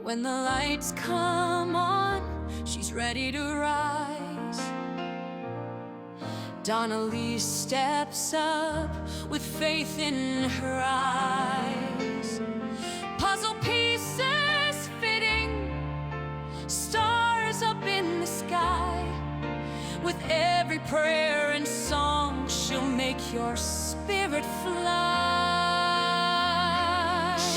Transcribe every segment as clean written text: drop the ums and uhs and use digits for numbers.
When the lights come on, she's ready to rise. Donnelly steps up with faith in her eyes. Puzzle pieces fitting, stars up in the sky. With every prayer and song, she'll make your spirit fly.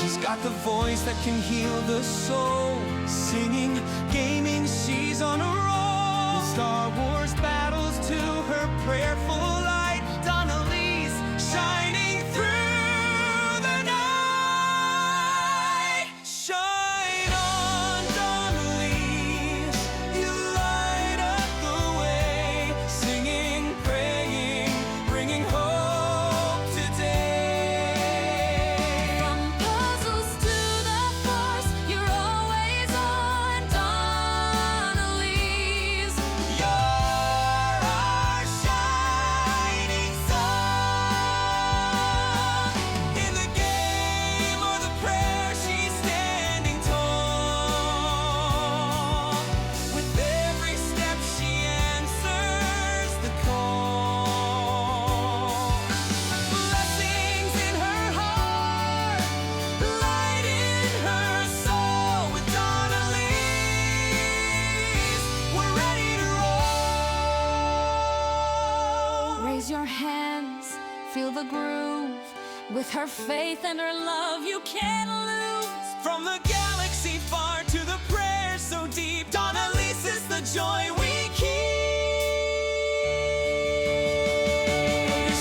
She's got the voice that can heal the soul. Singing, gaming, she's on a roll. Star Wars battles to her prayerful light. Donnelly's shining through the night. Shine on, Donnelly's, you light up the way. Singing, praying, bringing hope today. From puzzles to the force, you're always on. Donnelly's, You're our shining song. In the game or the prayer, she's standing tall. With every step, she answers the call. Blessings in her heart, light in her soul. With Donnelly's, we're ready to roll. raise your hands, feel the groove. With her faith and her love, you can't lose. From the galaxy far to the prayers so deep, Donnelly's is the joy we keep.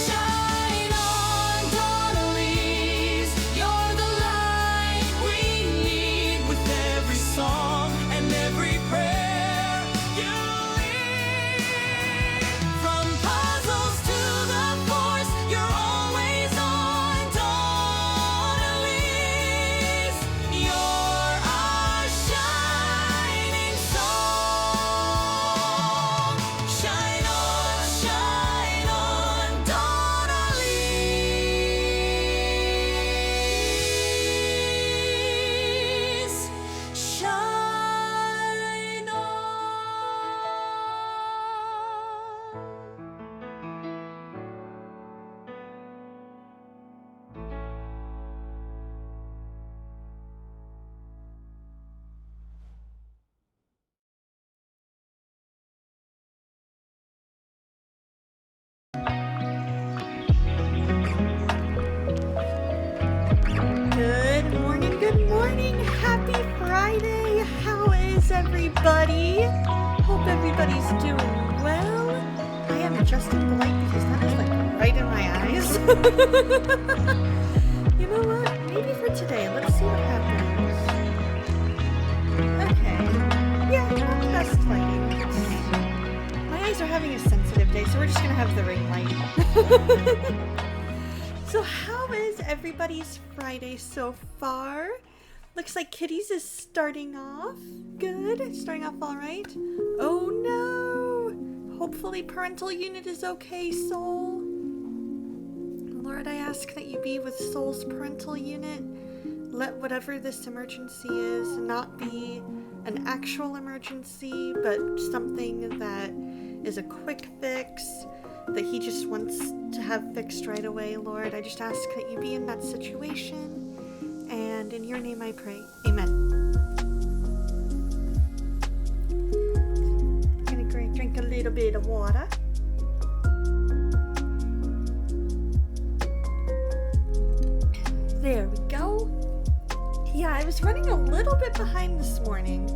Shine on, Donnelly's, you're the light we need. With every song and every prayer you lead. From puzzles to the force, you're always on. Donnelly's, you're our shining song. Shine on, Donnelly's. Shine on. Good morning, happy Friday. How is everybody? Hope everybody's doing well. I am adjusting the light because that is like right in my eyes. You know what? Maybe for today, let's see what happens. Okay. Yeah, not the best lighting. My eyes are having a sensitive day, so we're just gonna have the ring light. So how is everybody's Friday so far? Looks like Kitty's is starting off good. Starting off all right. Oh no! Hopefully parental unit is okay, Soul. Lord, I ask that you be with Soul's parental unit. Let whatever this emergency is not be an actual emergency, but something that is a quick fix that he just wants to have fixed right away, Lord. I just ask that you be in that situation. And in your name I pray. Amen. Gonna drink a little bit of water. There we go. Yeah, I was running a little bit behind this morning.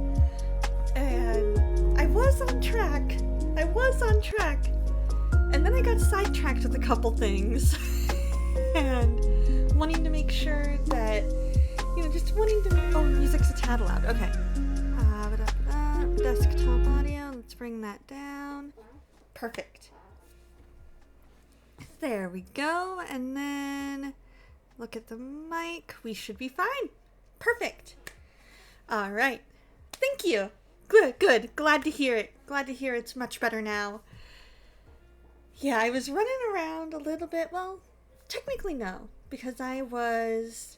And I was on track. And then I got sidetracked with a couple things. And wanting to make sure that, just wanting to... Oh, music's a tad loud. Okay. Desktop audio. Let's bring that down. Perfect. There we go. And then look at the mic. We should be fine. Perfect. All right. Thank you. Good. Glad to hear it. It's much better now. Yeah, I was running around a little bit. Well, technically no, because I was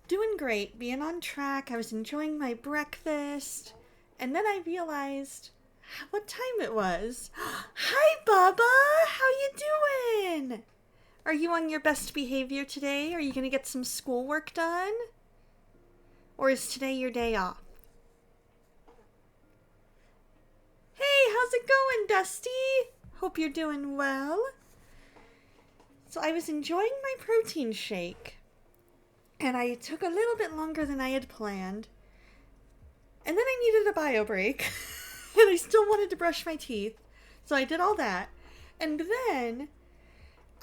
Doing great, being on track. I was enjoying my breakfast. And then I realized what time it was. Hi, Bubba! How you doing? Are you on your best behavior today? Are you going to get some schoolwork done? Or is today your day off? Hey, how's it going, Dusty? Hope you're doing well. So I was enjoying my protein shake, and I took a little bit longer than I had planned. And then I needed a bio break, and I still wanted to brush my teeth. So I did all that. And then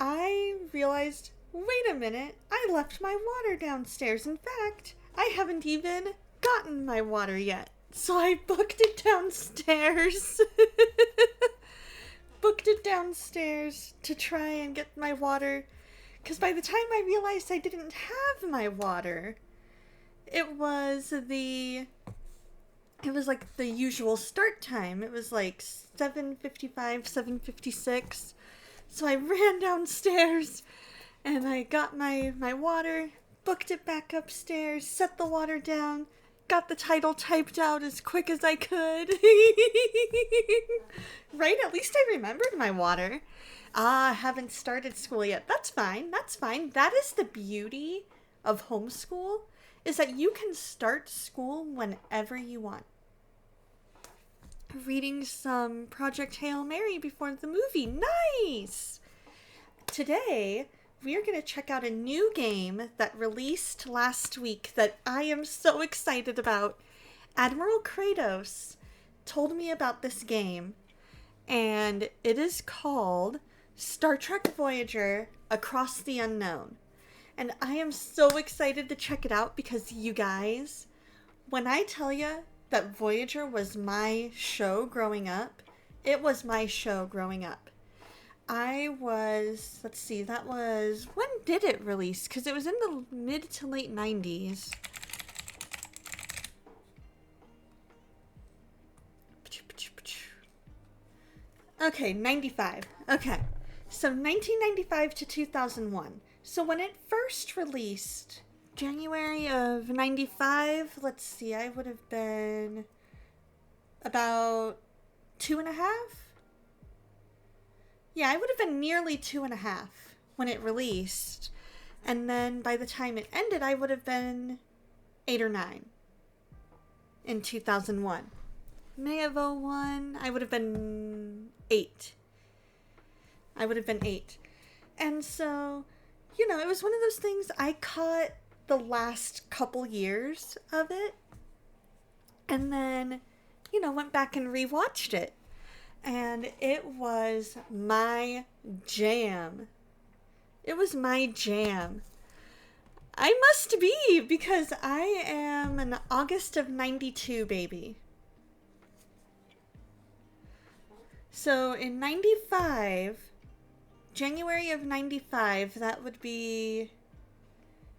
I realized, wait a minute, I left my water downstairs. In fact, I haven't even gotten my water yet. So I booked it downstairs. Booked it downstairs to try and get my water. Because by the time I realized I didn't have my water, it was like the usual start time. It was like 7:55, 7:56. So I ran downstairs and I got my water, booked it back upstairs, set the water down, got the title typed out as quick as I could. Right? At least I remembered my water. I haven't started school yet. That's fine. That's fine. That is the beauty of homeschool, is that you can start school whenever you want. Reading some Project Hail Mary before the movie. Nice! Today, we are going to check out a new game that released last week that I am so excited about. Admiral Kratos told me about this game, and it is called Star Trek Voyager Across the Unknown. And I am so excited to check it out because, you guys, when I tell you that Voyager was my show growing up, it was my show growing up. Let's see, when did it release? Because it was in the mid to late 90s. Okay, 95. Okay, so 1995 to 2001. So when it first released, January of 95, let's see, I would have been about 2.5. Yeah, I would have been nearly 2.5 when it released. And then by the time it ended, I would have been 8 or 9 in 2001. May of 01, I would have been 8. I would have been 8. And so, you know, it was one of those things I caught the last couple years of it. And then, you know, went back and rewatched it. And it was my jam. It was my jam. I must be, because I am an August of 92 baby. So in 95, January of 95, that would be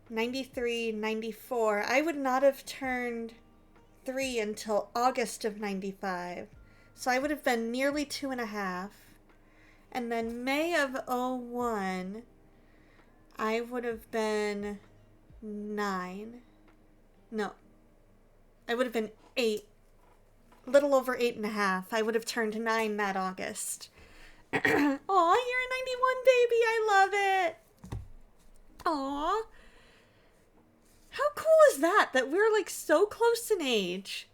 93, 94. I would not have turned 3 until August of 95. So I would have been nearly 2.5. And then May of 01, I would have been 9. No, I would have been 8. A little over 8.5. I would have turned 9 that August. Aw, you're a 91 baby. I love it. Aw. How cool is that we're like so close in age?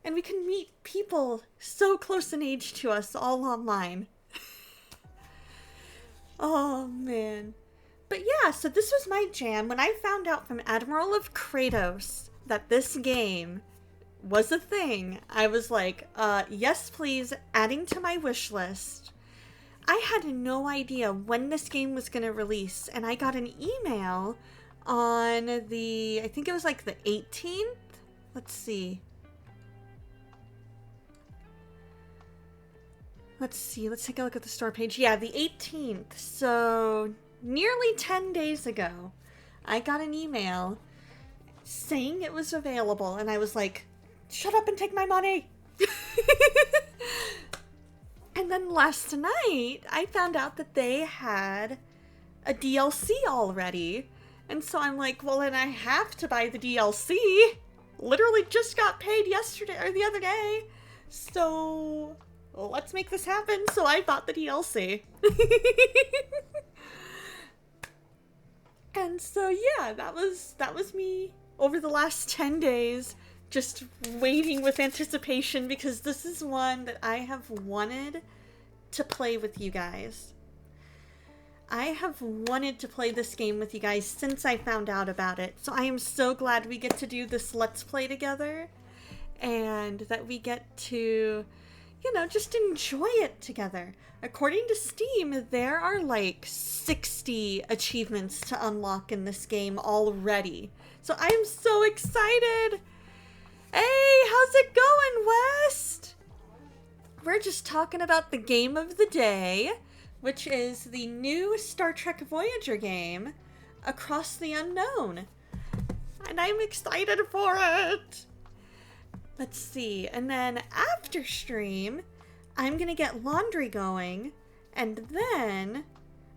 And we can meet people so close in age to us all online. Oh, man. But yeah, so this was my jam. When I found out from Admiral of Kratos that this game was a thing, I was like, yes, please, adding to my wish list. I had no idea when this game was going to release, and I got an email on I think it was like the 18th? Let's see. Let's take a look at the store page. Yeah, the 18th. So nearly 10 days ago, I got an email saying it was available, and I was like, shut up and take my money. And then last night, I found out that they had a DLC already, And so I'm like, well, then I have to buy the DLC. Literally just got paid yesterday or the other day. So let's make this happen. So I bought the DLC. And so yeah, that was me over the last 10 days, just waiting with anticipation because this is one that I have wanted to play with you guys. I have wanted to play this game with you guys since I found out about it. So I am so glad we get to do this Let's Play together and that we get to, just enjoy it together. According to Steam, there are like 60 achievements to unlock in this game already. So I am so excited. Hey, how's it going, West? We're just talking about the game of the day, which is the new Star Trek Voyager game, Across the Unknown. And I'm excited for it. Let's see. And then after stream, I'm going to get laundry going. And then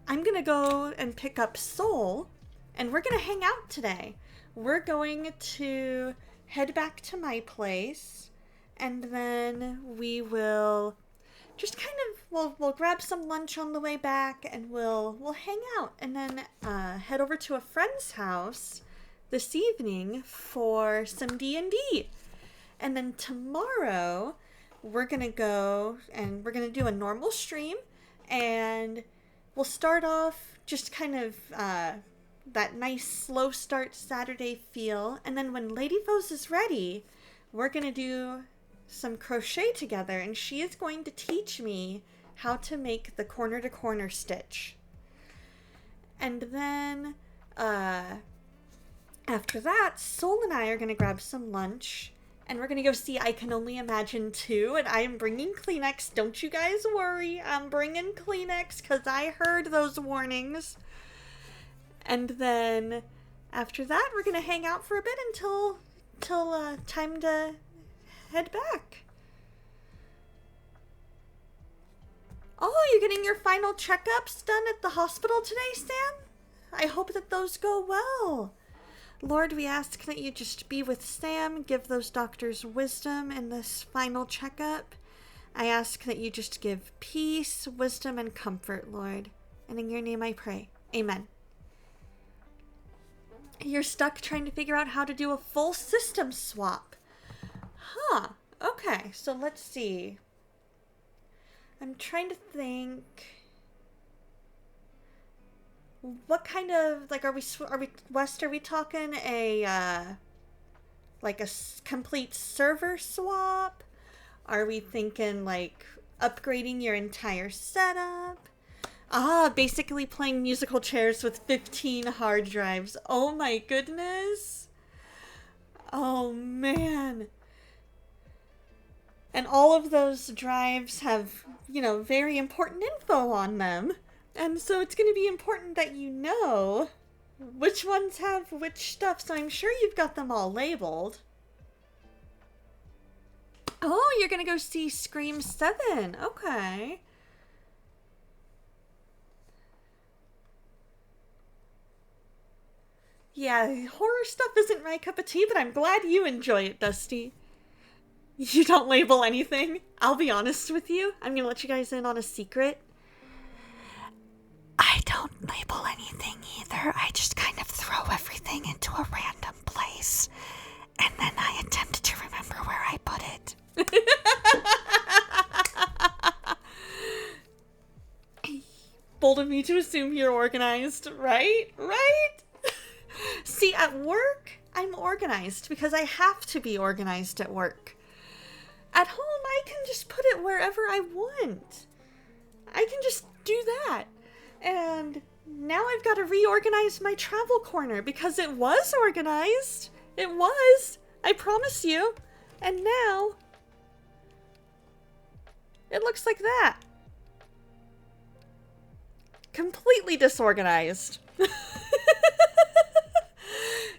I'm going to go and pick up Soul. And we're going to hang out today. We're going to head back to my place. And then we will just kind of, we'll grab some lunch on the way back. And we'll hang out. And then head over to a friend's house this evening for some D&D. And then tomorrow, we're going to go and we're going to do a normal stream. And we'll start off just kind of that nice slow start Saturday feel. And then when Lady Foes is ready, we're going to do some crochet together. And she is going to teach me how to make the corner to corner stitch. And then after that, Soul and I are going to grab some lunch. And we're going to go see I Can Only Imagine 2. And I am bringing Kleenex. Don't you guys worry. I'm bringing Kleenex because I heard those warnings. And then after that, we're going to hang out for a bit until time to head back. Oh, you're getting your final checkups done at the hospital today, Sam? I hope that those go well. Lord, we ask that you just be with Sam, give those doctors wisdom in this final checkup. I ask that you just give peace, wisdom, and comfort, Lord. And in your name I pray. Amen. You're stuck trying to figure out how to do a full system swap. Huh. Okay, so let's see. I'm trying to think. What kind of, like, are we West, are we talking a complete server swap? Are we thinking, like, upgrading your entire setup? Basically playing musical chairs with 15 hard drives. Oh my goodness. Oh man. And all of those drives have, very important info on them. And so it's going to be important that you know which ones have which stuff. So I'm sure you've got them all labeled. Oh, you're going to go see Scream 7. Okay. Yeah, horror stuff isn't my cup of tea, but I'm glad you enjoy it, Dusty. You don't label anything. I'll be honest with you. I'm going to let you guys in on a secret. I don't label anything either. I just kind of throw everything into a random place. And then I attempt to remember where I put it. Bold of me to assume you're organized, right? Right? See, at work, I'm organized because I have to be organized at work. At home, I can just put it wherever I want. I can just do that. And now I've got to reorganize my travel corner because it was organized. It was. I promise you. And now it looks like that. Completely disorganized.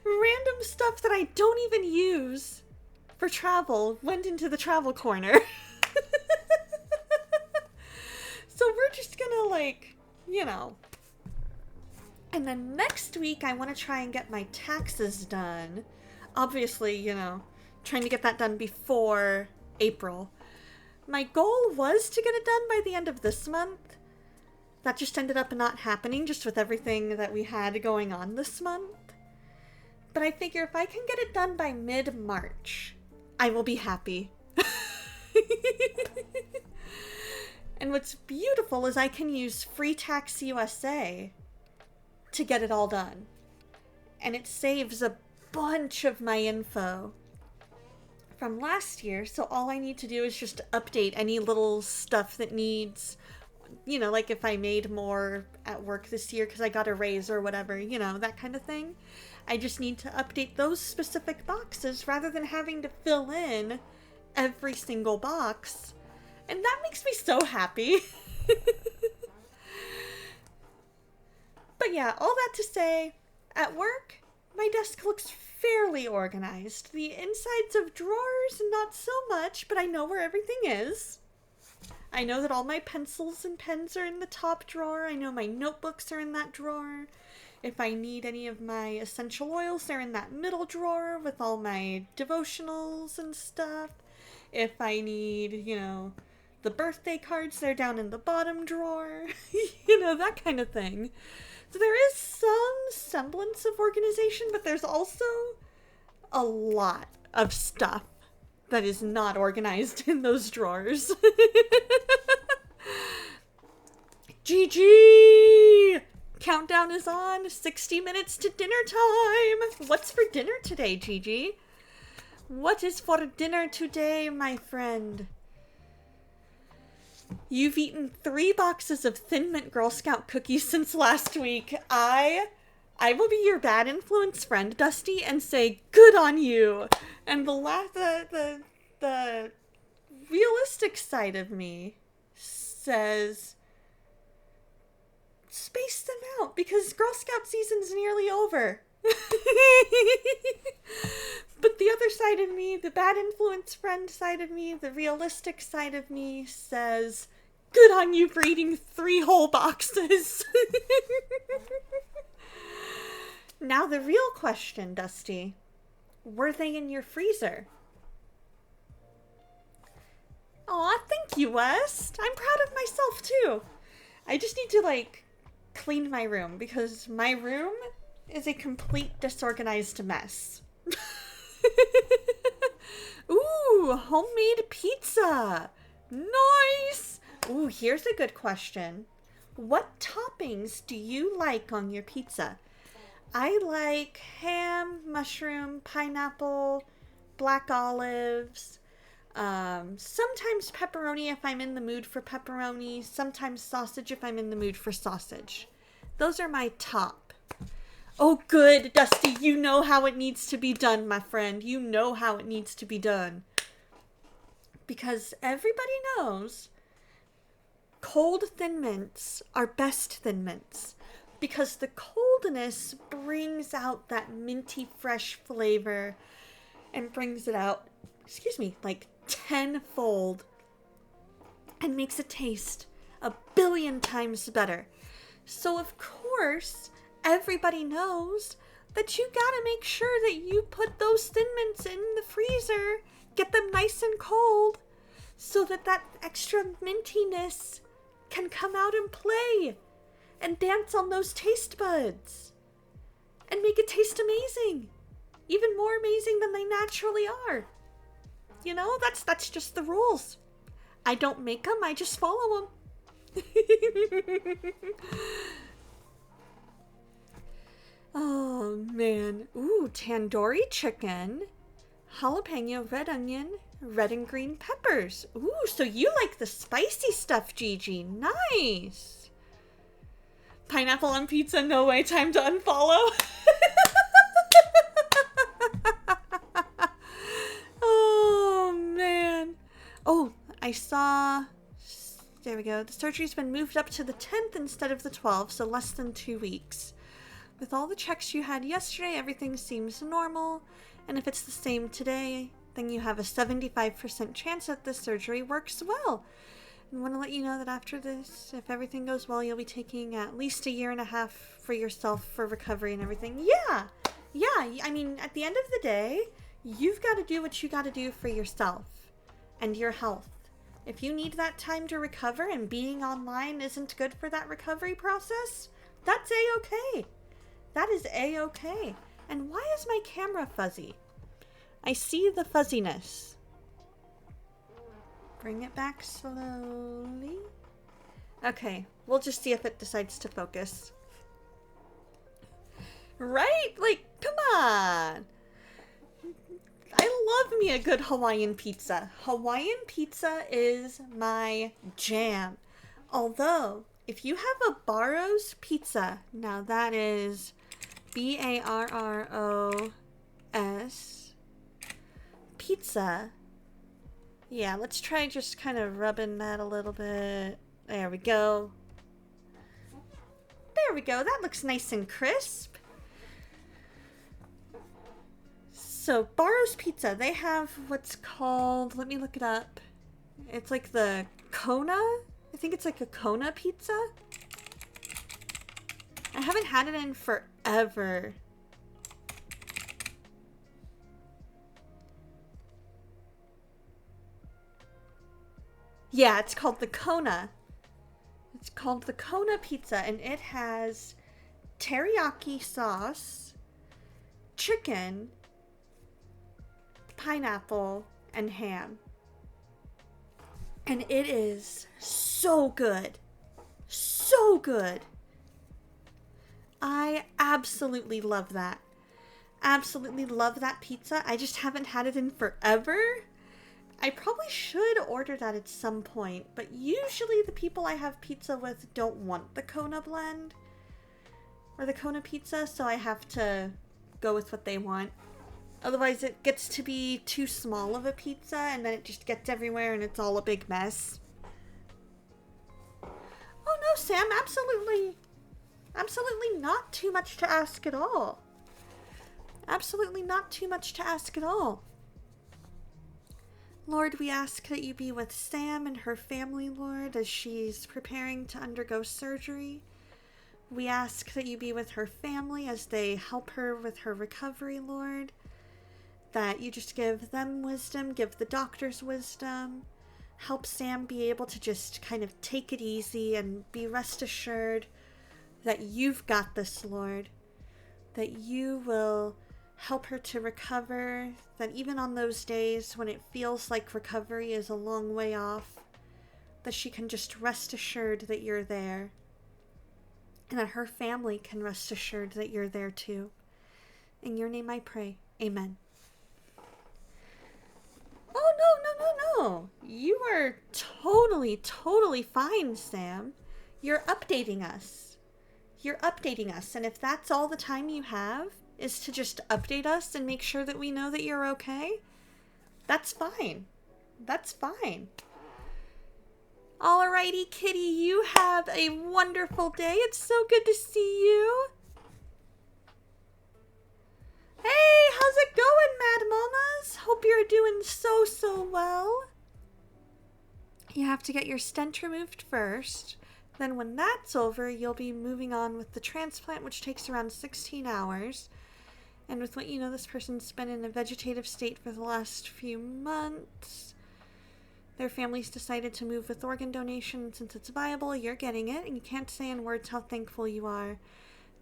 Random stuff that I don't even use for travel went into the travel corner. So we're just gonna, And then next week, I want to try and get my taxes done. Obviously, you know, trying to get that done before April. My goal was to get it done by the end of this month. That just ended up not happening, just with everything that we had going on this month. But I figure if I can get it done by mid-March, I will be happy. And what's beautiful is I can use Free Tax USA to get it all done. And it saves a bunch of my info from last year, so all I need to do is just update any little stuff that needs, you know, like if I made more at work this year because I got a raise or whatever, you know, that kind of thing. I just need to update those specific boxes rather than having to fill in every single box. And that makes me so happy. But yeah, all that to say, at work, my desk looks fairly organized. The insides of drawers, not so much, but I know where everything is. I know that all my pencils and pens are in the top drawer. I know my notebooks are in that drawer. If I need any of my essential oils, they're in that middle drawer with all my devotionals and stuff. If I need, you know, the birthday cards, they're down in the bottom drawer. You know, that kind of thing. So there is some semblance of organization, but there's also a lot of stuff that is not organized in those drawers. GG! Countdown is on. 60 minutes to dinner time. What's for dinner today, Gigi? What is for dinner today, my friend? You've eaten 3 boxes of Thin Mint Girl Scout cookies since last week. I will be your bad influence friend, Dusty, and say good on you. And the realistic side of me says space them out because Girl Scout season's nearly over. But the other side of me, the bad influence friend side of me, the realistic side of me says, good on you for eating 3 whole boxes. Now the real question, Dusty, were they in your freezer? Aw, thank you, West. I'm proud of myself too. I just need to clean my room because my room is a complete disorganized mess. Ooh, homemade pizza. Nice. Ooh, here's a good question. What toppings do you like on your pizza? I like ham, mushroom, pineapple, black olives, sometimes pepperoni if I'm in the mood for pepperoni, sometimes sausage if I'm in the mood for sausage. Those are my top. Oh, good, Dusty. You know how it needs to be done, my friend. You know how it needs to be done. Because everybody knows cold Thin Mints are best Thin Mints. Because the coldness brings out that minty, fresh flavor and brings it out, tenfold. And makes it taste a billion times better. So, of course, everybody knows that you gotta make sure that you put those Thin Mints in the freezer, get them nice and cold, so that that extra mintiness can come out and play and dance on those taste buds and make it taste amazing, even more amazing than they naturally are. You know, that's just the rules. I don't make them, I just follow them. Oh, man. Ooh, tandoori chicken, jalapeno, red onion, red and green peppers. Ooh, so you like the spicy stuff, Gigi. Nice. Pineapple on pizza, no way. Time to unfollow. Oh, man. Oh, I saw... There we go. The surgery's been moved up to the 10th instead of the 12th, so less than 2 weeks. With all the checks you had yesterday, everything seems normal, and if it's the same today, then you have a 75% chance that the surgery works well. I want to let you know that after this, if everything goes well, you'll be taking at least 1.5 years for yourself for recovery and everything. Yeah. I mean, at the end of the day, you've got to do what you got to do for yourself and your health. If you need that time to recover and being online isn't good for that recovery process, that's A-okay. That is A-okay. And why is my camera fuzzy? I see the fuzziness. Bring it back slowly. Okay, we'll just see if it decides to focus. Right? Like, come on. I love me a good Hawaiian pizza. Hawaiian pizza is my jam. Although, if you have a Barro's pizza, now that is Barros pizza. Yeah, let's try just kind of rubbing that a little bit. There we go. There we go. That looks nice and crisp. So, Barro's Pizza, they have what's called, let me look it up. It's like the Kona? I think it's like a Kona pizza. I haven't had it in forever. Yeah, it's called the Kona. It's called the Kona pizza, and it has teriyaki sauce, chicken, pineapple, and ham. And it is so good. So good. I absolutely love that. Absolutely love that pizza. I just haven't had it in forever. I probably should order that at some point, but usually the people I have pizza with don't want the Kona blend or the Kona pizza, so I have to go with what they want. Otherwise it gets to be too small of a pizza and then it just gets everywhere and it's all a big mess. Oh no, Sam, absolutely not too much to ask at all. Absolutely not too much to ask at all. Lord, we ask that you be with Sam and her family, Lord, as she's preparing to undergo surgery. We ask that you be with her family as they help her with her recovery, Lord. That you just give them wisdom, give the doctors wisdom. Help Sam be able to just kind of take it easy and be rest assured that you've got this, Lord. That you will help her to recover, that even on those days when it feels like recovery is a long way off, that she can just rest assured that you're there, and that her family can rest assured that you're there too. In your name I pray. Amen. Oh, no. You are totally fine, Sam. You're updating us. And if that's all the time you have, is to just update us and make sure that we know that you're okay, that's fine. Alrighty, kitty, you have a wonderful day. It's so good to see you. Hey, how's it going, Mad Mamas? Hope you're doing so well. You have to get your stent removed first. Then when that's over, you'll be moving on with the transplant, which takes around 16 hours. And with what you know, this person's been in a vegetative state for the last few months. Their family's decided to move with organ donation. Since it's viable, you're getting it, and you can't say in words how thankful you are.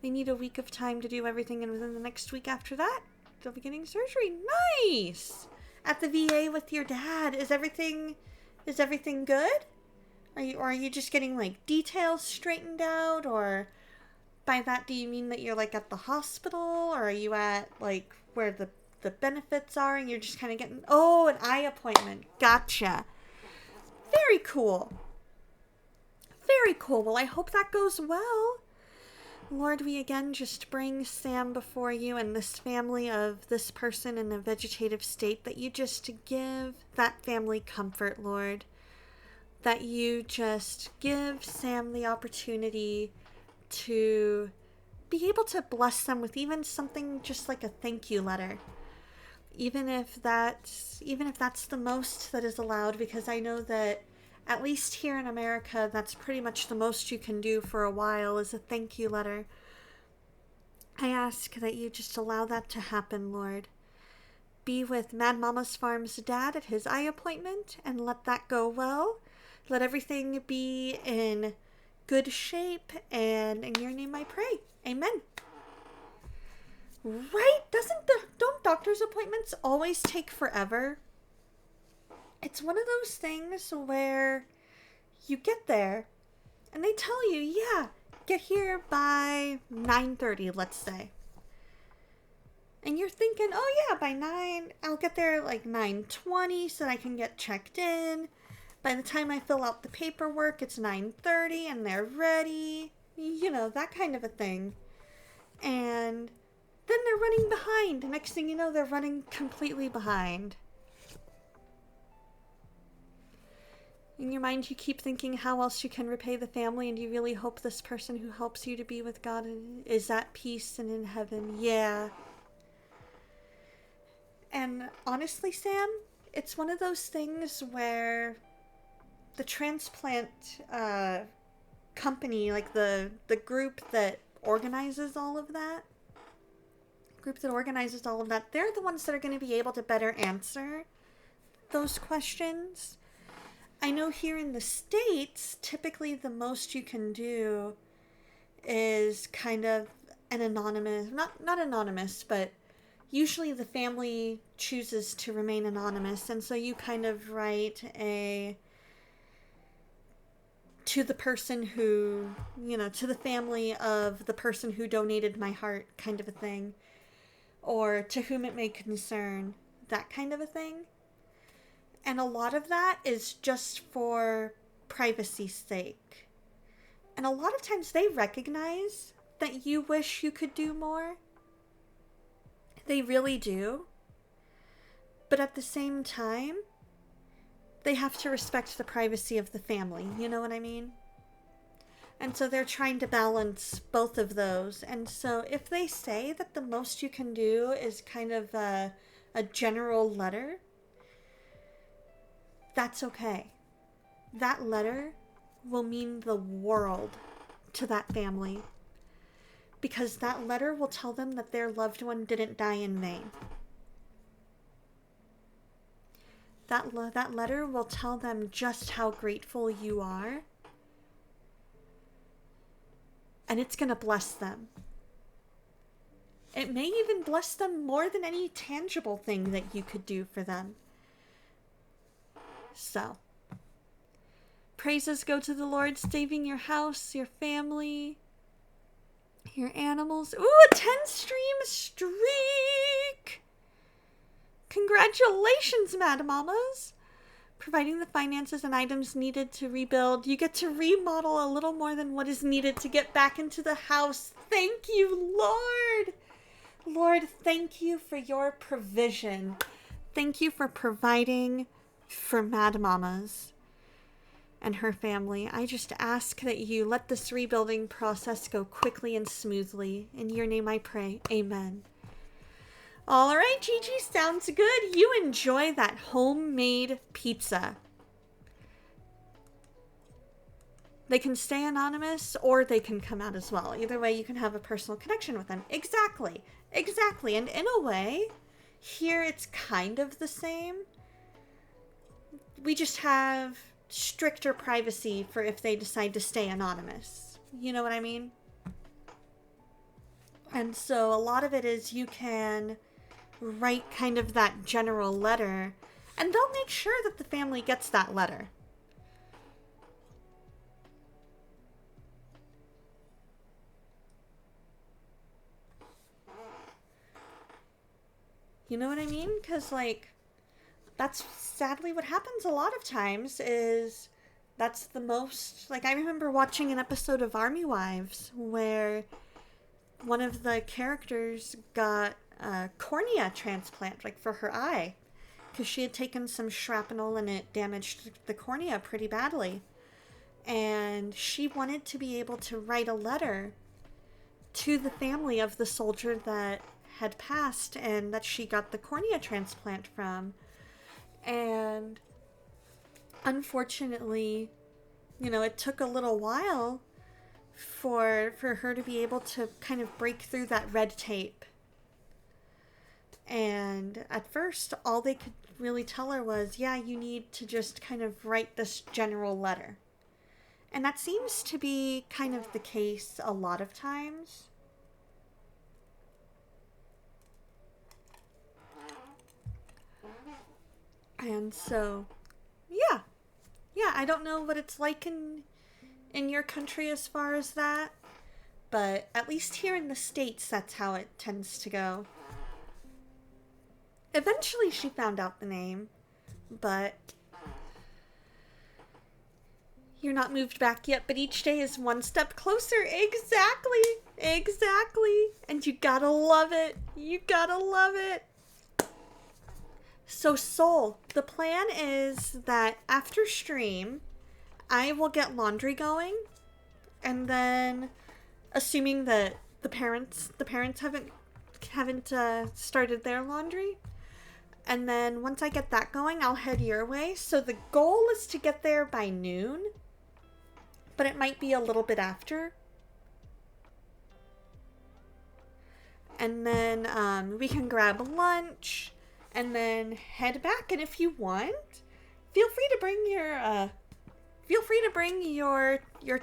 They need a week of time to do everything, and within the next week after that, they'll be getting surgery. Nice! At the VA with your dad. Is everything good? Are you just getting, like, details straightened out, or by that do you mean that you're, like, at the hospital, or are you at, like, where the benefits are and you're just kind of getting, oh, an eye appointment. Gotcha. Very cool. Well, I hope that goes well. Lord, we again just bring Sam before you and this family of this person in a vegetative state, that you just give that family comfort, Lord. That you just give Sam the opportunity to be able to bless them with even something just like a thank you letter. Even if that's the most that is allowed, because I know that At least here in America, that's pretty much the most you can do for a while, is a thank you letter. I ask that you just allow that to happen, Lord. Be with Mad Mama's Farm's dad at his eye appointment and let that go well. Let everything be in good shape, and in your name I pray. Amen. Right? Don't doctor's appointments always take forever? It's one of those things where you get there and they tell you, yeah, get here by 9:30, let's say. And you're thinking, oh yeah, by 9, I'll get there like 9:20 so that I can get checked in. By the time I fill out the paperwork, it's 9:30 and they're ready. You know, that kind of a thing. And then they're running behind. Next thing you know, they're running completely behind. In your mind, you keep thinking how else you can repay the family, and you really hope this person who helps you to be with God is at peace and in heaven. Yeah. And honestly, Sam, it's one of those things where the transplant company, like the group that organizes all of that, they're the ones that are going to be able to better answer those questions. I know here in the States, typically the most you can do is kind of an anonymous, not anonymous, but usually the family chooses to remain anonymous, and so you kind of write to the person who, to the family of the person who donated my heart, kind of a thing, or to whom it may concern, that kind of a thing. And a lot of that is just for privacy's sake. And a lot of times they recognize that you wish you could do more. They really do. But at the same time, they have to respect the privacy of the family. You know what I mean? And so they're trying to balance both of those. And so if they say that the most you can do is kind of a general letter, that's okay. That letter will mean the world to that family, because that letter will tell them that their loved one didn't die in vain. That letter will tell them just how grateful you are, and it's going to bless them. It may even bless them more than any tangible thing that you could do for them. So, praises go to the Lord, saving your house, your family, your animals. Ooh, a 10-stream streak! Congratulations, Mad Mamas! Providing the finances and items needed to rebuild, you get to remodel a little more than what is needed to get back into the house. Thank you, Lord! Lord, thank you for your provision. Thank you for providing for Mad Mamas and her family. I just ask that you let this rebuilding process go quickly and smoothly. In your name I pray. Amen. All right, Gigi, sounds good. You enjoy that homemade pizza. They can stay anonymous, or they can come out as well. Either way, you can have a personal connection with them. Exactly. And in a way, here it's kind of the same. We just have stricter privacy for if they decide to stay anonymous. You know what I mean? And so a lot of it is you can write kind of that general letter, and they'll make sure that the family gets that letter. You know what I mean? Because, that's sadly what happens a lot of times, is that's the most... I remember watching an episode of Army Wives where one of the characters got a cornea transplant, for her eye, because she had taken some shrapnel and it damaged the cornea pretty badly. And she wanted to be able to write a letter to the family of the soldier that had passed and that she got the cornea transplant from. And unfortunately, it took a little while for her to be able to kind of break through that red tape. And at first, all they could really tell her was, yeah, you need to just kind of write this general letter. And that seems to be kind of the case a lot of times. And so, yeah. Yeah, I don't know what it's like in your country as far as that. But at least here in the States, that's how it tends to go. Eventually she found out the name, but you're not moved back yet, but each day is one step closer. Exactly. And you gotta love it. So Soul, the plan is that after stream, I will get laundry going, and then, assuming that the parents haven't started their laundry, and then once I get that going, I'll head your way. So the goal is to get there by noon, but it might be a little bit after. And then we can grab lunch and then head back. And if you want, feel free to bring your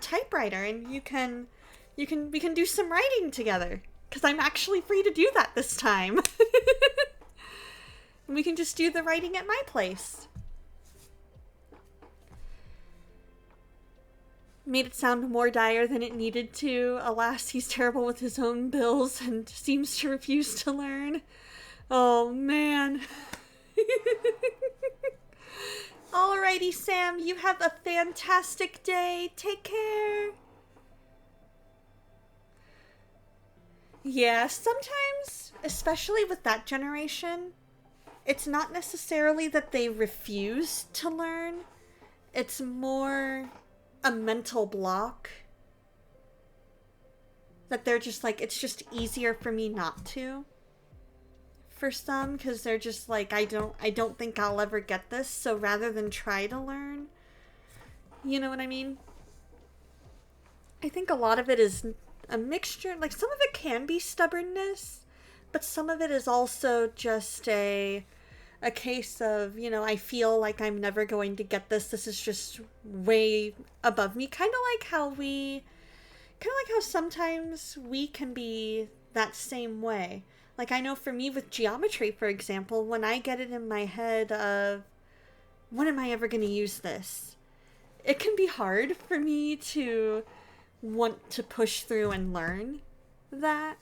typewriter, and we can do some writing together, because I'm actually free to do that this time. And we can just do the writing at my place. Made it sound more dire than it needed to. Alas, he's terrible with his own bills and seems to refuse to learn. Oh, man. Alrighty, Sam, you have a fantastic day. Take care. Yeah, sometimes, especially with that generation, it's not necessarily that they refuse to learn. It's more a mental block. That they're just like, it's just easier for me not to. For some, because they're just like, I don't think I'll ever get this, so rather than try to learn, you know what I mean? I think a lot of it is a mixture, like some of it can be stubbornness, but some of it is also just a case of, I feel like I'm never going to get this. This is just way above me. Kind of like how sometimes we can be that same way. Like, I know for me with geometry, for example, when I get it in my head of, when am I ever going to use this? It can be hard for me to want to push through and learn that.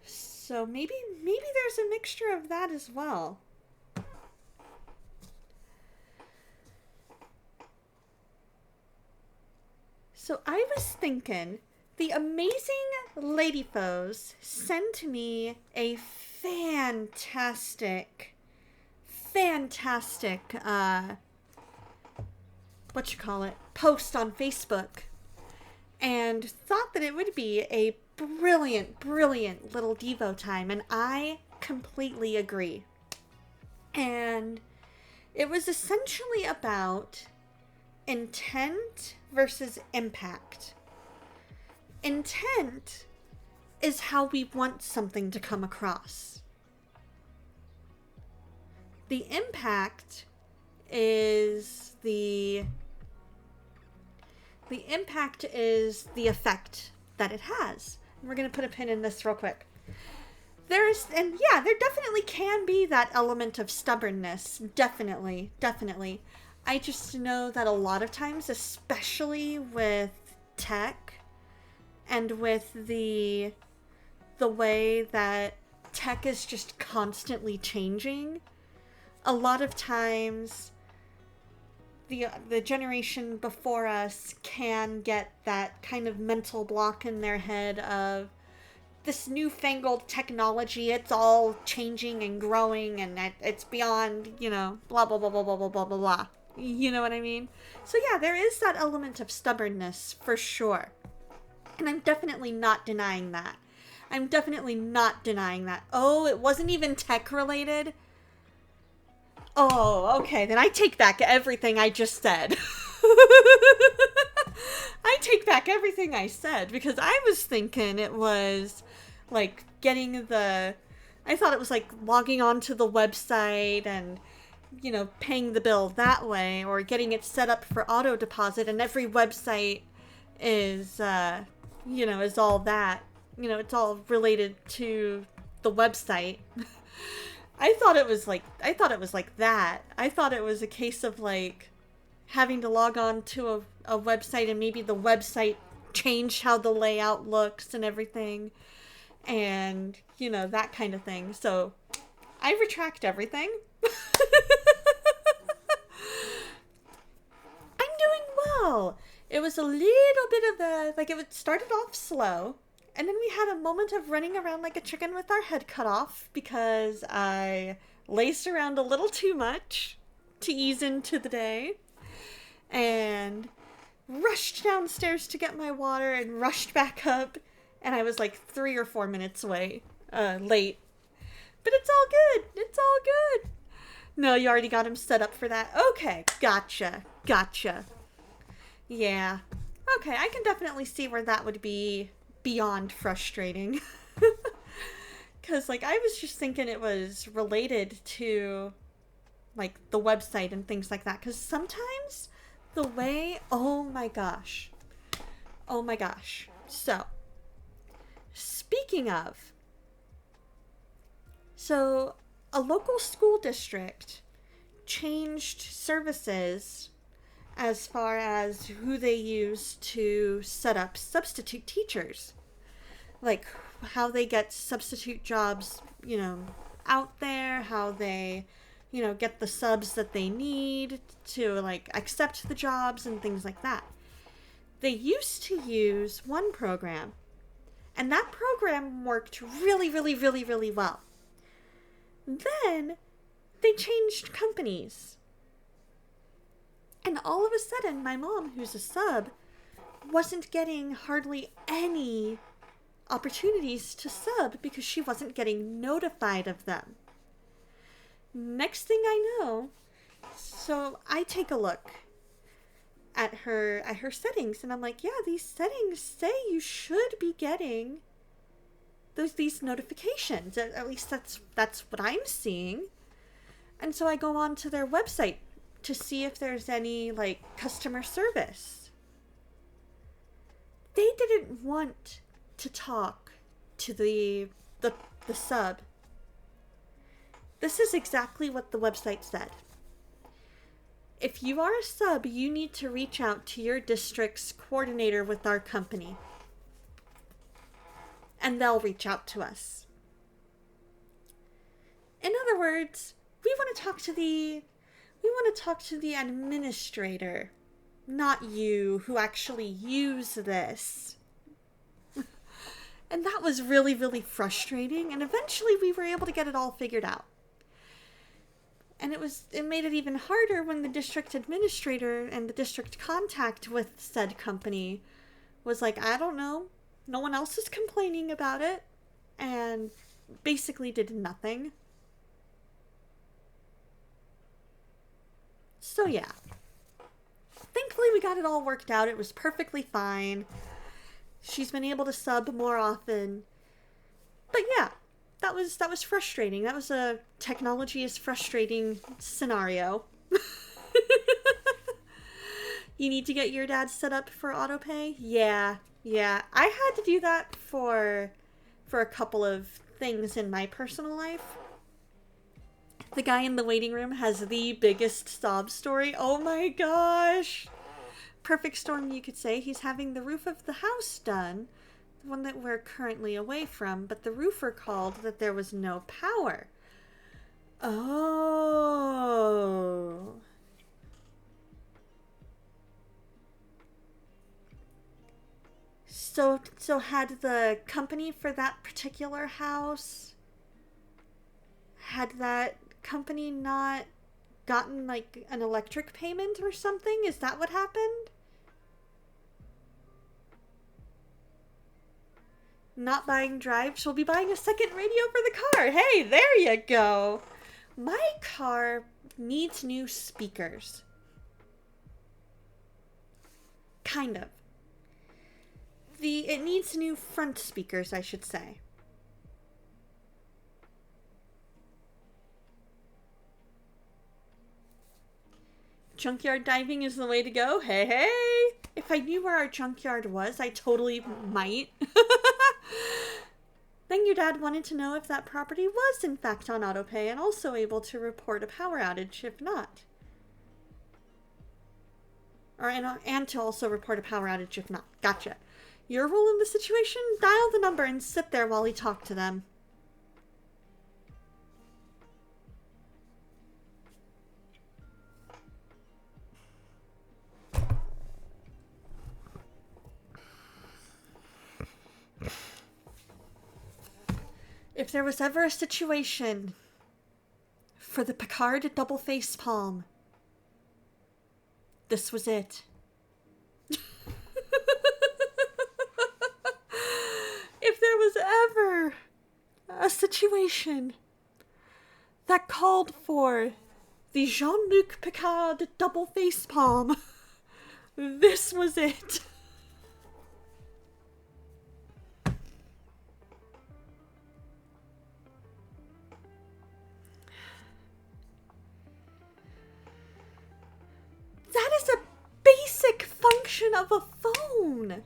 So maybe there's a mixture of that as well. So I was thinking, the amazing Lady Foes sent me a fantastic post on Facebook, and thought that it would be a brilliant little Devo time, and I completely agree. And it was essentially about intent versus impact. Intent is how we want something to come across. The impact is the effect that it has. And we're going to put a pin in this real quick. There definitely can be that element of stubbornness. Definitely. I just know that a lot of times, especially with tech and with the way that tech is just constantly changing, a lot of times the generation before us can get that kind of mental block in their head of this newfangled technology, it's all changing and growing, and it's beyond, blah, blah, blah, blah, blah, blah, blah, blah, blah. You know what I mean? So yeah, there is that element of stubbornness, for sure. And I'm definitely not denying that. Oh, it wasn't even tech related? Oh, okay. Then I take back everything I just said. I take back everything I said because I was thinking it was like I thought it was like logging onto the website and, paying the bill that way or getting it set up for auto deposit, and every website is, is all that. It's all related to the website. I thought it was like that. I thought it was a case of like having to log on to a website and maybe the website changed how the layout looks and everything. And, that kind of thing. So I retract everything. I'm doing well. It was a little bit of it started off slow. And then we had a moment of running around like a chicken with our head cut off because I laced around a little too much to ease into the day. And rushed downstairs to get my water and rushed back up. And I was like 3 or 4 minutes late. But it's all good. It's all good. No, you already got him set up for that. Okay, gotcha. Yeah. Okay, I can definitely see where that would be beyond frustrating. Because, I was just thinking it was related to, the website and things like that. Because sometimes the way... Oh my gosh. So, speaking of... So, a local school district changed services as far as who they use to set up substitute teachers. Like, how they get substitute jobs, out there, how they, get the subs that they need to, accept the jobs and things like that. They used to use one program, and that program worked really, really, really, really well. Then they changed companies. And all of a sudden, my mom, who's a sub, wasn't getting hardly any opportunities to sub because she wasn't getting notified of them. Next thing I know, so I take a look at her settings, and I'm like, yeah, these settings say you should be getting these notifications. At least that's what I'm seeing. And so I go on to their website to see if there's any customer service. They didn't want to talk to the sub. This is exactly what the website said. If you are a sub, you need to reach out to your district's coordinator with our company. And they'll reach out to us. In other words, we want to talk to the administrator, not you who actually use this. And that was really, really frustrating, and eventually we were able to get it all figured out. And it made it even harder when the district administrator and the district contact with said company was like, I don't know, no one else is complaining about it, and basically did nothing. So yeah, thankfully we got it all worked out. It was perfectly fine. She's been able to sub more often. But yeah, that was frustrating. That was a technology is frustrating scenario. You need to get your dad set up for autopay? Yeah. I had to do that for a couple of things in my personal life. The guy in the waiting room has the biggest sob story. Oh my gosh. Perfect storm, you could say. He's having the roof of the house done, the one that we're currently away from, but the roofer called that there was no power. Oh. So had the company for that particular house, had that company not gotten an electric payment or something? Is that what happened? Not buying drive, she'll be buying a second radio for the car. Hey, there you go. My car needs new speakers. Kind of. It needs new front speakers, I should say. Junkyard diving is the way to go. Hey, hey! If I knew where our junkyard was, I totally might. Then your dad wanted to know if that property was in fact on autopay and also able to report a power outage if not. And to also report a power outage if not. Gotcha. Your role in the situation? Dial the number and sit there while he talked to them. If there was ever a situation for the Picard double face palm, this was it. If there was ever a situation that called for the Jean-Luc Picard double face palm, this was it. That is a basic function of a phone.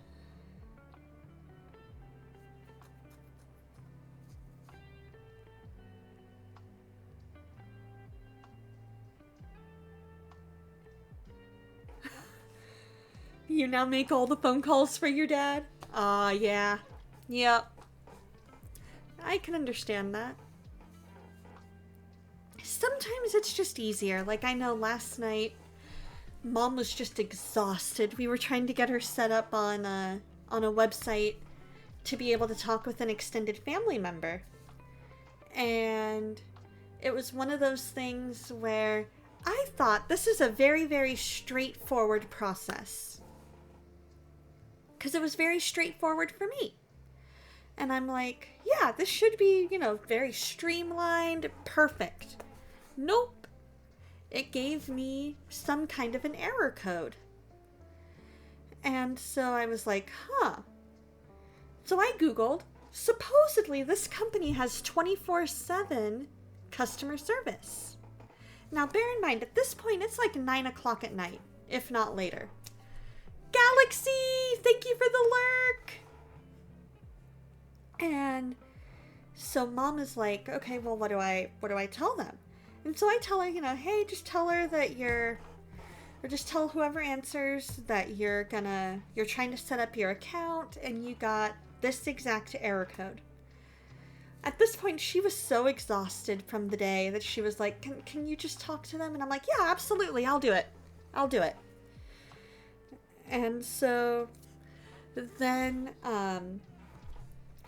You now make all the phone calls for your dad? Yeah. Yep. I can understand that. Sometimes it's just easier. Like, I know last night, Mom was just exhausted. We were trying to get her set up on a website to be able to talk with an extended family member. And it was one of those things where I thought this is a very, very straightforward process. Because it was very straightforward for me. And I'm like, yeah, this should be, very streamlined, perfect. Nope. It gave me some kind of an error code. And so I was like, huh. So I Googled, supposedly this company has 24/7 customer service. Now bear in mind, at this point, it's like 9 o'clock at night, if not later. Galaxy, thank you for the lurk. And so Mom is like, okay, well, what do I tell them? And so I tell her, hey, just tell her that or just tell whoever answers that you're trying to set up your account and you got this exact error code. At this point, she was so exhausted from the day that she was like, can you just talk to them? And I'm like, yeah, absolutely, I'll do it. And so then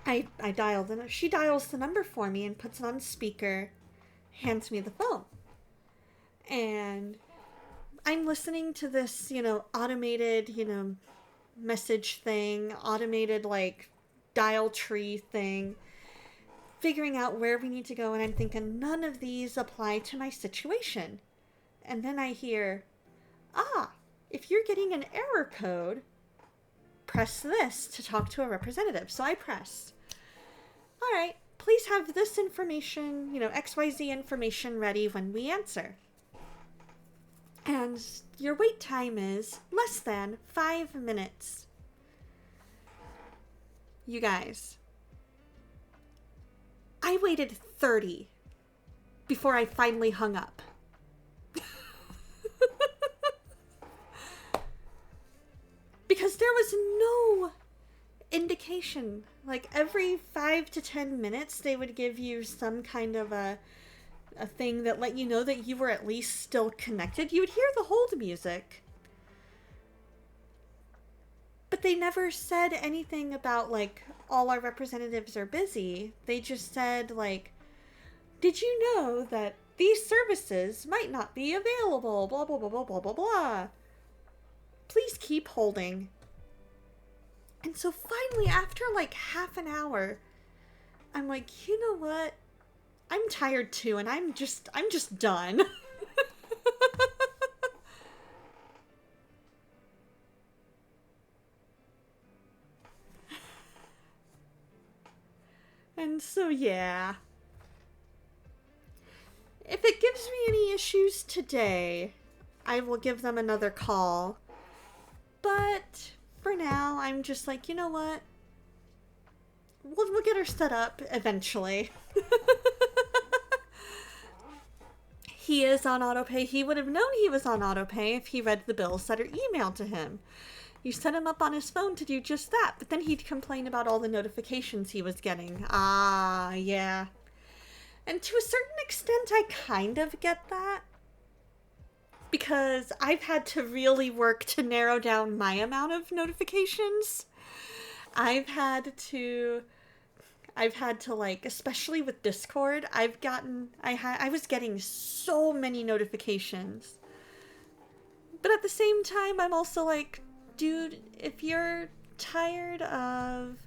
I dial the she dials the number for me and puts it on speaker, hands me the phone. And I'm listening to this, automated, message thing, automated like dial tree thing, figuring out where we need to go, and I'm thinking none of these apply to my situation. And then I hear, if you're getting an error code, press this to talk to a representative. So I press, all right, please have this information, XYZ information ready when we answer. And your wait time is less than 5 minutes. You guys, I waited 30 before I finally hung up. Because there was no indication. Like every 5 to 10 minutes, they would give you some kind of a thing that let you know that you were at least still connected. You would hear the hold music. But they never said anything about, like, all our representatives are busy. They just said, like, did you know that these services might not be available? Blah, blah, blah, blah, blah, blah, blah. Please keep holding. And so finally, after like half an hour, I'm like, you know what? I'm tired too, and I'm just done. And so, yeah. If it gives me any issues today, I will give them another call. But for now, I'm just like, you know what? We'll get her set up eventually. He is on autopay. He would have known he was on autopay if he read the bills that are emailed to him. You set him up on his phone to do just that, but then he'd complain about all the notifications he was getting. Ah, yeah. And to a certain extent, I kind of get that. Because I've had to really work to narrow down my amount of notifications. I've had to like, especially with Discord, I was getting so many notifications. But at the same time, I'm also like, dude, if you're tired of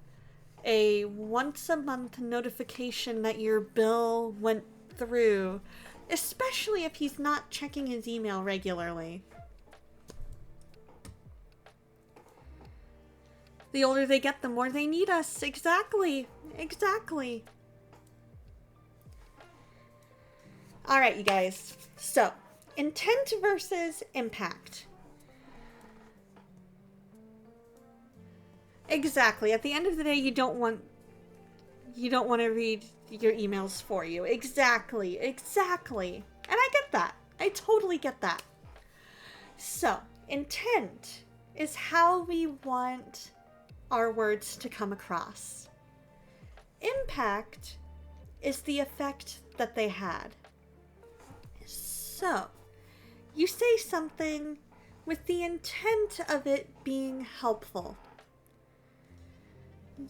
a once a month notification that your bill went through, especially if he's not checking his email regularly. The older they get, the more they need us. Exactly. Exactly. All right, you guys. So, intent versus impact. Exactly. At the end of the day, you don't want to read your emails for you. Exactly. Exactly. And I get that. I totally get that. So, intent is how we want our words to come across. Impact is the effect that they had. So, you say something with the intent of it being helpful.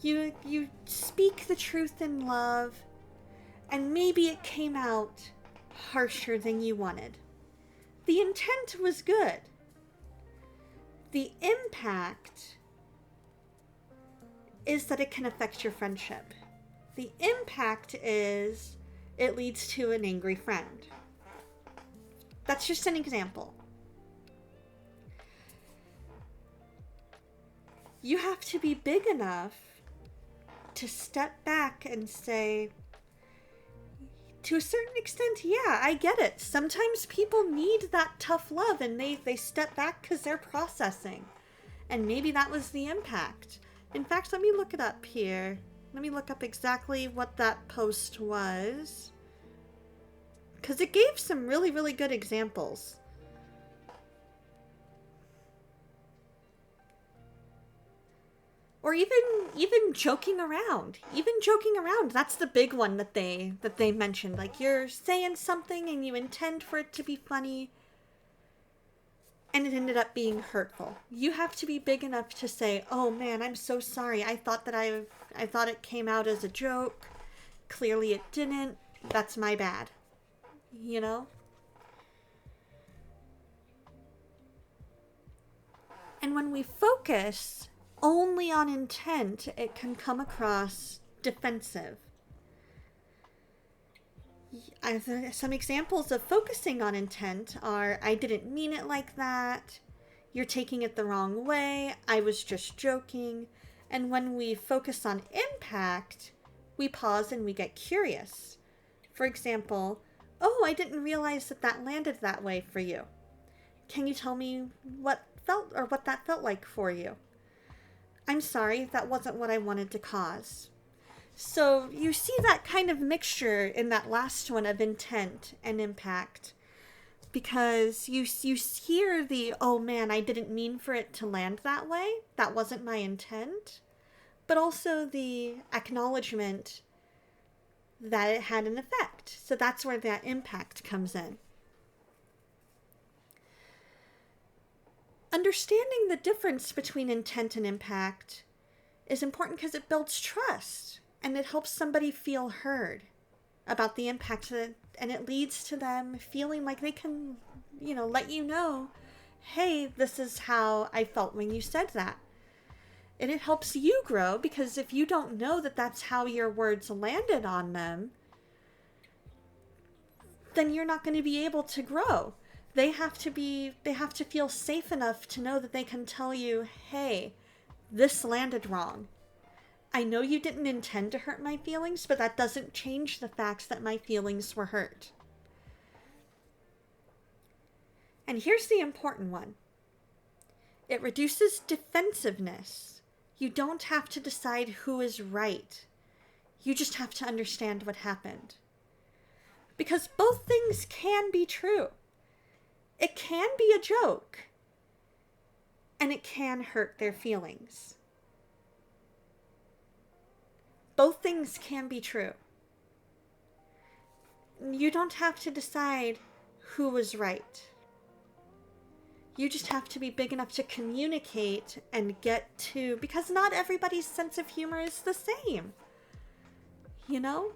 You speak the truth in love, and maybe it came out harsher than you wanted. The intent was good. The impact is that it can affect your friendship. The impact is it leads to an angry friend. That's just an example. You have to be big enough to step back and say, to a certain extent, yeah, I get it. Sometimes people need that tough love and they step back because they're processing. And maybe that was the impact. In fact, let me look it up here. Let me look up exactly what that post was. Because it gave some really, really good examples. Or even joking around. Even joking around. That's the big one that they mentioned. Like, you're saying something and you intend for it to be funny, and it ended up being hurtful. You have to be big enough to say, "Oh man, I'm so sorry. I thought it came out as a joke. Clearly it didn't. That's my bad." You know? And when we focus only on intent, it can come across defensive. Some examples of focusing on intent are, I didn't mean it like that, you're taking it the wrong way, I was just joking. And when we focus on impact, we pause and we get curious. For example, oh, I didn't realize that landed that way for you. Can you tell me what that felt like for you? I'm sorry, that wasn't what I wanted to cause. So you see that kind of mixture in that last one of intent and impact, because you hear the, oh man, I didn't mean for it to land that way, that wasn't my intent, but also the acknowledgement that it had an effect. So that's where that impact comes in. Understanding the difference between intent and impact is important because it builds trust and it helps somebody feel heard about the impact, and it leads to them feeling like they can, let you know, hey, this is how I felt when you said that. And it helps you grow, because if you don't know that that's how your words landed on them, then you're not going to be able to grow. They have to feel safe enough to know that they can tell you, hey, this landed wrong. I know you didn't intend to hurt my feelings, but that doesn't change the fact that my feelings were hurt. And here's the important one. It reduces defensiveness. You don't have to decide who is right. You just have to understand what happened. Because both things can be true. It can be a joke. And it can hurt their feelings. Both things can be true. You don't have to decide who was right. You just have to be big enough to communicate and get to, because not everybody's sense of humor is the same. You know?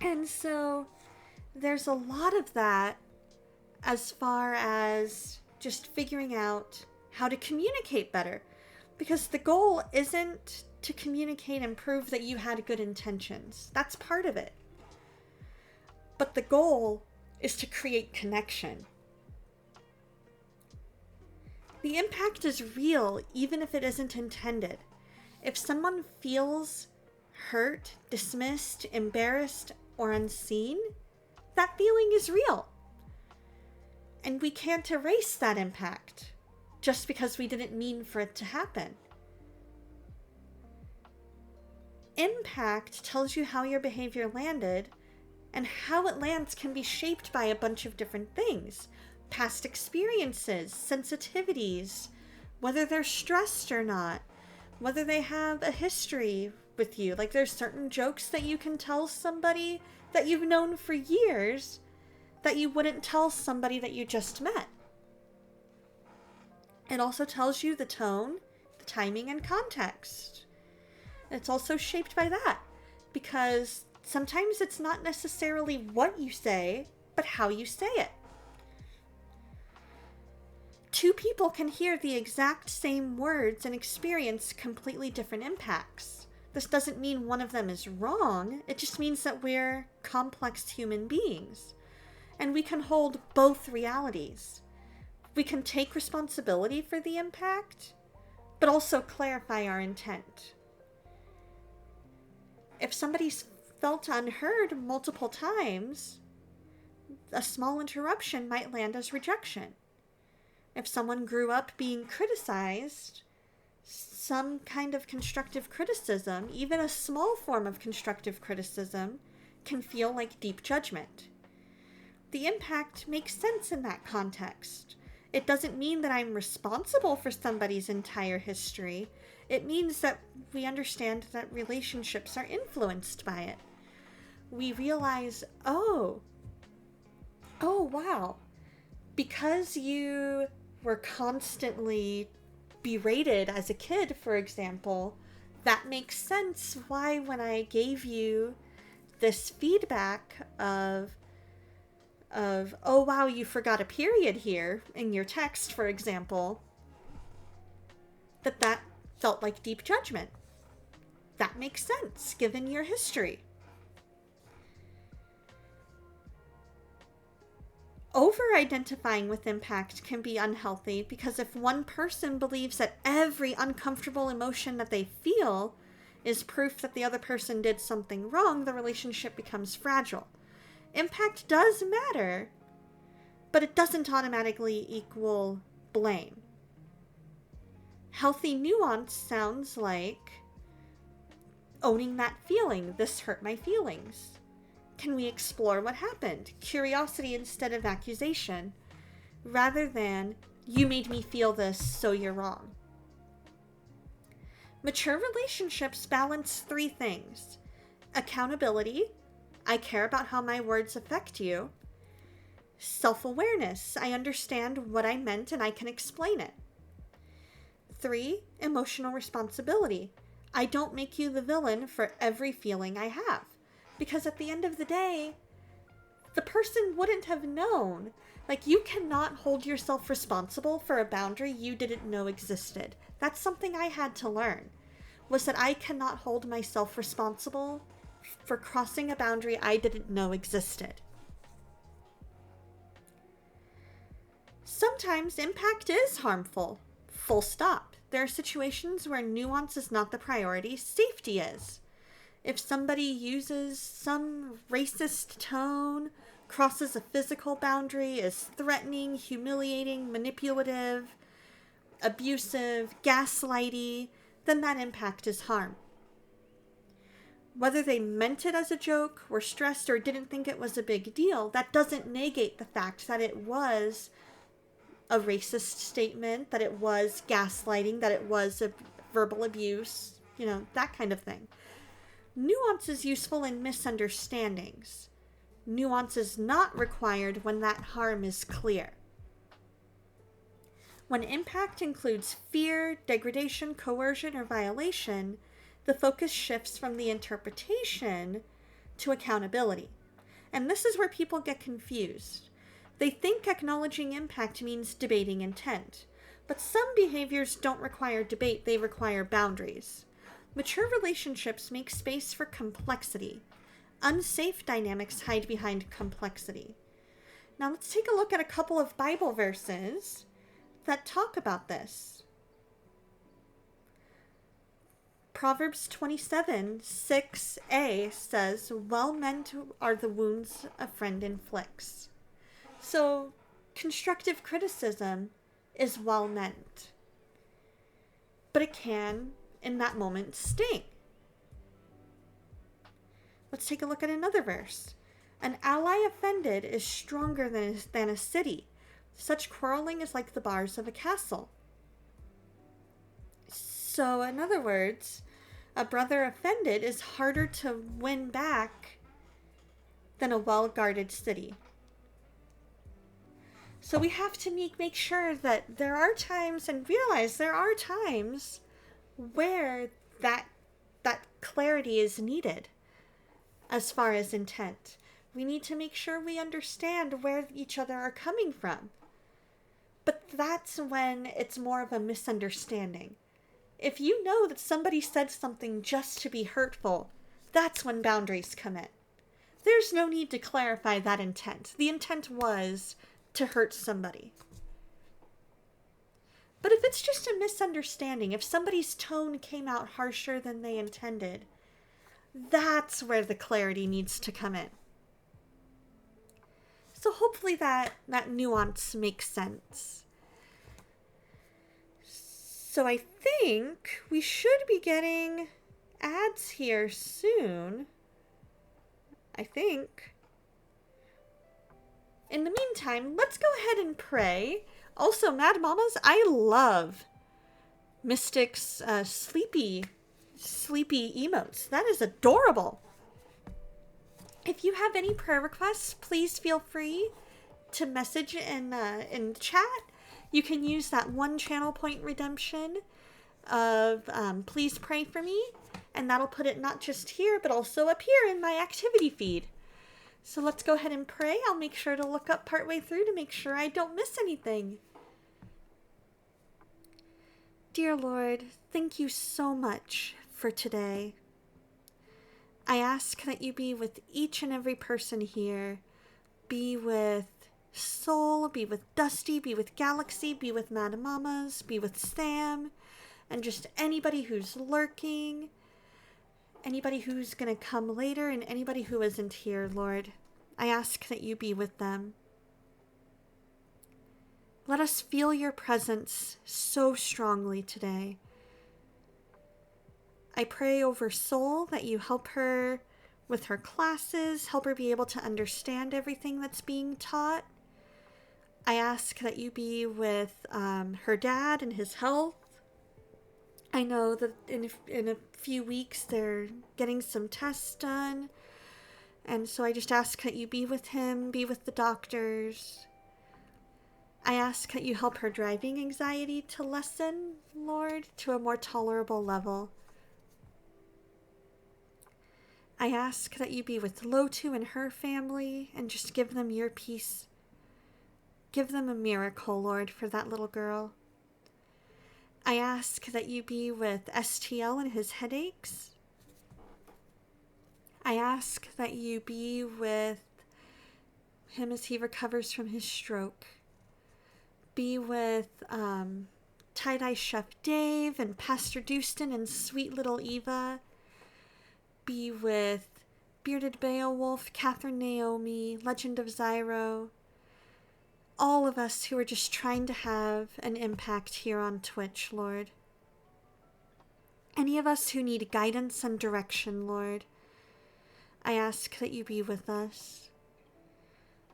And so there's a lot of that as far as just figuring out how to communicate better. Because the goal isn't to communicate and prove that you had good intentions. That's part of it. But the goal is to create connection. The impact is real, even if it isn't intended. If someone feels hurt, dismissed, embarrassed, or unseen, that feeling is real. And we can't erase that impact just because we didn't mean for it to happen. Impact tells you how your behavior landed, and how it lands can be shaped by a bunch of different things. Past experiences, sensitivities, whether they're stressed or not, whether they have a history with you. Like there's certain jokes that you can tell somebody that you've known for years that you wouldn't tell somebody that you just met. It also tells you the tone, the timing, and context. It's also shaped by that, because sometimes it's not necessarily what you say, but how you say it. Two people can hear the exact same words and experience completely different impacts. This doesn't mean one of them is wrong, it just means that we're complex human beings. And we can hold both realities. We can take responsibility for the impact, but also clarify our intent. If somebody's felt unheard multiple times, a small interruption might land as rejection. If someone grew up being criticized, some kind of constructive criticism, even a small form of constructive criticism, can feel like deep judgment. The impact makes sense in that context. It doesn't mean that I'm responsible for somebody's entire history. It means that we understand that relationships are influenced by it. We realize, oh wow, because you were constantly berated as a kid, for example, that makes sense why when I gave you this feedback of oh wow, you forgot a period here in your text, for example, that felt like deep judgment. That makes sense given your history. Over-identifying with impact can be unhealthy because if one person believes that every uncomfortable emotion that they feel is proof that the other person did something wrong, the relationship becomes fragile. Impact does matter, but it doesn't automatically equal blame. Healthy nuance sounds like owning that feeling. This hurt my feelings. Can we explore what happened? Curiosity instead of accusation, rather than, you made me feel this, so you're wrong. Mature relationships balance three things: accountability, I care about how my words affect you; self-awareness, I understand what I meant and I can explain it; 3, emotional responsibility, I don't make you the villain for every feeling I have. Because at the end of the day, the person wouldn't have known. Like, you cannot hold yourself responsible for a boundary you didn't know existed. That's something I had to learn, was that I cannot hold myself responsible for crossing a boundary I didn't know existed. Sometimes impact is harmful. Full stop. there are situations where nuance is not the priority, safety is. If somebody uses some racist tone, crosses a physical boundary, is threatening, humiliating, manipulative, abusive, gaslighty, then that impact is harm. Whether they meant it as a joke, were stressed, or didn't think it was a big deal, that doesn't negate the fact that it was a racist statement, that it was gaslighting, that it was a verbal abuse, that kind of thing. Nuance is useful in misunderstandings. Nuance is not required when that harm is clear. When impact includes fear, degradation, coercion, or violation, the focus shifts from the interpretation to accountability. And this is where people get confused. They think acknowledging impact means debating intent. But some behaviors don't require debate, they require boundaries. Mature relationships make space for complexity. Unsafe dynamics hide behind complexity. Now let's take a look at a couple of Bible verses that talk about this. Proverbs 27:6a says, "Well meant are the wounds a friend inflicts." So, constructive criticism is well meant. But it can, in that moment, sting. Let's take a look at another verse. "An ally offended is stronger than a city. Such quarreling is like the bars of a castle." So, in other words, a brother offended is harder to win back than a well-guarded city. So we have to make sure that there are times, and realize there are times where that clarity is needed as far as intent. We need to make sure we understand where each other are coming from. But that's when it's more of a misunderstanding. If you know that somebody said something just to be hurtful, that's when boundaries come in. There's no need to clarify that intent. The intent was to hurt somebody. But if it's just a misunderstanding, if somebody's tone came out harsher than they intended, that's where the clarity needs to come in. So hopefully that nuance makes sense. So I think we should be getting ads here soon. I think. In the meantime, let's go ahead and pray. Also, Mad Mamas, I love Mystic's sleepy emotes. That is adorable. If you have any prayer requests, please feel free to message in chat. You can use that one channel point redemption of please pray for me, and that'll put it not just here, but also up here in my activity feed. So let's go ahead and pray. I'll make sure to look up partway through to make sure I don't miss anything. Dear Lord, thank you so much for today. I ask that you be with each and every person here. Be with Soul, be with Dusty, be with Galaxy, be with Mad Mamas, be with Sam, and just anybody who's lurking, anybody who's going to come later, and anybody who isn't here, Lord. I ask that you be with them. Let us feel your presence so strongly today. I pray over Soul that you help her with her classes, help her be able to understand everything that's being taught. I ask that you be with her dad and his health. I know that in a few weeks they're getting some tests done. And so I just ask that you be with him, be with the doctors. I ask that you help her driving anxiety to lessen, Lord, to a more tolerable level. I ask that you be with Lotu and her family and just give them your peace. Give them a miracle, Lord, for that little girl. I ask that you be with STL and his headaches. I ask that you be with him as he recovers from his stroke. Be with Tie-Dye Chef Dave and Pastor Dustin and sweet little Eva. Be with Bearded Beowulf, Catherine Naomi, Legend of Zyro. All of us who are just trying to have an impact here on Twitch, Lord. Any of us who need guidance and direction, Lord. I ask that you be with us.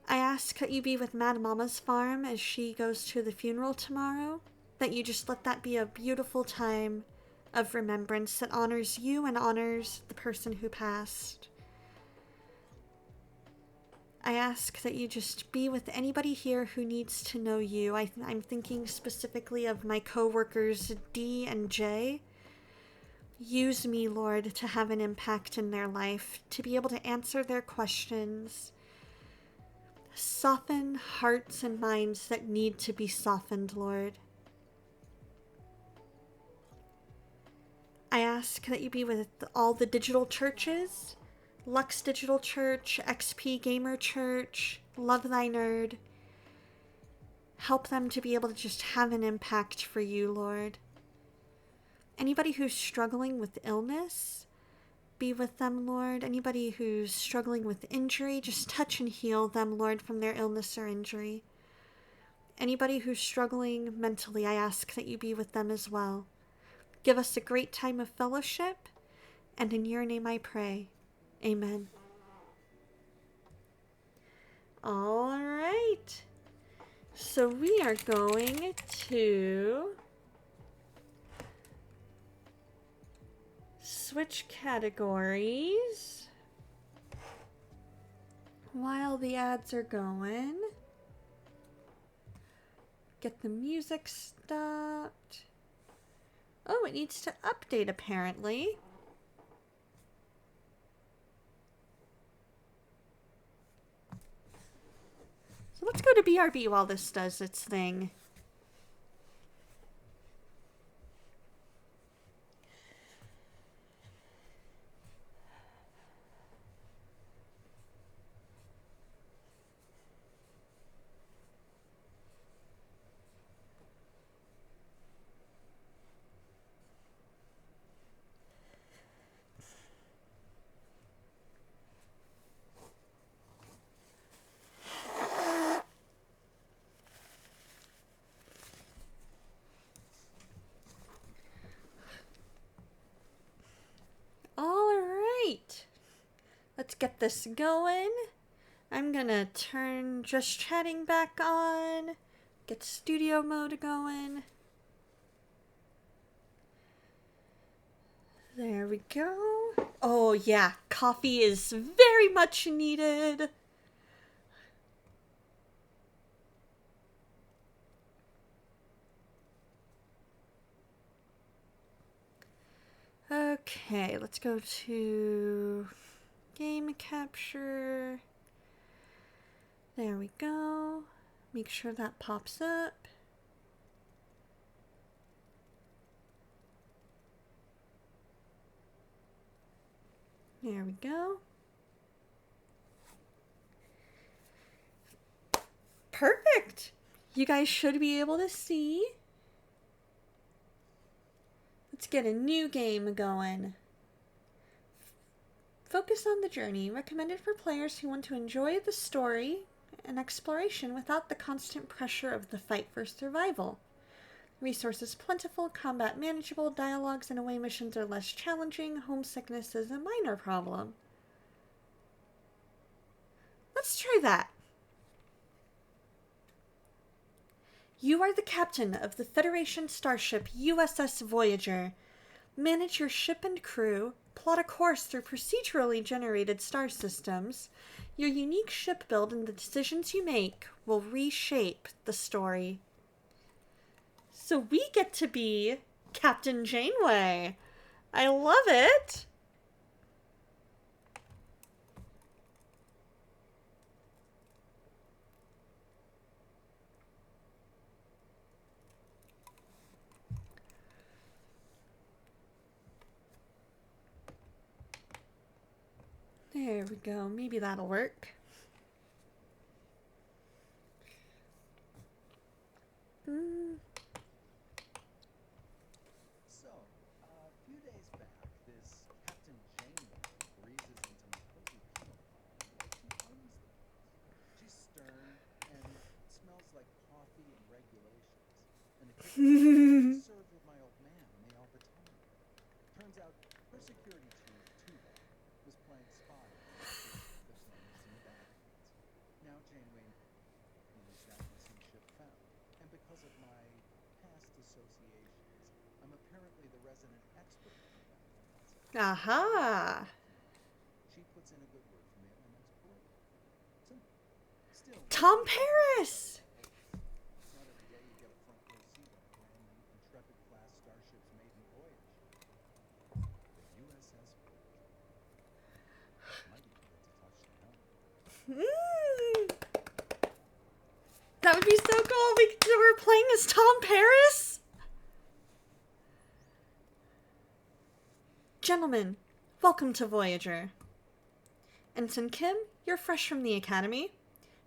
I ask that you be with Mad Mama's farm as she goes to the funeral tomorrow. That you just let that be a beautiful time of remembrance that honors you and honors the person who passed. I ask that you just be with anybody here who needs to know you. I'm thinking specifically of my co-workers D and J. Use me, Lord, to have an impact in their life, to be able to answer their questions. Soften hearts and minds that need to be softened, Lord. I ask that you be with all the digital churches, Lux Digital Church, XP Gamer Church, Love Thy Nerd. Help them to be able to just have an impact for you, Lord. Anybody who's struggling with illness, be with them, Lord. Anybody who's struggling with injury, just touch and heal them, Lord, from their illness or injury. Anybody who's struggling mentally, I ask that you be with them as well. Give us a great time of fellowship, and in your name I pray. Amen. All right. So we are going to switch categories while the ads are going. Get the music stopped. Oh, it needs to update apparently. So let's go to BRB while this does its thing. Let's get this going. I'm gonna turn just chatting back on. Get studio mode going. There we go. Oh yeah, coffee is very much needed. Okay, let's go to game capture. There we go. Make sure that pops up. There we go. Perfect. You guys should be able to see. Let's get a new game going. Focus on the journey. Recommended for players who want to enjoy the story and exploration without the constant pressure of the fight for survival. Resources plentiful, combat manageable, dialogues and away missions are less challenging, homesickness is a minor problem. Let's try that. You are the captain of the Federation starship USS Voyager. Manage your ship and crew, plot a course through procedurally generated star systems. Your unique ship build and the decisions you make will reshape the story. So we get to be Captain Janeway. I love it. There we go. Maybe that'll work. served with my old man when they all retired. Turns out her security chief, Tuba, was playing spy on the Sonos in the Badlands. Now Janeway knows that missing ship found, and because of my past associations, I'm apparently the resident expert on the Badlands. Aha! She puts in a good word for me at my next parade. Still, Tom Paris! it's not every day you get a front row seat on a brand new Intrepid class starship's maiden voyage. The USS Voyager. Might even get to touch the helm. That would be so cool. We're playing as Tom Paris? Gentlemen, welcome to Voyager. Ensign Kim, you're fresh from the academy.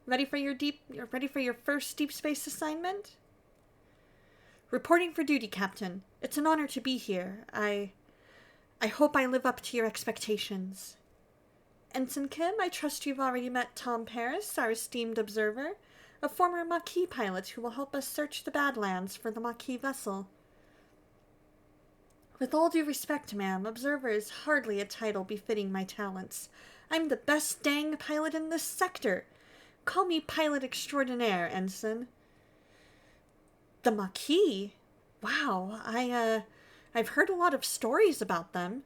Ready for your first deep space assignment? Reporting for duty, Captain. It's an honor to be here. I hope I live up to your expectations. Ensign Kim, I trust you've already met Tom Paris, our esteemed observer, a former Maquis pilot who will help us search the Badlands for the Maquis vessel. With all due respect, ma'am, observer is hardly a title befitting my talents. I'm the best dang pilot in this sector. Call me pilot extraordinaire, Ensign. The Maquis? Wow, I've heard a lot of stories about them.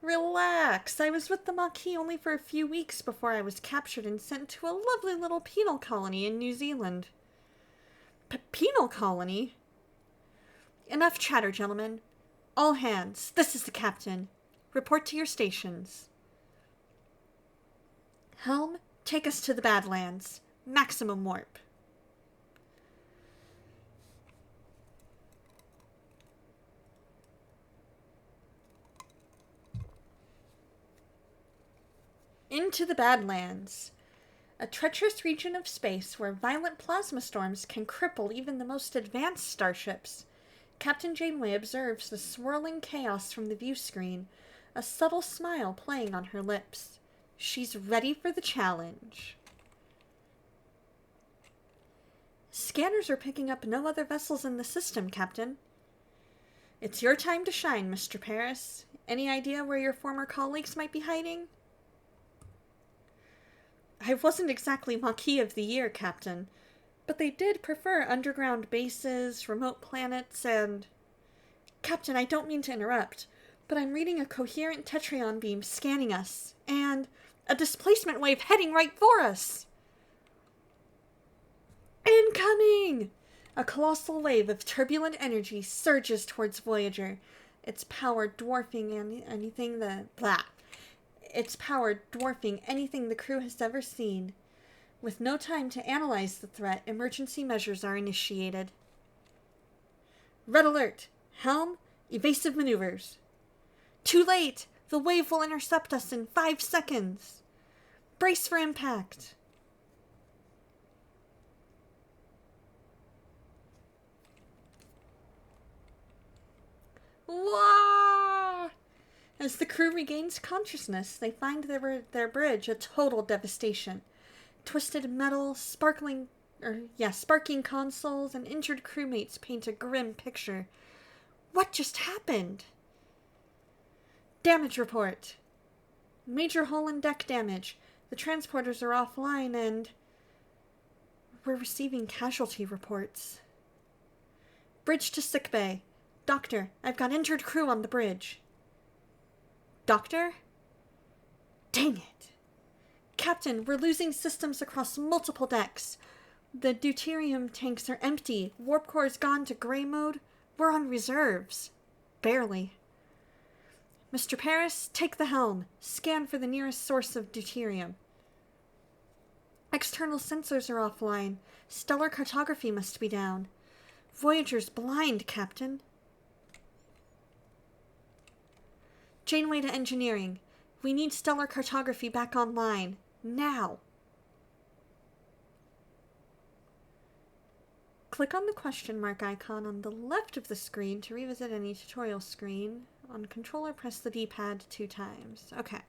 Relax, I was with the Maquis only for a few weeks before I was captured and sent to a lovely little penal colony in New Zealand. Penal colony? Enough chatter, gentlemen. All hands, this is the captain. Report to your stations. Helm, take us to the Badlands. Maximum warp. Into the Badlands. A treacherous region of space where violent plasma storms can cripple even the most advanced starships. Captain Janeway observes the swirling chaos from the view screen, a subtle smile playing on her lips. She's ready for the challenge. Scanners are picking up no other vessels in the system, Captain. It's your time to shine, Mr. Paris. Any idea where your former colleagues might be hiding? I wasn't exactly Maquis of the Year, Captain, but they did prefer underground bases, remote planets, and... Captain, I don't mean to interrupt, but I'm reading a coherent Tetryon beam scanning us, and a displacement wave heading right for us! Incoming! A colossal wave of turbulent energy surges towards Voyager, its power dwarfing anything the crew has ever seen. With no time to analyze the threat, emergency measures are initiated. Red alert! Helm, evasive maneuvers. Too late! The wave will intercept us in 5 seconds. Brace for impact. Wah! As the crew regains consciousness, they find their bridge a total devastation. Twisted metal, sparking consoles, and injured crewmates paint a grim picture. What just happened? Damage report. Major hull and deck damage. The transporters are offline and... we're receiving casualty reports. Bridge to sickbay. Doctor, I've got injured crew on the bridge. Doctor? Dang it. Captain, we're losing systems across multiple decks. The deuterium tanks are empty. Warp core's gone to gray mode. We're on reserves. Barely. Mr. Paris, take the helm. Scan for the nearest source of deuterium. External sensors are offline. Stellar cartography must be down. Voyager's blind, Captain. Janeway to engineering. We need stellar cartography back online. Now. Click on the question mark icon on the left of the screen to revisit any tutorial screen. On controller, press the D-pad 2 times. Okay.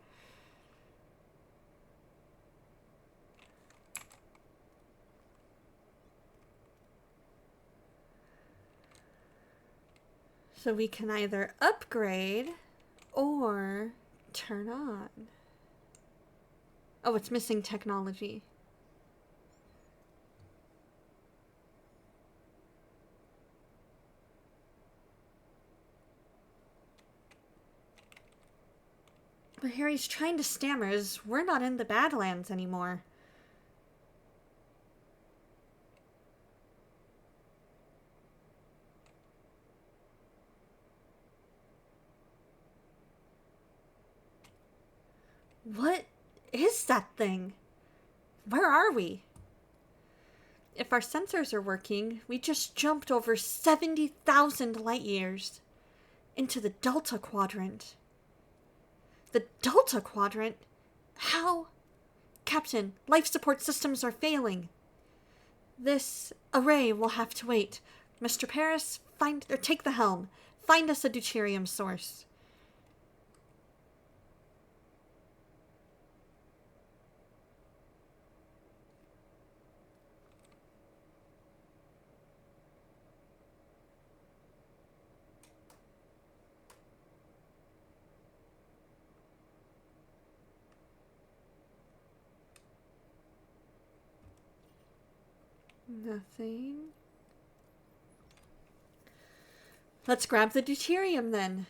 So we can either upgrade or turn on. Oh, it's missing technology. But Harry's trying to stammer as we're not in the Badlands anymore. What is that thing? Where are we? If our sensors are working, we just jumped over 70,000 light years into the Delta Quadrant. The Delta Quadrant? How? Captain, life support systems are failing. This array will have to wait. Mr. Paris, take the helm. Find us a deuterium source. Nothing. Let's grab the deuterium then.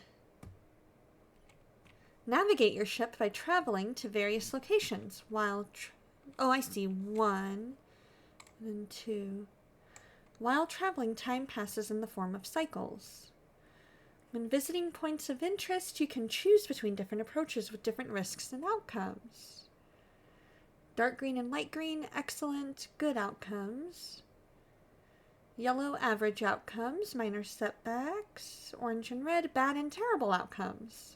Navigate your ship by traveling to various locations while oh, I see. 1, then 2. While traveling, time passes in the form of cycles. When visiting points of interest, you can choose between different approaches with different risks and outcomes. Dark green and light green, excellent, good outcomes. Yellow, average outcomes, minor setbacks. Orange and red, bad and terrible outcomes.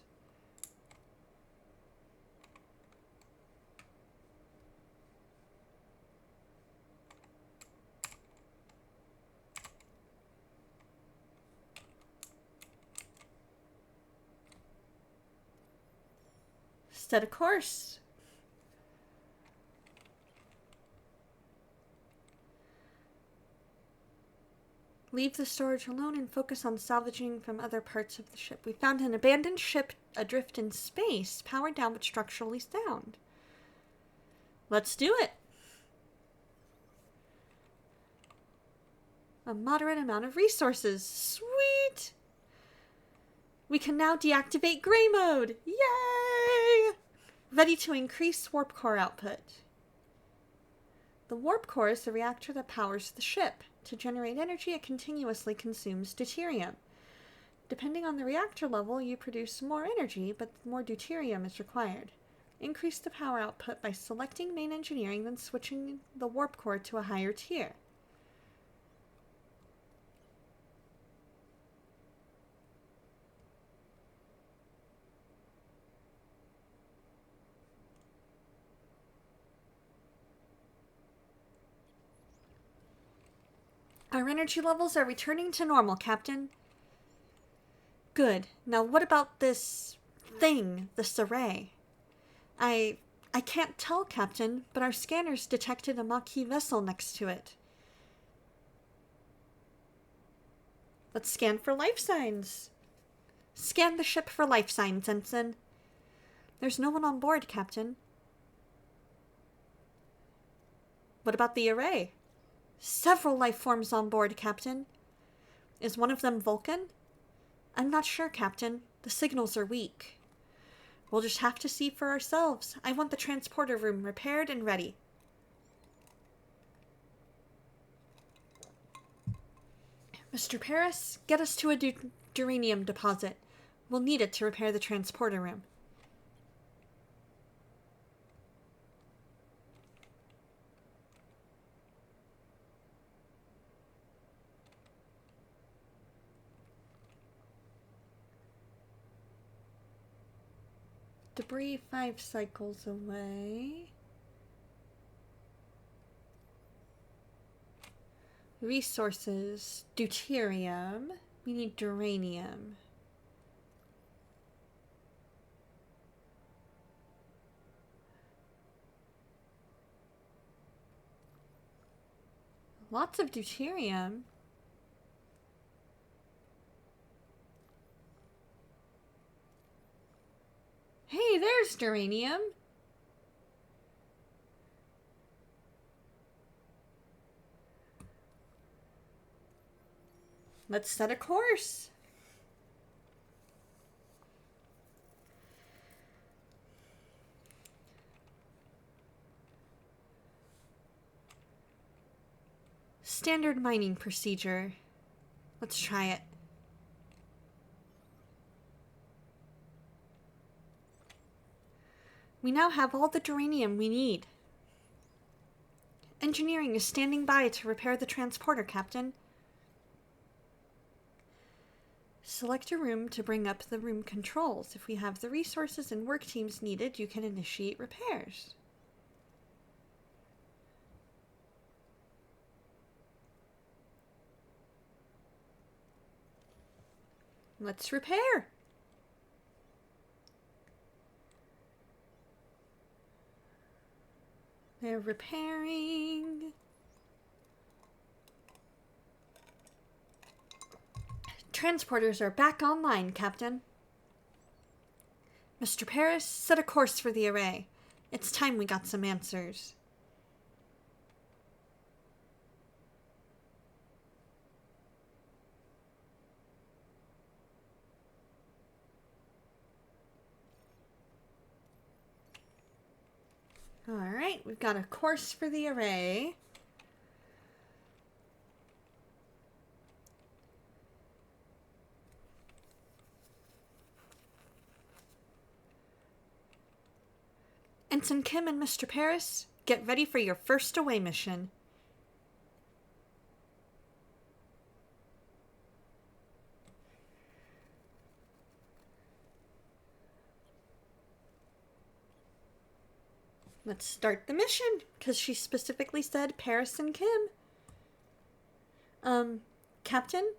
Set a course. Leave the storage alone and focus on salvaging from other parts of the ship. We found an abandoned ship adrift in space, powered down but structurally sound. Let's do it. A moderate amount of resources. Sweet! We can now deactivate gray mode. Yay! Ready to increase warp core output. The warp core is the reactor that powers the ship. To generate energy, it continuously consumes deuterium. Depending on the reactor level, you produce more energy, but more deuterium is required. Increase the power output by selecting main engineering, then switching the warp core to a higher tier. Our energy levels are returning to normal, Captain. Good. Now what about this thing, this array? I can't tell, Captain, but our scanners detected a Maquis vessel next to it. Let's scan for life signs. Scan the ship for life signs, Ensign. There's no one on board, Captain. What about the array? Several life forms on board, Captain. Is one of them Vulcan? I'm not sure, Captain. The signals are weak. We'll just have to see for ourselves. I want the transporter room repaired and ready. Mr. Paris, get us to a duranium deposit. We'll need it to repair the transporter room. Debris 5 cycles away. Resources. Deuterium. We need duranium. Lots of deuterium. there's geranium. Let's set a course. Standard mining procedure. Let's try it. We now have all the geranium we need. Engineering is standing by to repair the transporter, Captain. Select a room to bring up the room controls. If we have the resources and work teams needed, you can initiate repairs. Let's repair. They're repairing. Transporters are back online, Captain. Mr. Paris, set a course for the array. It's time we got some answers. Alright, we've got a course for the array. Ensign Kim and Mr. Paris, get ready for your first away mission. Let's start the mission, because she specifically said Paris and Kim. Captain,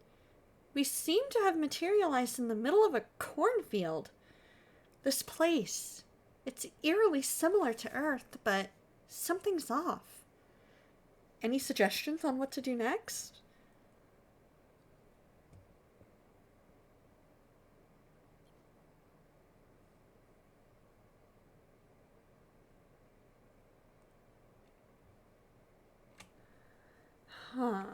we seem to have materialized in the middle of a cornfield. This place, it's eerily similar to Earth, but something's off. Any suggestions on what to do next? Huh.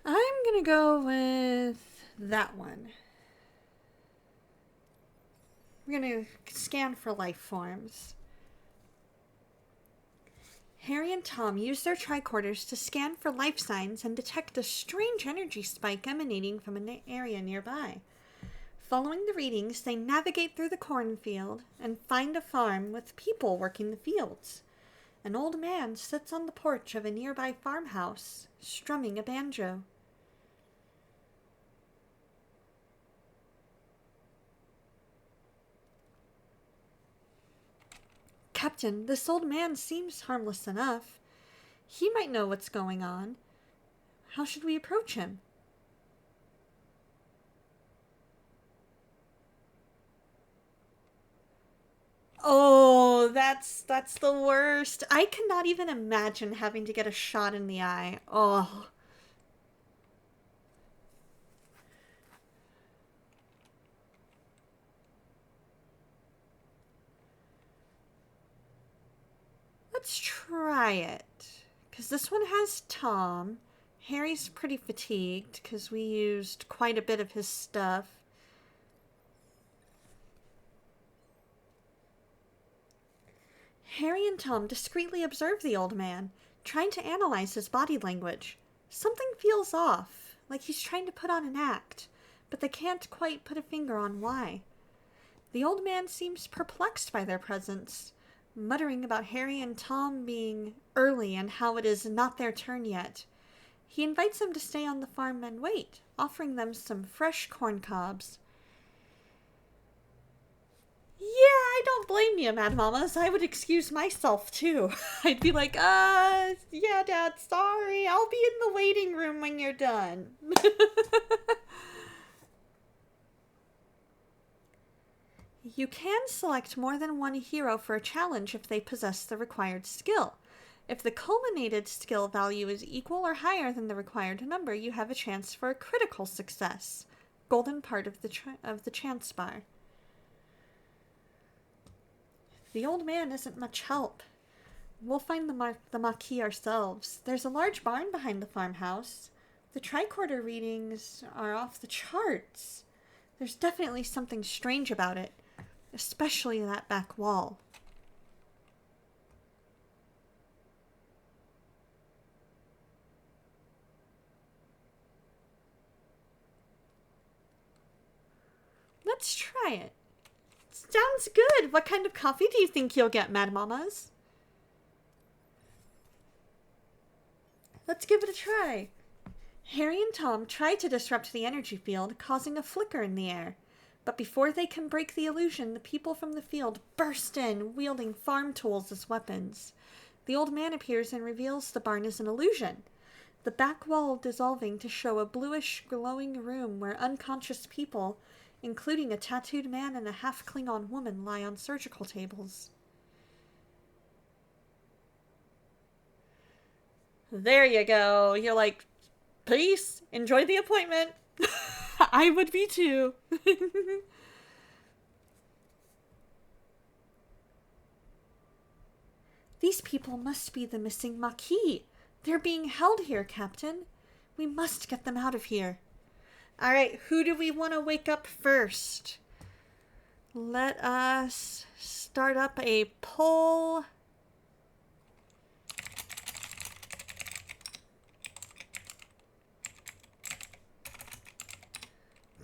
I'm gonna go with that one. We're gonna scan for life forms. Harry and Tom use their tricorders to scan for life signs and detect a strange energy spike emanating from an area nearby. Following the readings, they navigate through the cornfield and find a farm with people working the fields. An old man sits on the porch of a nearby farmhouse, strumming a banjo. Captain, this old man seems harmless enough. He might know what's going on. How should we approach him? Oh, that's the worst. I cannot even imagine having to get a shot in the eye. Oh. Let's try it. Because this one has Tom. Harry's pretty fatigued because we used quite a bit of his stuff. Harry and Tom discreetly observe the old man, trying to analyze his body language. Something feels off, like he's trying to put on an act, but they can't quite put a finger on why. The old man seems perplexed by their presence, muttering about Harry and Tom being early and how it is not their turn yet. He invites them to stay on the farm and wait, offering them some fresh corn cobs. Yeah, I don't blame you, Mad Mamas. I would excuse myself, too. I'd be like, yeah, Dad, sorry. I'll be in the waiting room when you're done. You can select more than one hero for a challenge if they possess the required skill. If the culminated skill value is equal or higher than the required number, you have a chance for a critical success. Golden part of the chance bar. The old man isn't much help. We'll find the Maquis ourselves. There's a large barn behind the farmhouse. The tricorder readings are off the charts. There's definitely something strange about it, especially that back wall. Let's try it. Sounds good. What kind of coffee do you think you'll get, Mad Mamas? Let's give it a try. Harry and Tom try to disrupt the energy field, causing a flicker in the air. But before they can break the illusion, the people from the field burst in, wielding farm tools as weapons. The old man appears and reveals the barn is an illusion, the back wall dissolving to show a bluish, glowing room where unconscious people, including a tattooed man and a half-Klingon woman, lie on surgical tables. There you go. You're like, peace, enjoy the appointment. I would be too. These people must be the missing Maquis. They're being held here, Captain. We must get them out of here. All right, who do we want to wake up first? Let us start up a poll.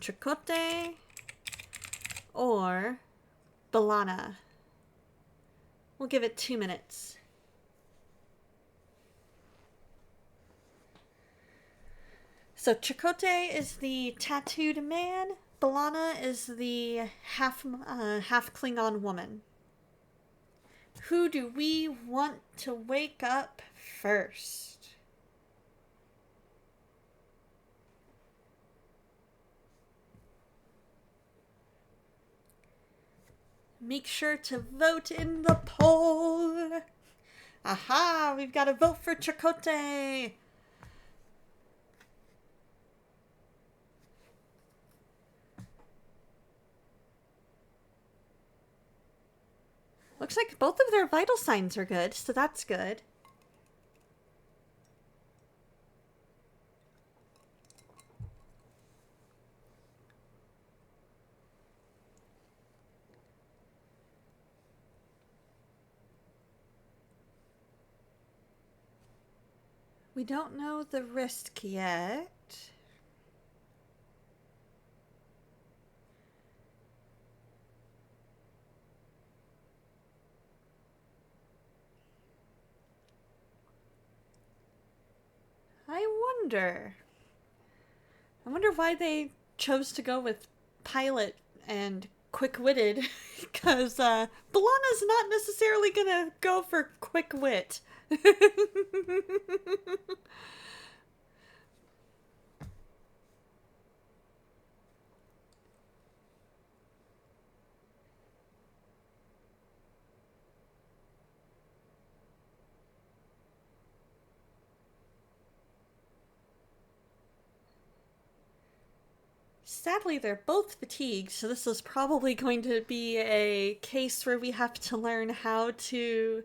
Chakotay or Balana. We'll give it 2 minutes. So Chakotay is the tattooed man. Balana is the half Klingon woman. Who do we want to wake up first? Make sure to vote in the poll. Aha, we've got to vote for Chakotay. Looks like both of their vital signs are good, so that's good. We don't know the risk yet. I wonder why they chose to go with pilot and quick-witted, because Balana's not necessarily gonna go for quick wit. Sadly, they're both fatigued, so this is probably going to be a case where we have to learn how to...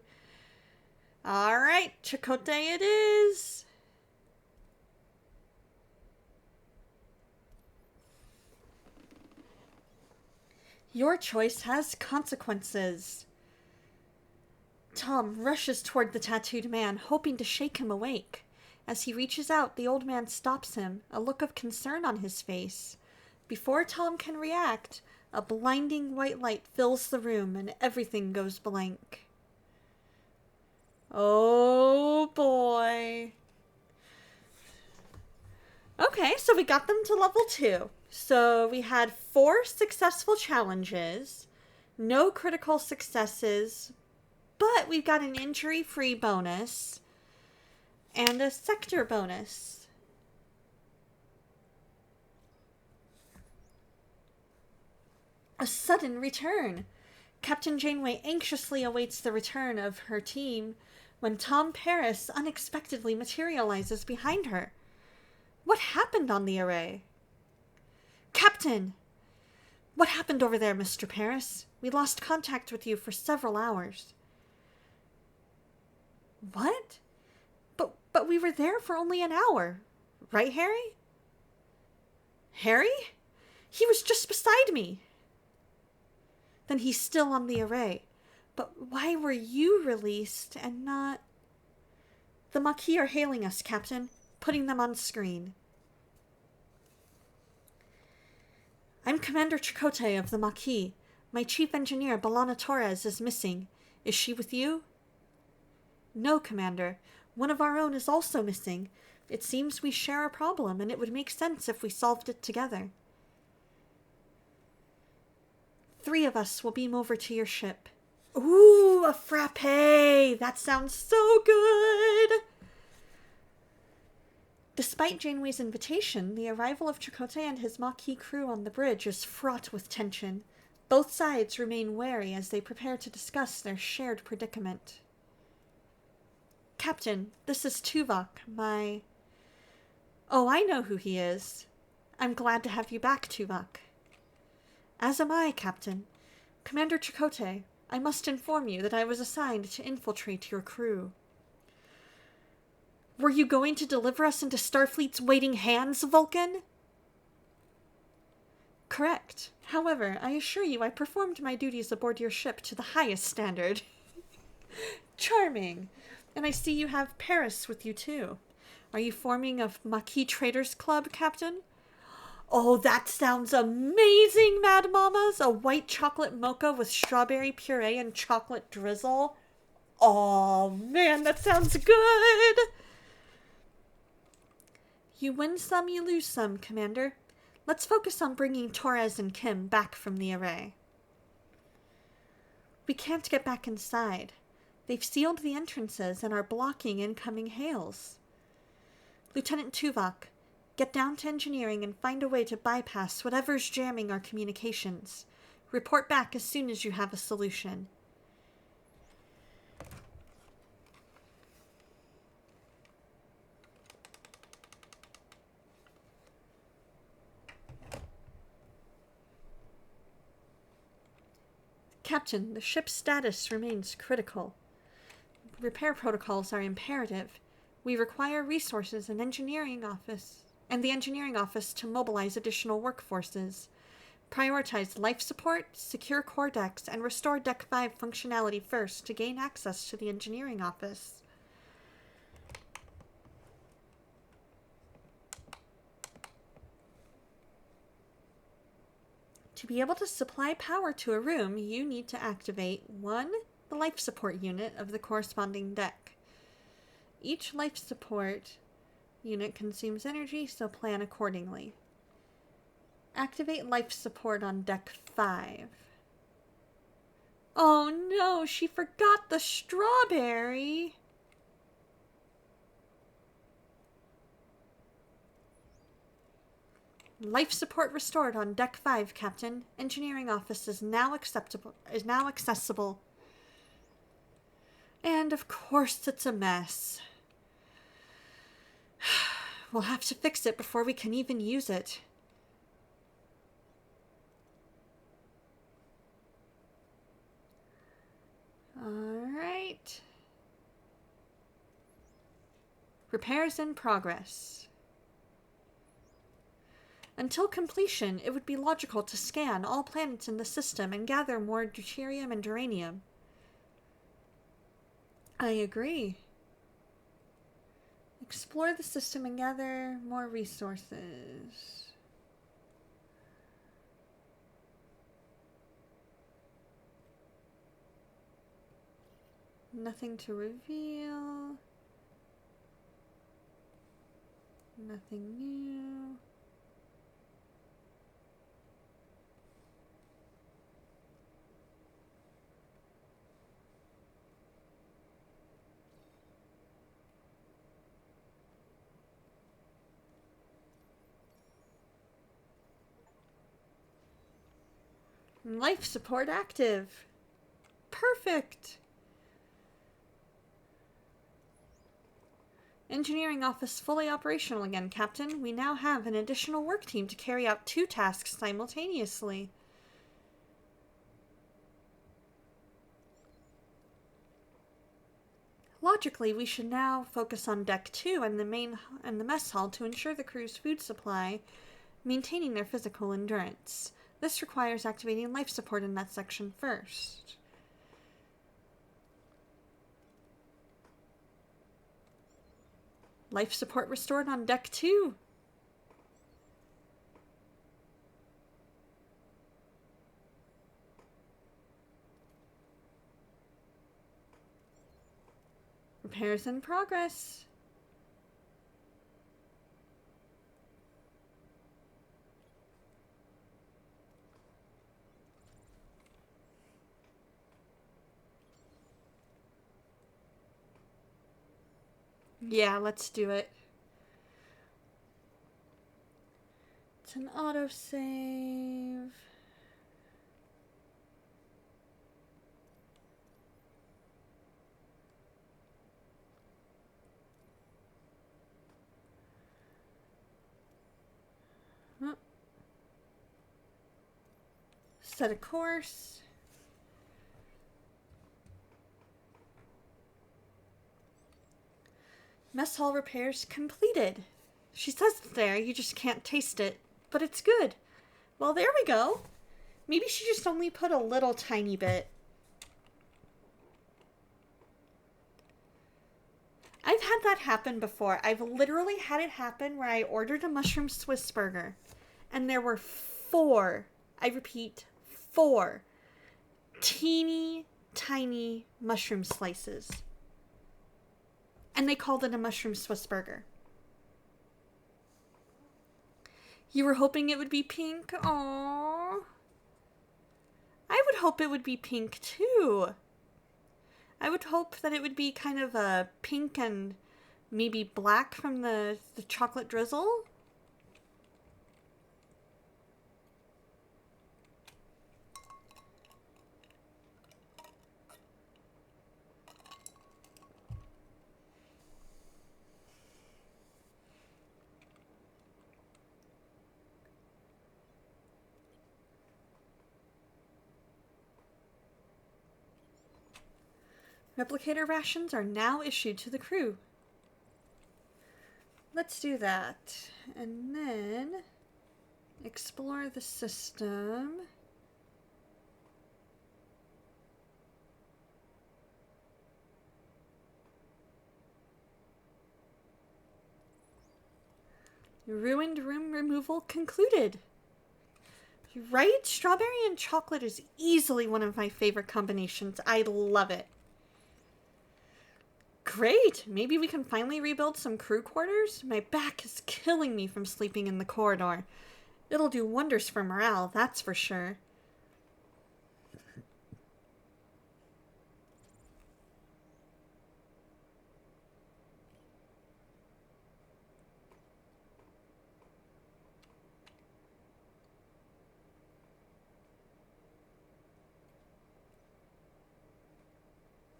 Alright, Chakotay it is! Your choice has consequences. Tom rushes toward the tattooed man, hoping to shake him awake. As he reaches out, the old man stops him, a look of concern on his face. Before Tom can react, a blinding white light fills the room and everything goes blank. Oh boy. Okay, so we got them to level 2. So we had 4 successful challenges, no critical successes, but we've got an injury-free bonus and a sector bonus. A sudden return. Captain Janeway anxiously awaits the return of her team when Tom Paris unexpectedly materializes behind her. What happened on the array? Captain! What happened over there, Mr. Paris? We lost contact with you for several hours. What? But we were there for only an hour. Right, Harry? Harry? He was just beside me. Then he's still on the array. But why were you released and not... The Maquis are hailing us, Captain. Putting them on screen. I'm Commander Chakotay of the Maquis. My chief engineer, B'Elanna Torres, is missing. Is she with you? No, Commander. One of our own is also missing. It seems we share a problem, and it would make sense if we solved it together. 3 of us will beam over to your ship. Ooh, a frappe! That sounds so good! Despite Janeway's invitation, the arrival of Chakotay and his Maquis crew on the bridge is fraught with tension. Both sides remain wary as they prepare to discuss their shared predicament. Captain, this is Tuvok, my... Oh, I know who he is. I'm glad to have you back, Tuvok. As am I, Captain. Commander Chakotay, I must inform you that I was assigned to infiltrate your crew. Were you going to deliver us into Starfleet's waiting hands, Vulcan? Correct. However, I assure you I performed my duties aboard your ship to the highest standard. Charming. And I see you have Paris with you, too. Are you forming a Maquis Traders Club, Captain? Oh, that sounds amazing, Mad Mamas! A white chocolate mocha with strawberry puree and chocolate drizzle. Oh, man, that sounds good! You win some, you lose some, Commander. Let's focus on bringing Torres and Kim back from the array. We can't get back inside. They've sealed the entrances and are blocking incoming hails. Lieutenant Tuvok, get down to engineering and find a way to bypass whatever's jamming our communications. Report back as soon as you have a solution. Captain, the ship's status remains critical. Repair protocols are imperative. We require resources and the engineering office to mobilize additional workforces. Prioritize life support, secure core decks, and restore Deck 5 functionality first to gain access to the engineering office. To be able to supply power to a room, you need to activate 1. The life support unit of the corresponding deck. Each life support unit consumes energy, so plan accordingly. Activate life support on Deck 5. Oh no, she forgot the strawberry! Life support restored on Deck 5, Captain. Engineering office is now accessible. And of course it's a mess. We'll have to fix it before we can even use it. Alright. Repairs in progress. Until completion, it would be logical to scan all planets in the system and gather more deuterium and uranium. I agree. Explore the system and gather more resources. Nothing to reveal. Nothing new. Life support active. Perfect. Engineering office fully operational again, Captain. We now have an additional work team to carry out 2 tasks simultaneously. Logically, we should now focus on Deck 2 and the mess hall to ensure the crew's food supply, maintaining their physical endurance. This requires activating life support in that section first. Life support restored on Deck 2. Repairs in progress. Yeah, let's do it. It's an autosave. Set a course. Mess hall repairs completed. She says it's there, you just can't taste it, but it's good. Well, there we go. Maybe she just only put a little tiny bit. I've had that happen before. I've literally had it happen where I ordered a mushroom Swiss burger, and there were 4, I repeat, 4 teeny tiny mushroom slices. And they called it a mushroom Swiss burger. You were hoping it would be pink? Aww. I would hope it would be pink too. I would hope that it would be kind of a pink and maybe black from the chocolate drizzle. Replicator rations are now issued to the crew. Let's do that. And then explore the system. Ruined room removal concluded. Right? Strawberry and chocolate is easily one of my favorite combinations. I love it. Great! Maybe we can finally rebuild some crew quarters? My back is killing me from sleeping in the corridor. It'll do wonders for morale, that's for sure.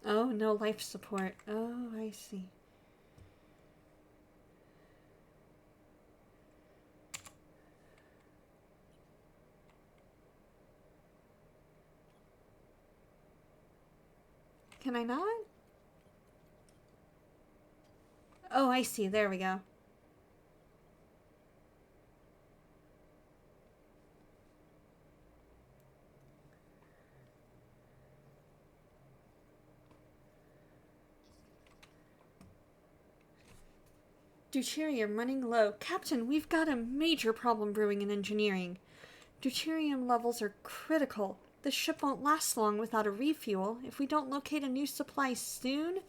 Oh, no life support. Oh, I see. Can I not? Oh, I see. There we go. Deuterium running low. Captain, we've got a major problem brewing in engineering. Deuterium levels are critical. The ship won't last long without a refuel. If we don't locate a new supply soon,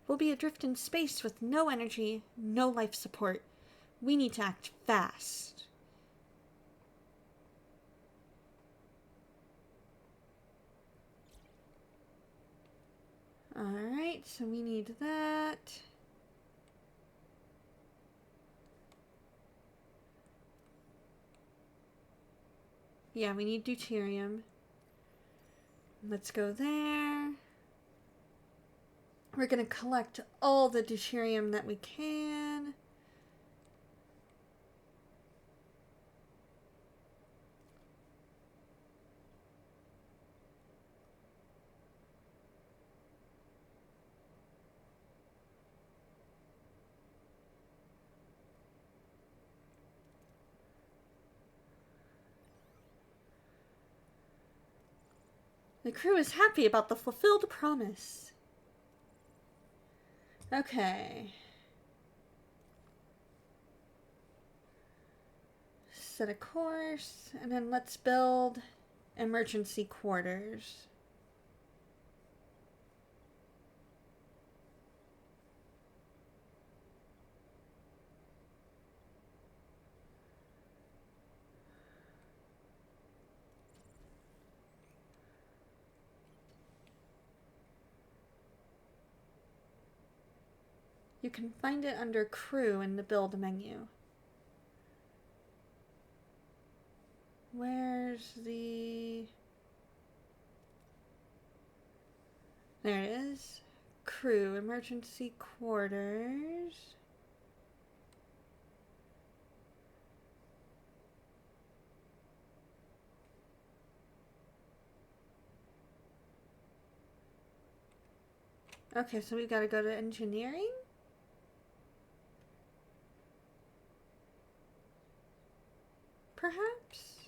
we'll be adrift in space with no energy, no life support. We need to act fast. Alright, so we need that. Yeah, we need deuterium. Let's go there. We're going to collect all the deuterium that we can. The crew is happy about the fulfilled promise. Okay. Set a course, and then let's build emergency quarters. You can find it under crew in the build menu. Where's the... There it is. Crew, emergency quarters. Okay, so we've got to go to engineering? Perhaps?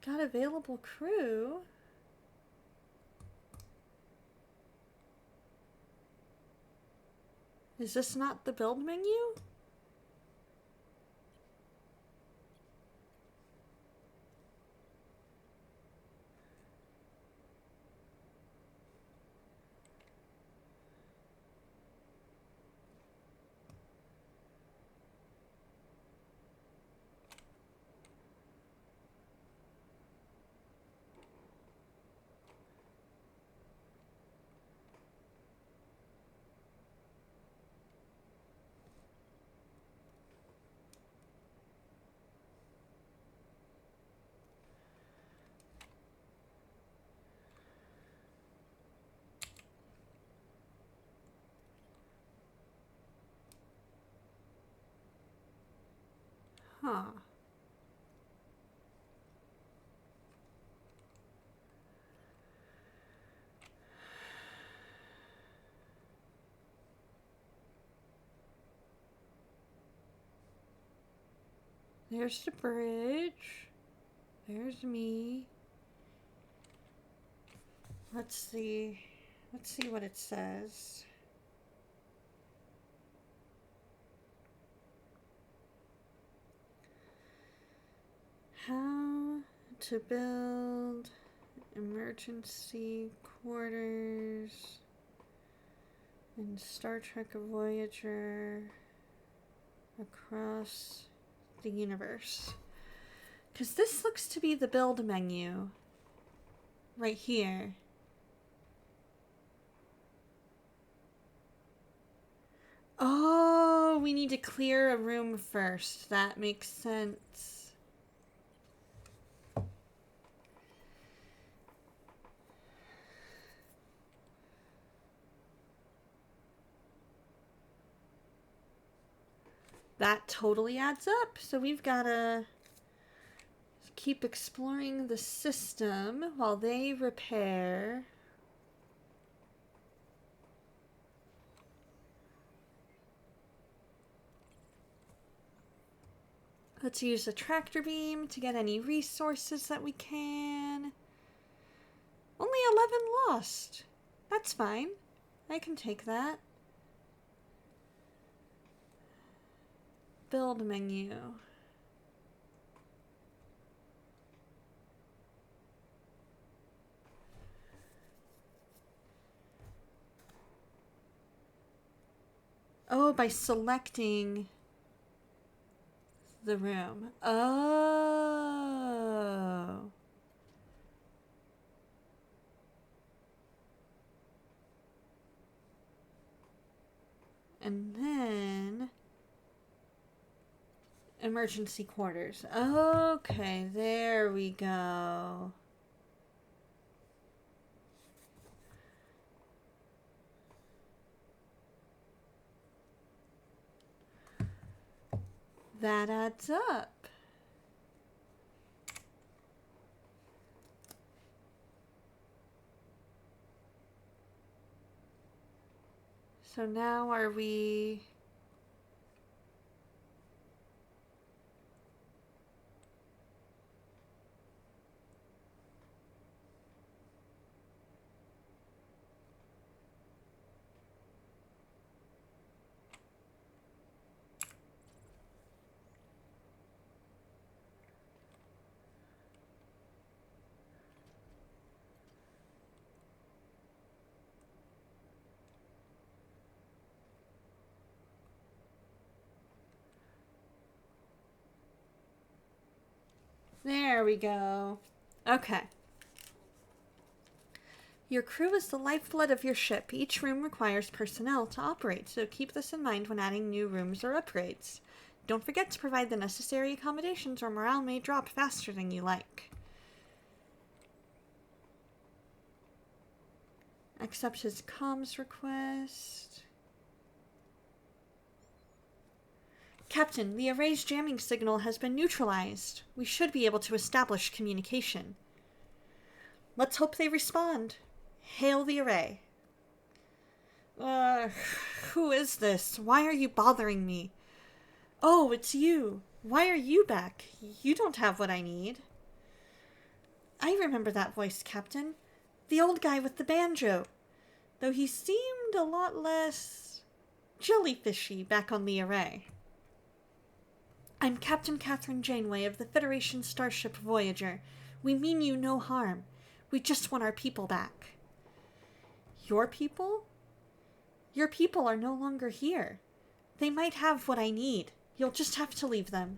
Got available crew. Is this not the build menu? Huh. There's the bridge. There's me. Let's see. Let's see what it says. How to build emergency quarters in Star Trek Voyager across the universe. Because this looks to be the build menu right here. Oh, we need to clear a room first. That makes sense. That totally adds up. So we've got to keep exploring the system while they repair. Let's use the tractor beam to get any resources that we can. Only 11 lost. That's fine. I can take that. build menu. Oh, by selecting the room. Oh. And then emergency quarters. Okay, there we go. That adds up. So now are we... There we go. Okay. Your crew is the lifeblood of your ship. Each room requires personnel to operate, so keep this in mind when adding new rooms or upgrades. Don't forget to provide the necessary accommodations or morale may drop faster than you like. Accept his comms request. Captain, the array's jamming signal has been neutralized. We should be able to establish communication. Let's hope they respond. Hail the array. Who is this? Why are you bothering me? Oh, it's you. Why are you back? You don't have what I need. I remember that voice, Captain. The old guy with the banjo. Though he seemed a lot less jellyfishy back on the array. I'm Captain Catherine Janeway of the Federation starship Voyager. We mean you no harm. We just want our people back. Your people? Your people are no longer here. They might have what I need. You'll just have to leave them.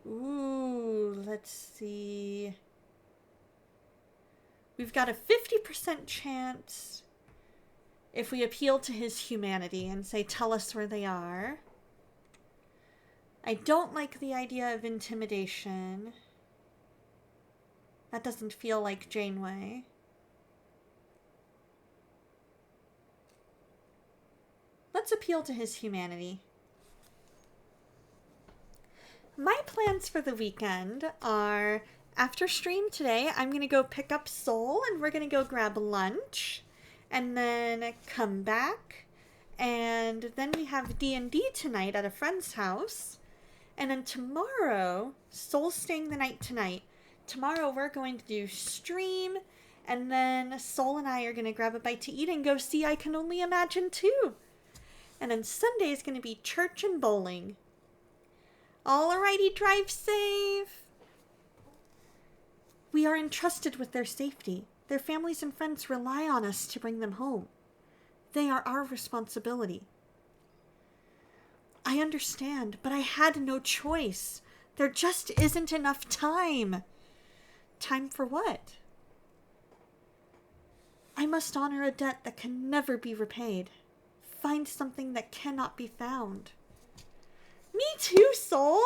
Ooh, let's see. We've got a 50% chance if we appeal to his humanity and say, tell us where they are. I don't like the idea of intimidation. That doesn't feel like Janeway. Let's appeal to his humanity. My plans for the weekend are, after stream today, I'm going to go pick up Soul and we're going to go grab lunch and then come back. And then we have D&D tonight at a friend's house. And then tomorrow, Soul's staying the night tonight. Tomorrow we're going to do stream and then Soul and I are going to grab a bite to eat and go see I Can Only Imagine 2. And then Sunday is going to be church and bowling. Alrighty, drive safe. We are entrusted with their safety. Their families and friends rely on us to bring them home. They are our responsibility. I understand, but I had no choice. There just isn't enough time. Time for what? I must honor a debt that can never be repaid. Find something that cannot be found. Me too, Soul.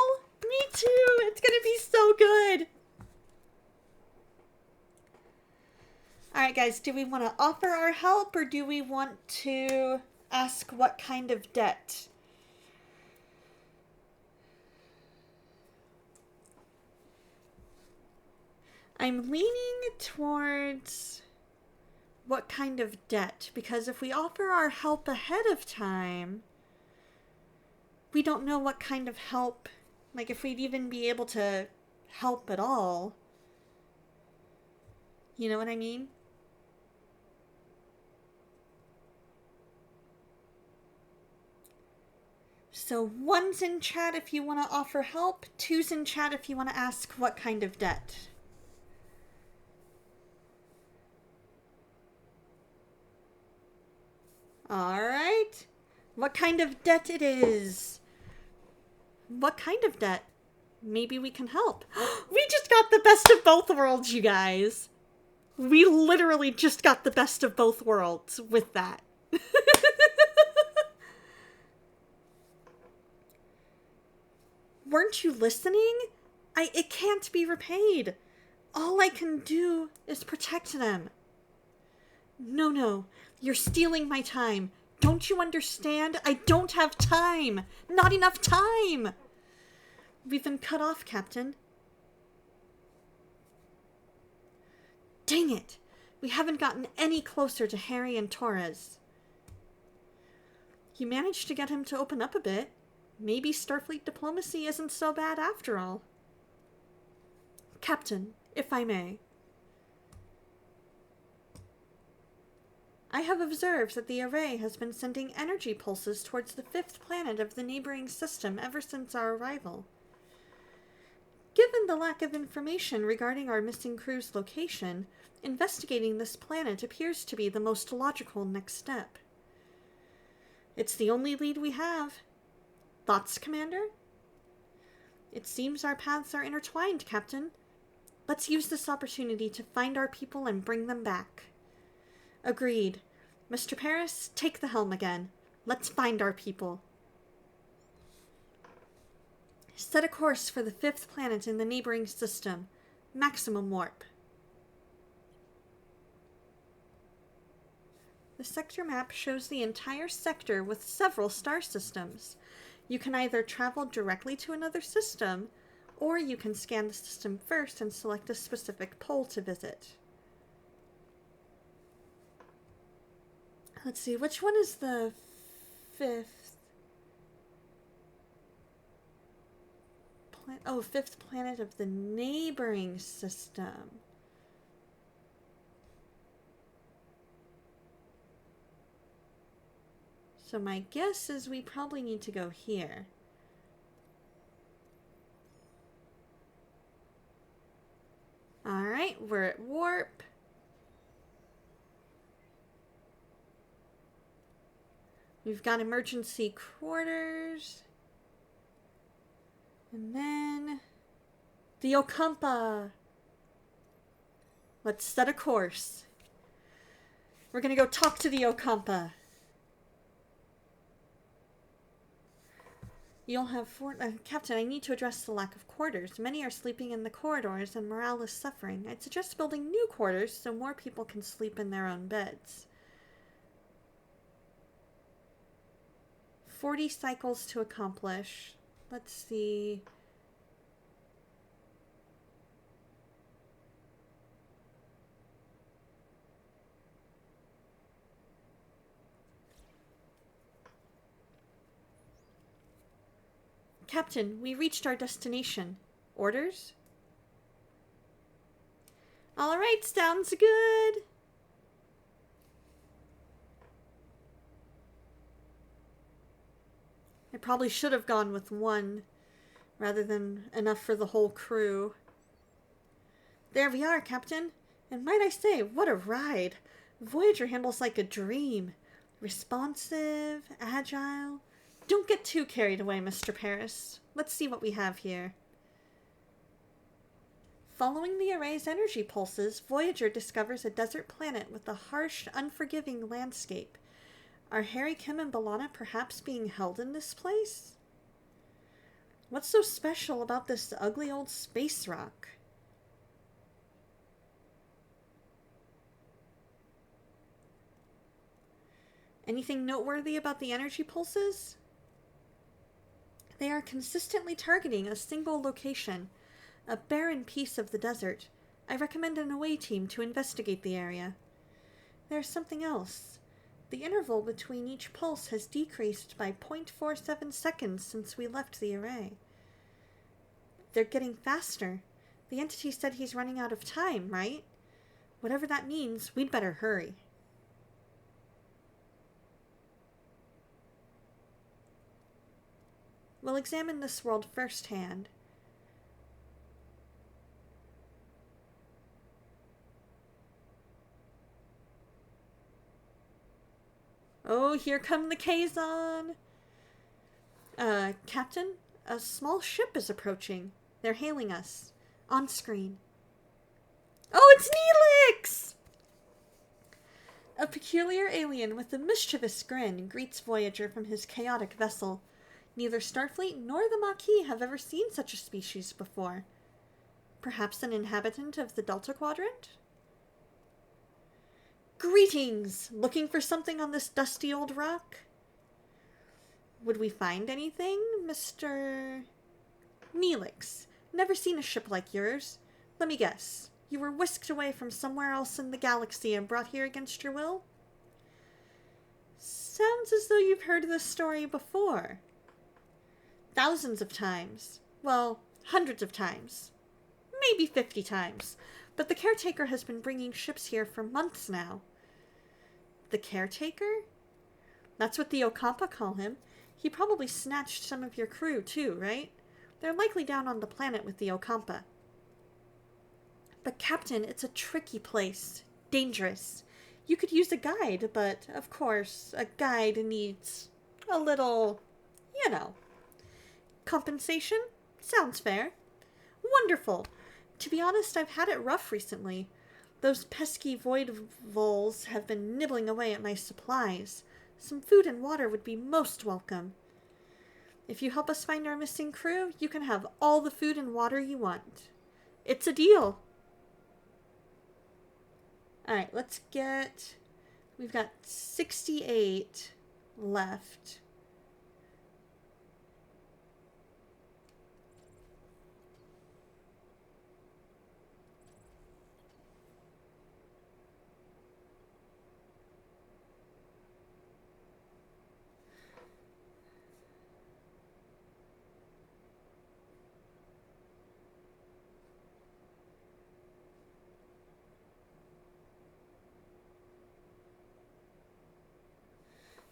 Me too. It's gonna be so good. Alright, guys. Do we want to offer our help or do we want to ask what kind of debt? I'm leaning towards what kind of debt, because if we offer our help ahead of time, we don't know what kind of help, like if we'd even be able to help at all. You know what I mean? So 1's in chat if you want to offer help. 2's in chat if you want to ask what kind of debt. Alright. What kind of debt it is? What kind of debt? Maybe we can help. We just got the best of both worlds, you guys. We literally just got the best of both worlds with that. Weren't you listening? It can't be repaid. All I can do is protect them. No, you're stealing my time. Don't you understand? I don't have time. Not enough time. We've been cut off, Captain. Dang it. We haven't gotten any closer to Harry and Torres. You managed to get him to open up a bit. Maybe Starfleet diplomacy isn't so bad after all. Captain, if I may. I have observed that the array has been sending energy pulses towards the 5th planet of the neighboring system ever since our arrival. Given the lack of information regarding our missing crew's location, investigating this planet appears to be the most logical next step. It's the only lead we have. Thoughts, Commander? It seems our paths are intertwined, Captain. Let's use this opportunity to find our people and bring them back. Agreed. Mr. Paris, take the helm again. Let's find our people. Set a course for the 5th planet in the neighboring system. Maximum warp. The sector map shows the entire sector with several star systems. You can either travel directly to another system, or you can scan the system first and select a specific pole to visit. Let's see, which one is the 5th? 5th planet of the neighboring system. So my guess is we probably need to go here. Alright, we're at warp. We've got emergency quarters. And then the Okampa. Let's set a course. We're gonna go talk to the Okampa. You'll have Captain, I need to address the lack of quarters. Many are sleeping in the corridors and morale is suffering. I'd suggest building new quarters so more people can sleep in their own beds. 40 cycles to accomplish. Let's see. Captain, we reached our destination. Orders? All right, sounds good. I probably should have gone with one rather than enough for the whole crew. There we are, Captain. And might I say, what a ride. Voyager handles like a dream. Responsive, agile. Don't get too carried away, Mr. Paris. Let's see what we have here. Following the array's energy pulses, Voyager discovers a desert planet with a harsh, unforgiving landscape. Are Harry, Kim, and B'Elanna perhaps being held in this place? What's so special about this ugly old space rock? Anything noteworthy about the energy pulses? They are consistently targeting a single location, a barren piece of the desert. I recommend an away team to investigate the area. There's something else. The interval between each pulse has decreased by 0.47 seconds since we left the array. They're getting faster. The entity said he's running out of time, right? Whatever that means, we'd better hurry. We'll examine this world firsthand. Oh, here come the Kazon! Captain, a small ship is approaching. They're hailing us. On screen. Oh, it's Neelix! A peculiar alien with a mischievous grin greets Voyager from his chaotic vessel. Neither Starfleet nor the Maquis have ever seen such a species before. Perhaps an inhabitant of the Delta Quadrant? Greetings! Looking for something on this dusty old rock? Would we find anything, Mr. Neelix? Never seen a ship like yours. Let me guess. You were whisked away from somewhere else in the galaxy and brought here against your will? Sounds as though you've heard this story before. Thousands of times. Well, hundreds of times. Maybe 50 times. But the caretaker has been bringing ships here for months now. The caretaker? That's what the Ocampa call him. He probably snatched some of your crew, too, right? They're likely down on the planet with the Ocampa. But Captain, it's a tricky place. Dangerous. You could use a guide, but, of course, a guide needs a little, compensation? Sounds fair. Wonderful. To be honest, I've had it rough recently. Those pesky void voles have been nibbling away at my supplies. Some food and water would be most welcome. If you help us find our missing crew, you can have all the food and water you want. It's a deal. Alright, let's get... We've got 68 left.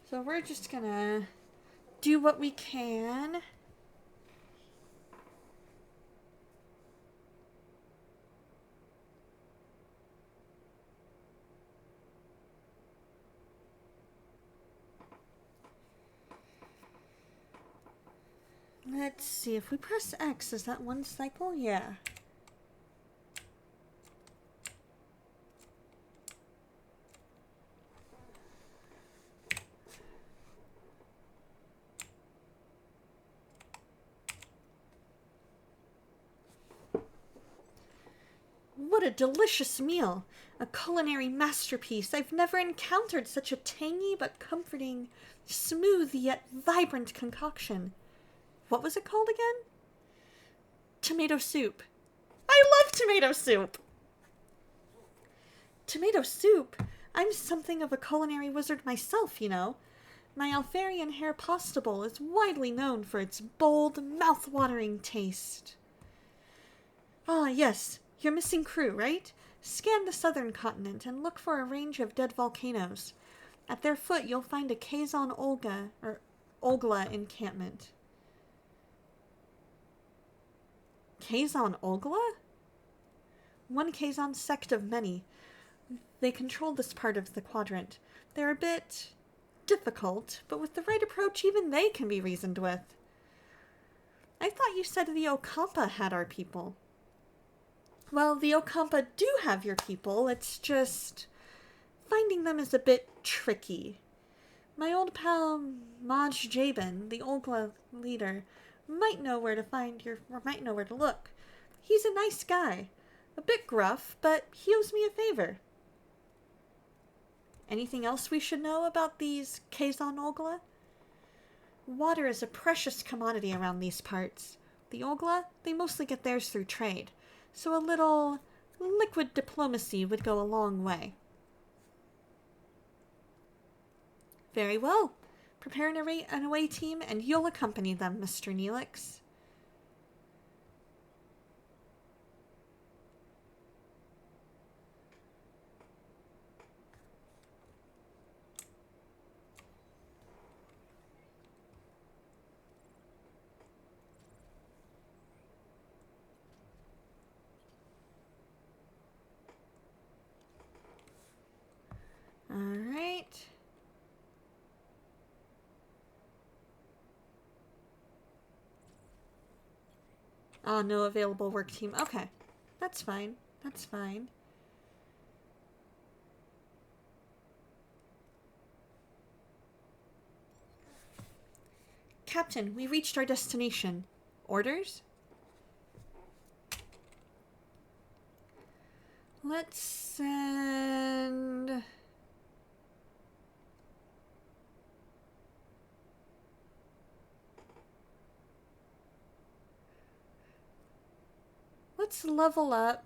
So we're just gonna do what we can. Let's see, if we press X, is that one cycle? Yeah. What a delicious meal! A culinary masterpiece. I've never encountered such a tangy but comforting, smooth yet vibrant concoction. What was it called again? Tomato soup. I love tomato soup! Tomato soup? I'm something of a culinary wizard myself, you know. My Alfarian hair pasta bowl is widely known for its bold, mouth-watering taste. Ah, yes. Your missing crew, right? Scan the southern continent and look for a range of dead volcanoes. At their foot, you'll find a Kazon Olga encampment. Kazon Olga? One Kazon sect of many. They control this part of the quadrant. They're a bit difficult, but with the right approach, even they can be reasoned with. I thought you said the Ocampa had our people. Well, the Ocampa do have your people, it's just... finding them is a bit tricky. My old pal Maj Jabin, the Olga leader, might know where to look. He's a nice guy. A bit gruff, but he owes me a favor. Anything else we should know about these Kazon Ogla? Water is a precious commodity around these parts. The Ogla, they mostly get theirs through trade, so a little liquid diplomacy would go a long way. Very well. Prepare an away team, and you'll accompany them, Mr. Neelix. Alright. Oh, no available work team. Okay. That's fine. That's fine. Captain, we reached our destination. Orders? Let's send... Let's level up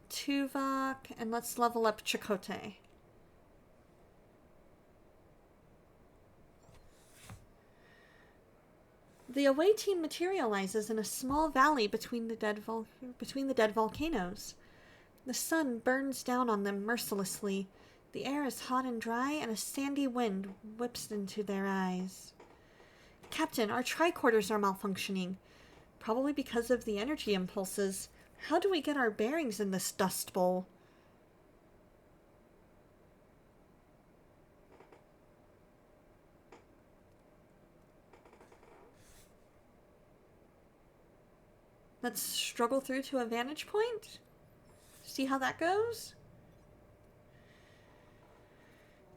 Tuvok and let's level up Chakotay. The away team materializes in a small valley between the dead volcanoes. The sun burns down on them mercilessly. The air is hot and dry, and a sandy wind whips into their eyes. Captain, our tricorders are malfunctioning. Probably because of the energy impulses. How do we get our bearings in this dust bowl? Let's struggle through to a vantage point. See how that goes?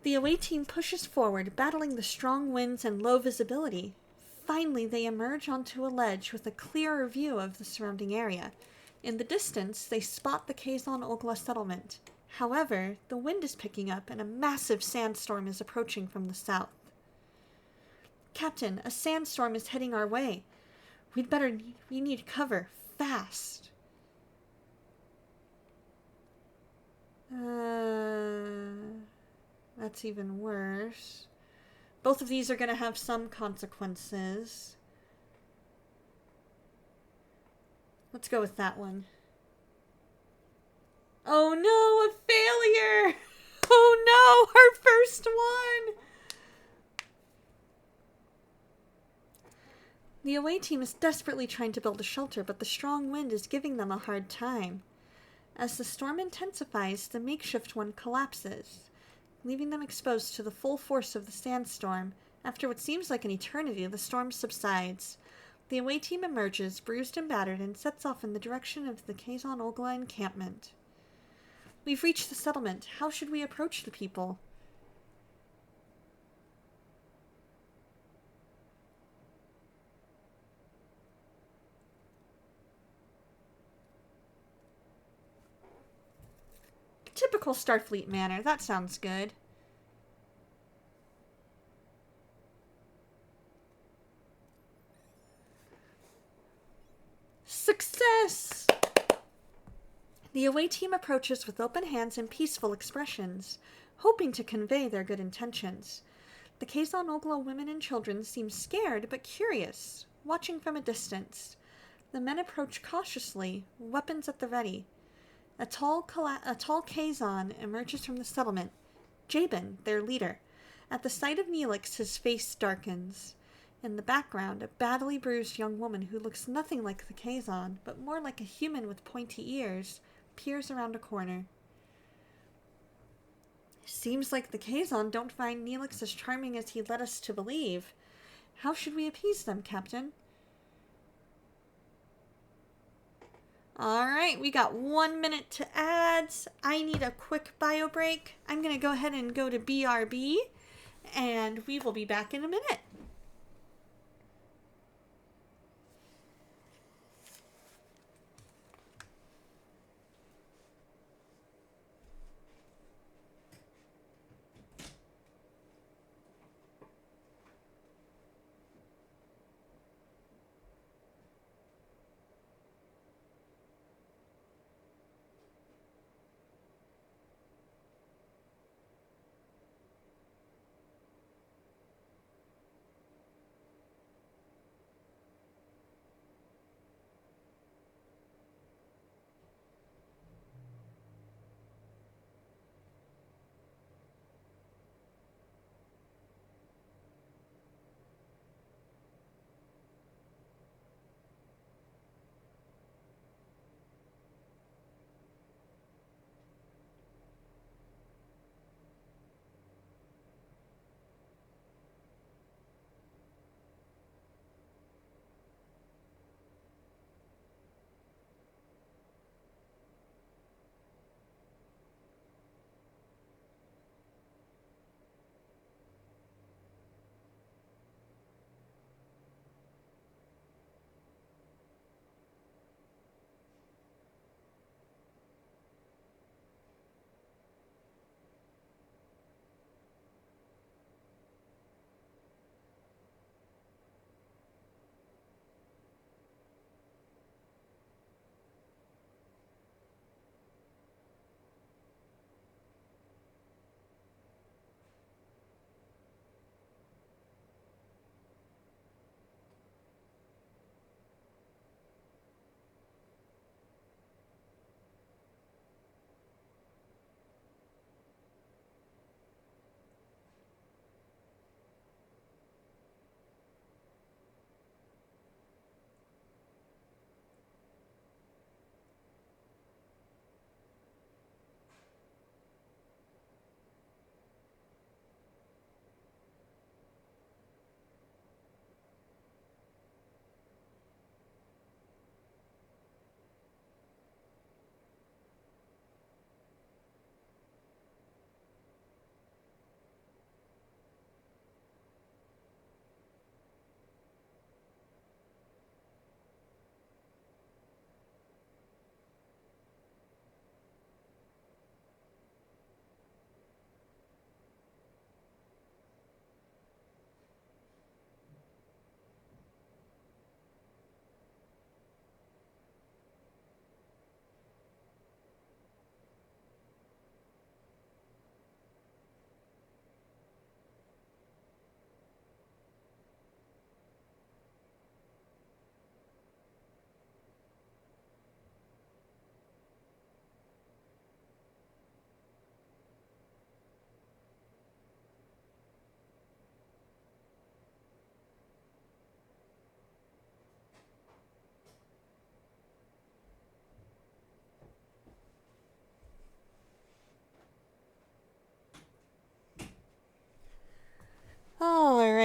The away team pushes forward, battling the strong winds and low visibility. Finally, they emerge onto a ledge with a clearer view of the surrounding area. In the distance, they spot the Kazon Ogla settlement. However, the wind is picking up and a massive sandstorm is approaching from the south. Captain, a sandstorm is heading our way. We need cover, fast. That's even worse. Both of these are going to have some consequences. Let's go with that one. Oh no, a failure! Oh no, our first one! The away team is desperately trying to build a shelter, but the strong wind is giving them a hard time. As the storm intensifies, the makeshift one collapses, leaving them exposed to the full force of the sandstorm. After what seems like an eternity, the storm subsides. The away team emerges, bruised and battered, and sets off in the direction of the Kazon Ogla encampment. We've reached the settlement. How should we approach the people? Typical Starfleet manner. That sounds good. Success! The away team approaches with open hands and peaceful expressions, hoping to convey their good intentions. The Kazon Ogla women and children seem scared but curious, watching from a distance. The men approach cautiously, weapons at the ready. A tall Kazon emerges from the settlement, Jabin, their leader. At the sight of Neelix, his face darkens. In the background, a badly bruised young woman who looks nothing like the Kazon, but more like a human with pointy ears, peers around a corner. Seems like the Kazon don't find Neelix as charming as he led us to believe. How should we appease them, Captain? Alright, we got 1 minute to ads. I need a quick bio break. I'm going to go ahead and go to BRB, and we will be back in a minute.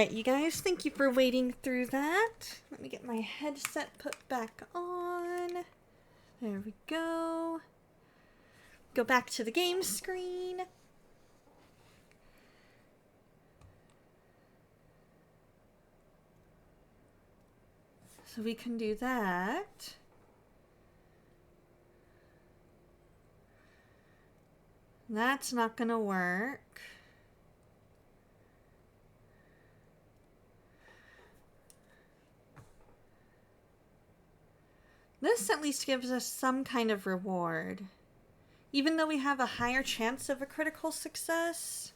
Alright, you guys, thank you for waiting through that. Let me get my headset put back on. There we go. Go back to the game screen. So we can do that. That's not gonna work. This at least gives us some kind of reward. Even though we have a higher chance of a critical success.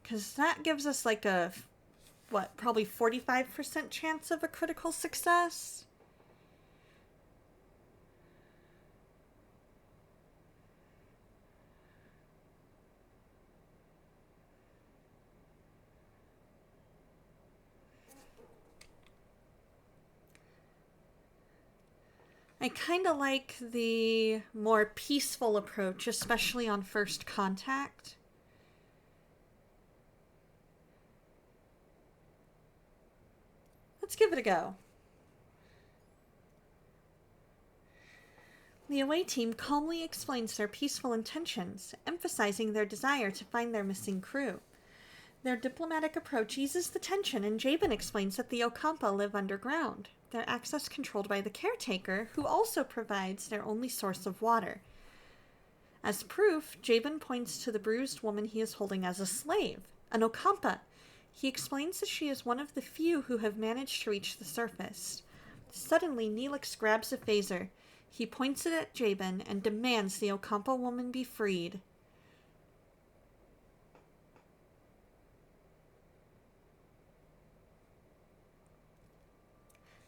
Because that gives us like a, what, probably 45% chance of a critical success? I kind of like the more peaceful approach, especially on first contact. Let's give it a go. The away team calmly explains their peaceful intentions, emphasizing their desire to find their missing crew. Their diplomatic approach eases the tension, and Jabin explains that the Okampa live underground, their access controlled by the caretaker, who also provides their only source of water. As proof, Jabin points to the bruised woman he is holding as a slave, an Okampa. He explains that she is one of the few who have managed to reach the surface. Suddenly, Neelix grabs a phaser. He points it at Jabin and demands the Okampa woman be freed.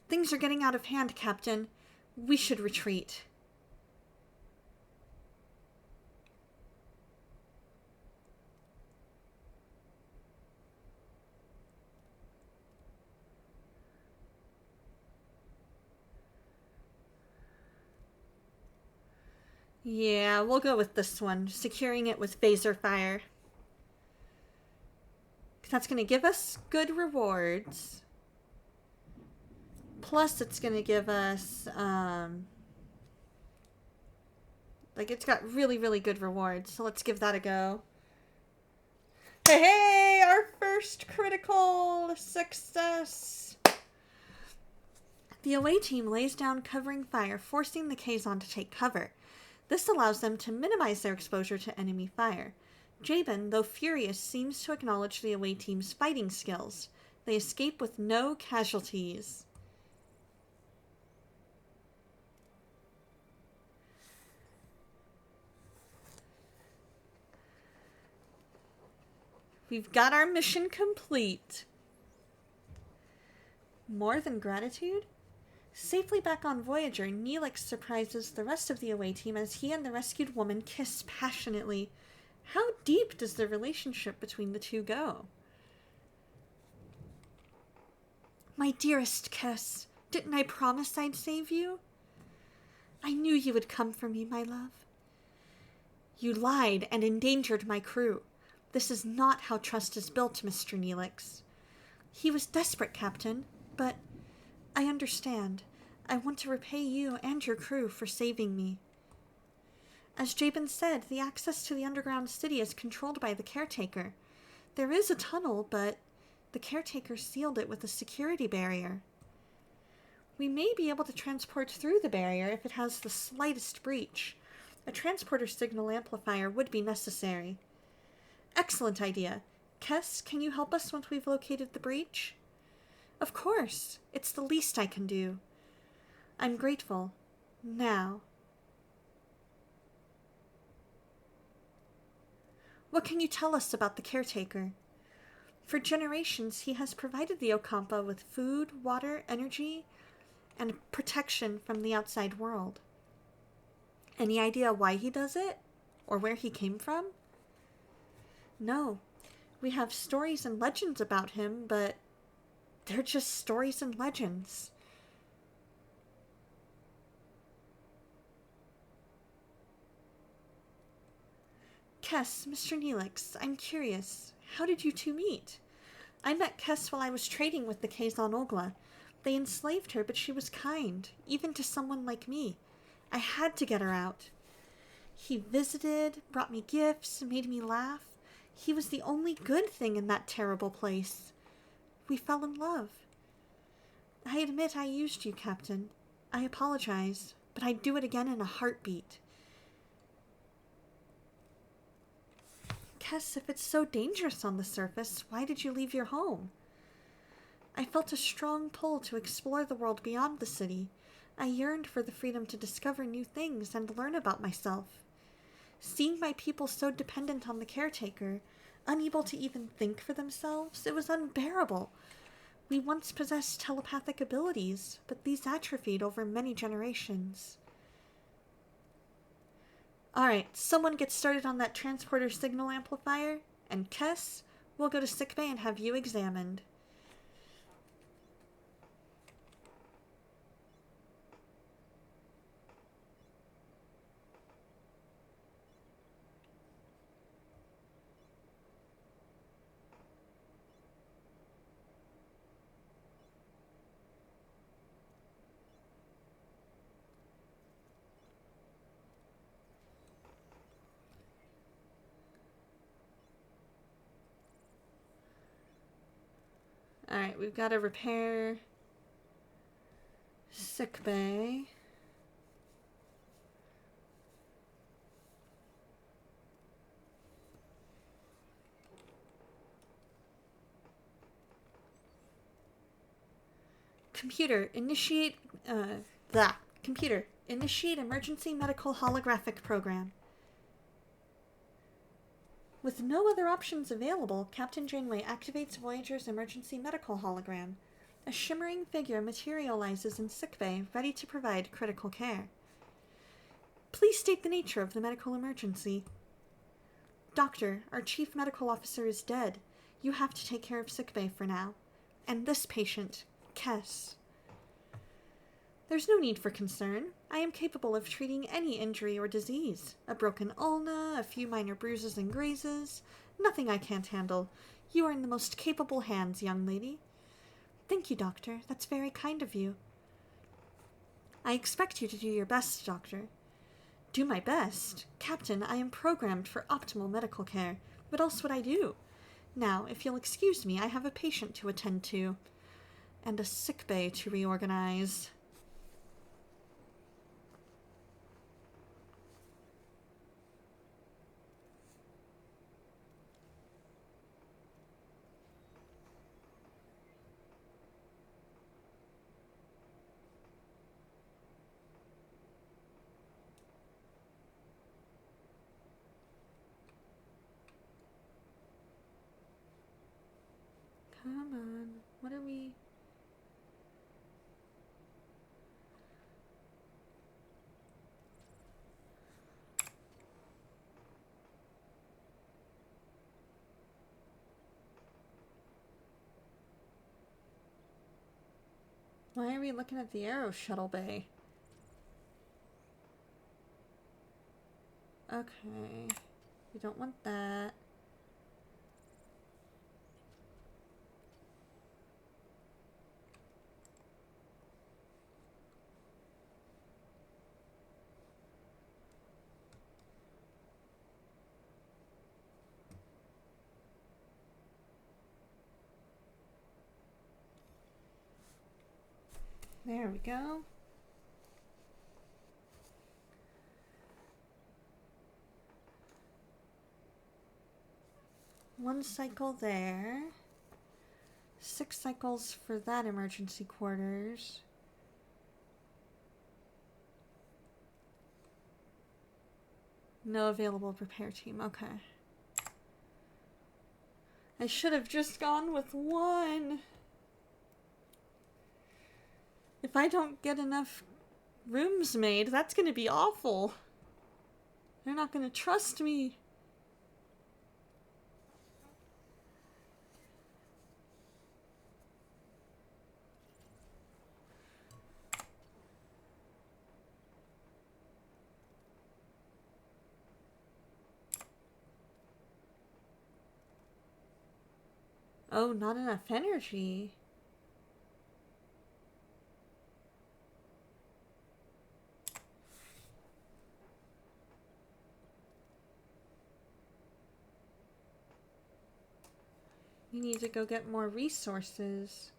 Things are getting out of hand, Captain. We should retreat. Yeah, we'll go with this one, securing it with phaser fire. That's going to give us good rewards. Plus, it's going to give us, it's got really, really good rewards. So let's give that a go. Hey, our first critical success. The away team lays down covering fire, forcing the Kazon to take cover. This allows them to minimize their exposure to enemy fire. Jabin, though furious, seems to acknowledge the away team's fighting skills. They escape with no casualties. We've got our mission complete. More than gratitude? Safely back on Voyager, Neelix surprises the rest of the away team as he and the rescued woman kiss passionately. How deep does the relationship between the two go? My dearest Kiss, didn't I promise I'd save you? I knew you would come for me, my love. You lied and endangered my crew. This is not how trust is built, Mr. Neelix. He was desperate, Captain, but I understand. I want to repay you and your crew for saving me. As Jabin said, the access to the underground city is controlled by the caretaker. There is a tunnel, but the caretaker sealed it with a security barrier. We may be able to transport through the barrier if it has the slightest breach. A transporter signal amplifier would be necessary. Excellent idea. Kess, can you help us once we've located the breach? Of course. It's the least I can do. I'm grateful. Now. What can you tell us about the caretaker? For generations, he has provided the Okampa with food, water, energy, and protection from the outside world. Any idea why he does it? Or where he came from? No. We have stories and legends about him, but they're just stories and legends. Kess, Mr. Neelix, I'm curious. How did you two meet? I met Kess while I was trading with the Kazon Ogla. They enslaved her, but she was kind, even to someone like me. I had to get her out. He visited, brought me gifts, made me laugh. He was the only good thing in that terrible place. We fell in love. I admit I used you, Captain. I apologize, but I'd do it again in a heartbeat. Kess, if it's so dangerous on the surface, why did you leave your home? I felt a strong pull to explore the world beyond the city. I yearned for the freedom to discover new things and learn about myself. Seeing my people so dependent on the caretaker, unable to even think for themselves, it was unbearable. We once possessed telepathic abilities, but these atrophied over many generations. Alright, someone get started on that transporter signal amplifier, and Kess, we'll go to sickbay and have you examined. Alright, we've got to repair sickbay. Computer, initiate emergency medical holographic program. With no other options available, Captain Janeway activates Voyager's emergency medical hologram. A shimmering figure materializes in sickbay, ready to provide critical care. Please state the nature of the medical emergency. Doctor, our chief medical officer is dead. You have to take care of sickbay for now. And this patient, Kess. There's no need for concern. I am capable of treating any injury or disease. A broken ulna, a few minor bruises and grazes. Nothing I can't handle. You are in the most capable hands, young lady. Thank you, Doctor. That's very kind of you. I expect you to do your best, Doctor. Do my best? Captain, I am programmed for optimal medical care. What else would I do? Now, if you'll excuse me, I have a patient to attend to. And a sickbay to reorganize. Come on, what are we... Why are we looking at the Aero Shuttle Bay? Okay, we don't want that. There we go. One cycle there. 6 cycles for that emergency quarters. No available repair team. Okay. I should have just gone with one. If I don't get enough rooms made, that's going to be awful. They're not going to trust me. Oh, not enough energy. We need to go get more resources.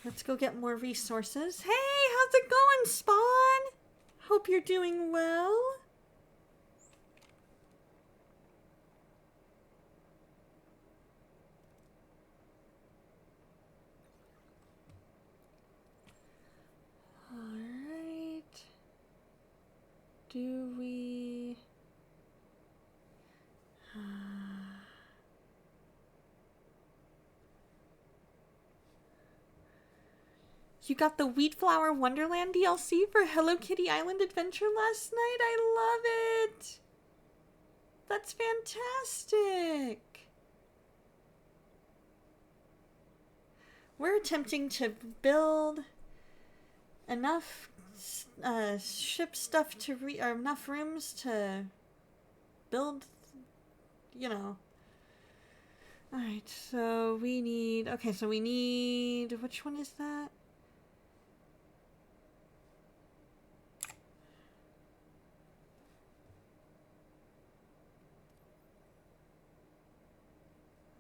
Let's go get more resources. Hey, how's it going, Spawn? Hope you're doing well. Alright. Do we... You got the Wheatflower Wonderland DLC for Hello Kitty Island Adventure last night? I love it! That's fantastic! We're attempting to build enough ship stuff to or enough rooms to build, you know. Alright, so we need... Okay, so we need... Which one is that?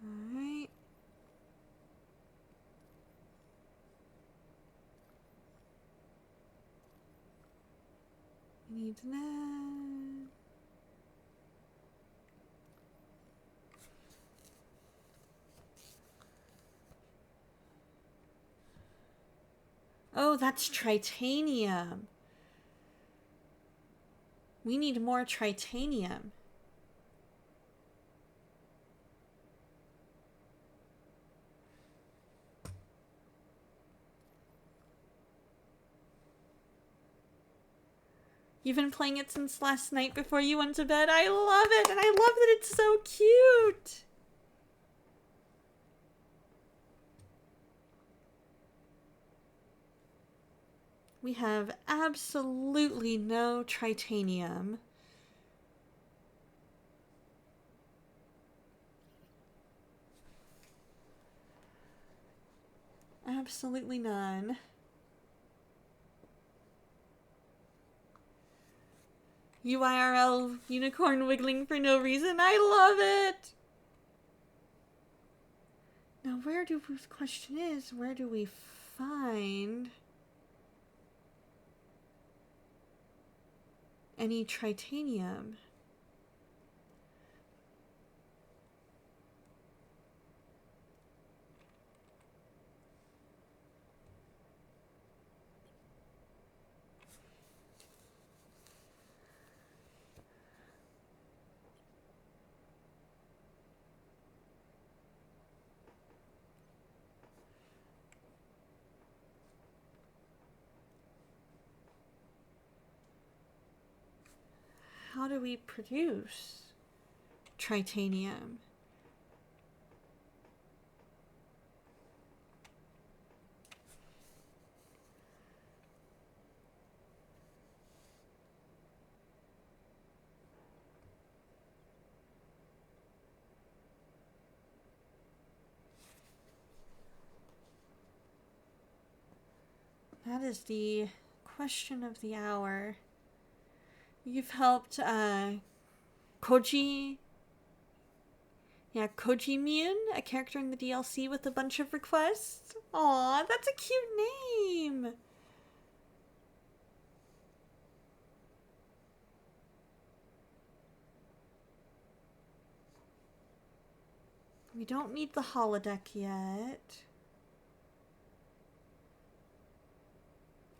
Alright. We need that. Oh, that's tritanium. We need more tritanium. You've been playing it since last night before you went to bed. I love it, and I love that it's so cute. We have absolutely no tritanium. Absolutely none. UIRL unicorn wiggling for no reason. I love it. Now, the question is, where do we find any tritanium? How do we produce tritanium? That is the question of the hour. You've helped Koji Miun, a character in the DLC, with a bunch of requests. Aw, that's a cute name. We don't need the holodeck yet.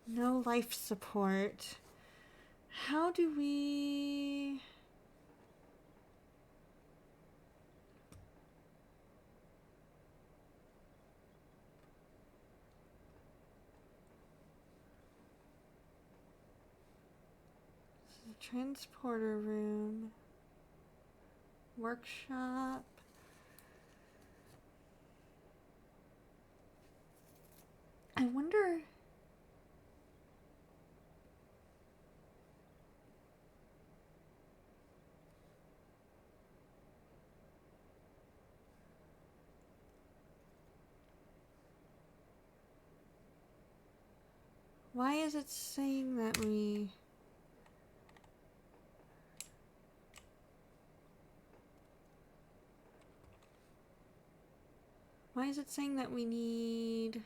No life support. How do we... This is a transporter room. Workshop. I wonder Why is it saying that we... Why is it saying that we need...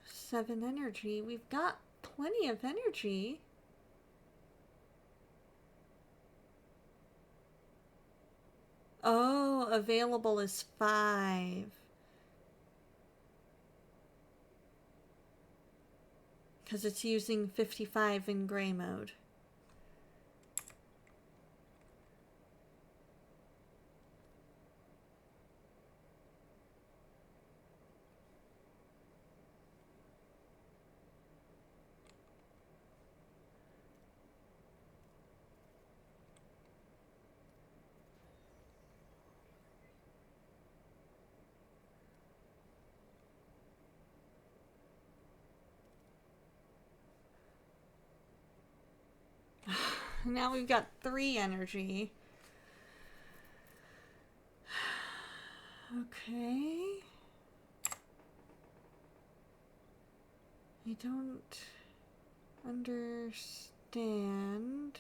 7 energy? We've got plenty of energy. Oh, available is 5. Because it's using 55 in gray mode. Now we've got 3 energy. Okay. I don't understand.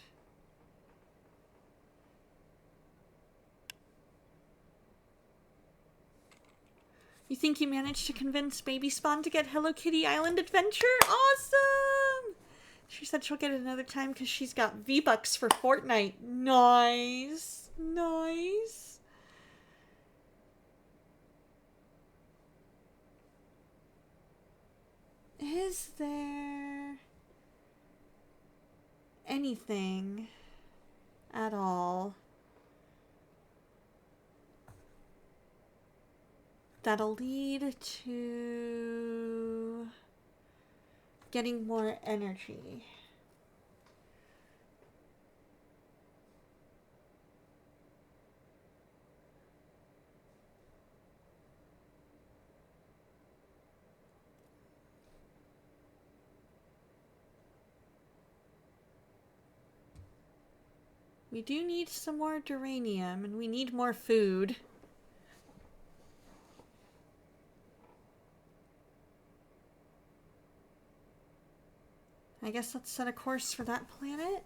You think you managed to convince Baby Spawn to get Hello Kitty Island Adventure? Awesome! She said she'll get it another time because she's got V-Bucks for Fortnite. Nice. Nice. Is there anything at all that'll lead to getting more energy? We do need some more duranium, and we need more food. I guess let's set a course for that planet.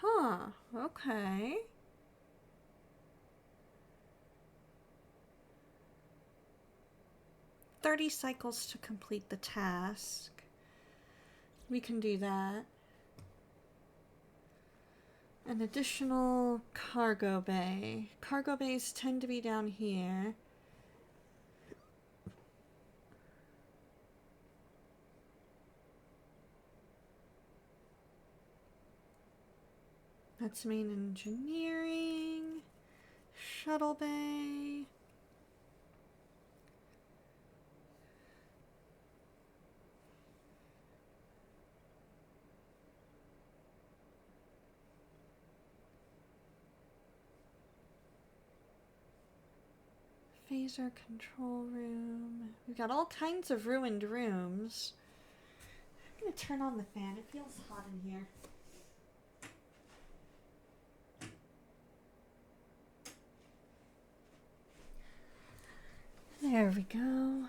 Huh, okay. "30 cycles to complete the task." We can do that. An additional cargo bay. Cargo bays tend to be down here. That's main engineering. Shuttle bay. Phaser control room. We've got all kinds of ruined rooms. I'm gonna turn on the fan. It feels hot in here. There we go.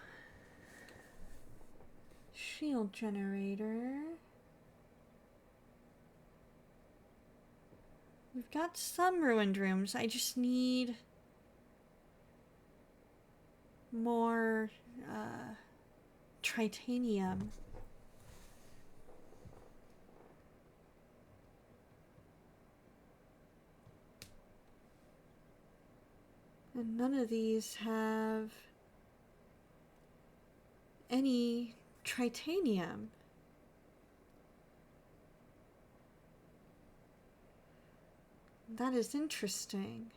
Shield generator. We've got some ruined rooms. I just need more tritanium. And none of these have any tritanium. That is interesting.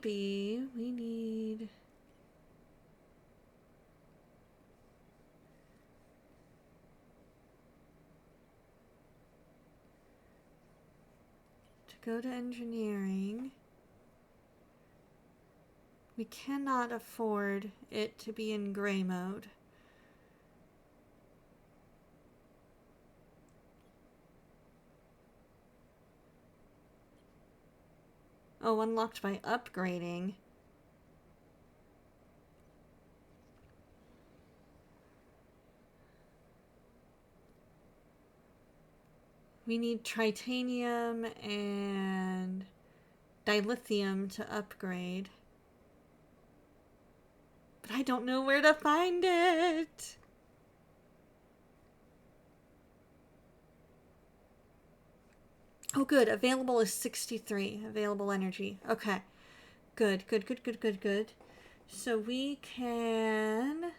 maybe we need... to go to engineering. We cannot afford it to be in gray mode. Oh, unlocked by upgrading. We need titanium and dilithium to upgrade. But I don't know where to find it. Oh, good. Available is 63. Available energy. Okay. Good, good, good, good, good, good. So we can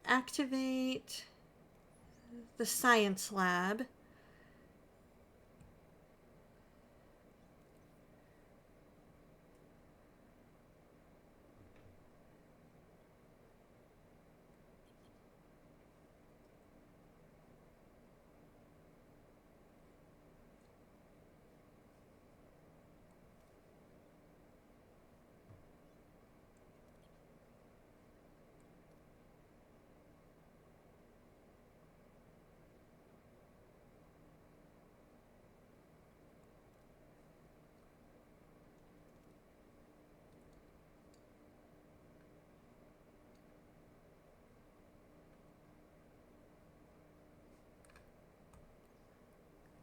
activate the science lab.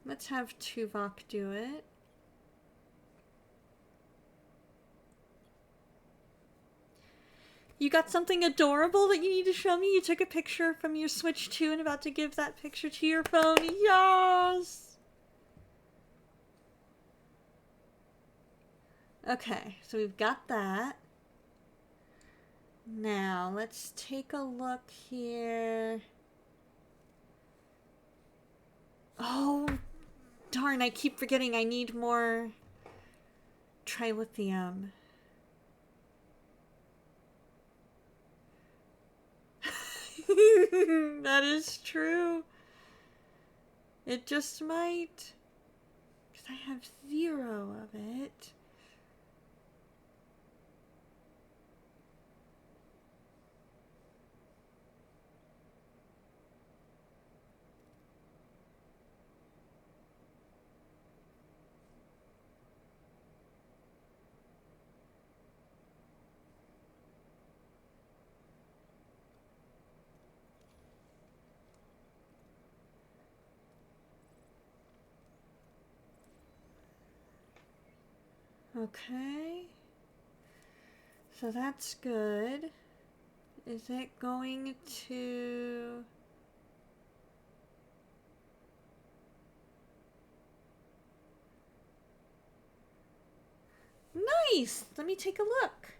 Let's have Tuvok do it. You got something adorable that you need to show me? You took a picture from your Switch 2 and about to give that picture to your phone. Yes! Okay, so we've got that. Now, let's take a look here. Oh, darn, I keep forgetting I need more trilithium. That is true. It just might. Because I have 0 of it. Okay. So that's good. Is it going to... Nice! Let me take a look.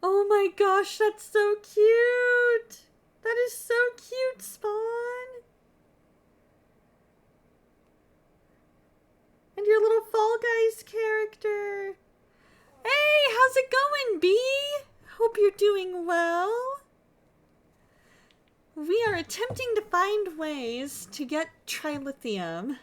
Oh my gosh, that's so cute! That is so cute, Spawn! And your little Fall Guys character. Hey, how's it going, Bee? Hope you're doing well. We are attempting to find ways to get trilithium.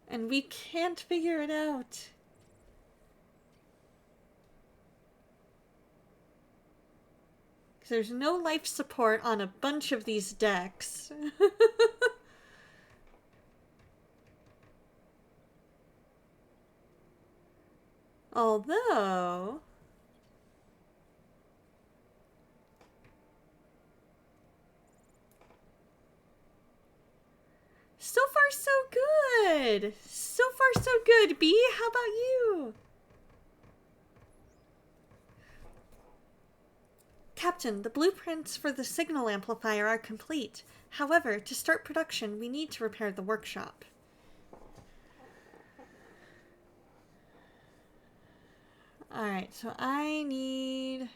And we can't figure it out. Because there's no life support on a bunch of these decks. Although... So far, so good. So far, so good. Bee, how about you? Captain, the blueprints for the signal amplifier are complete. However, to start production, we need to repair the workshop. Alright, so I need...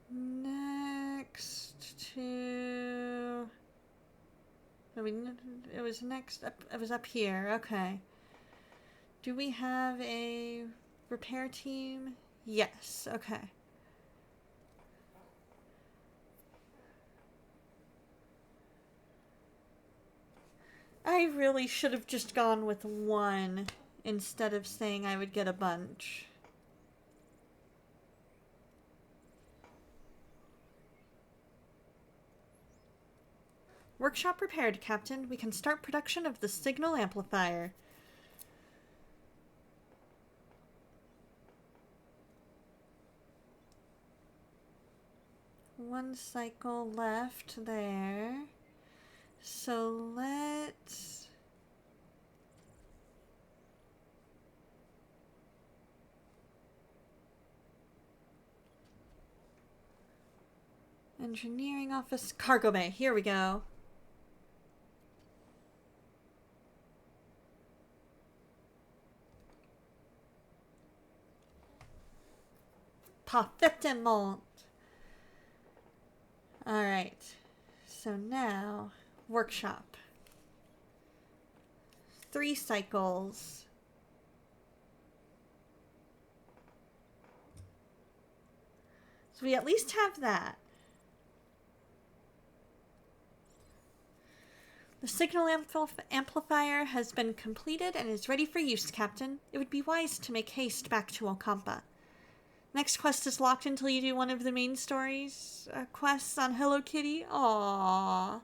next to... It was next up, it was up here, okay. Do we have a repair team? Yes, okay. I really should have just gone with one instead of saying I would get a bunch. Workshop repaired, Captain. We can start production of the signal amplifier. One cycle left there. So let's... Engineering office, cargo bay. Here we go. Parfaitement. Alright. So now, workshop. 3 cycles. So we at least have that. The signal amplifier has been completed and is ready for use, Captain. It would be wise to make haste back to Okampa. Next quest is locked until you do one of the main stories quests on Hello Kitty. Aww.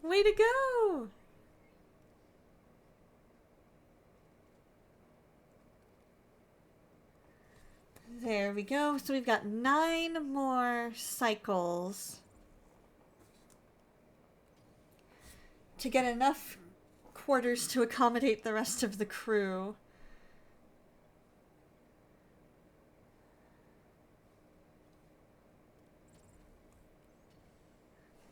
Way to go! There we go. So we've got 9 more cycles to get enough quarters to accommodate the rest of the crew.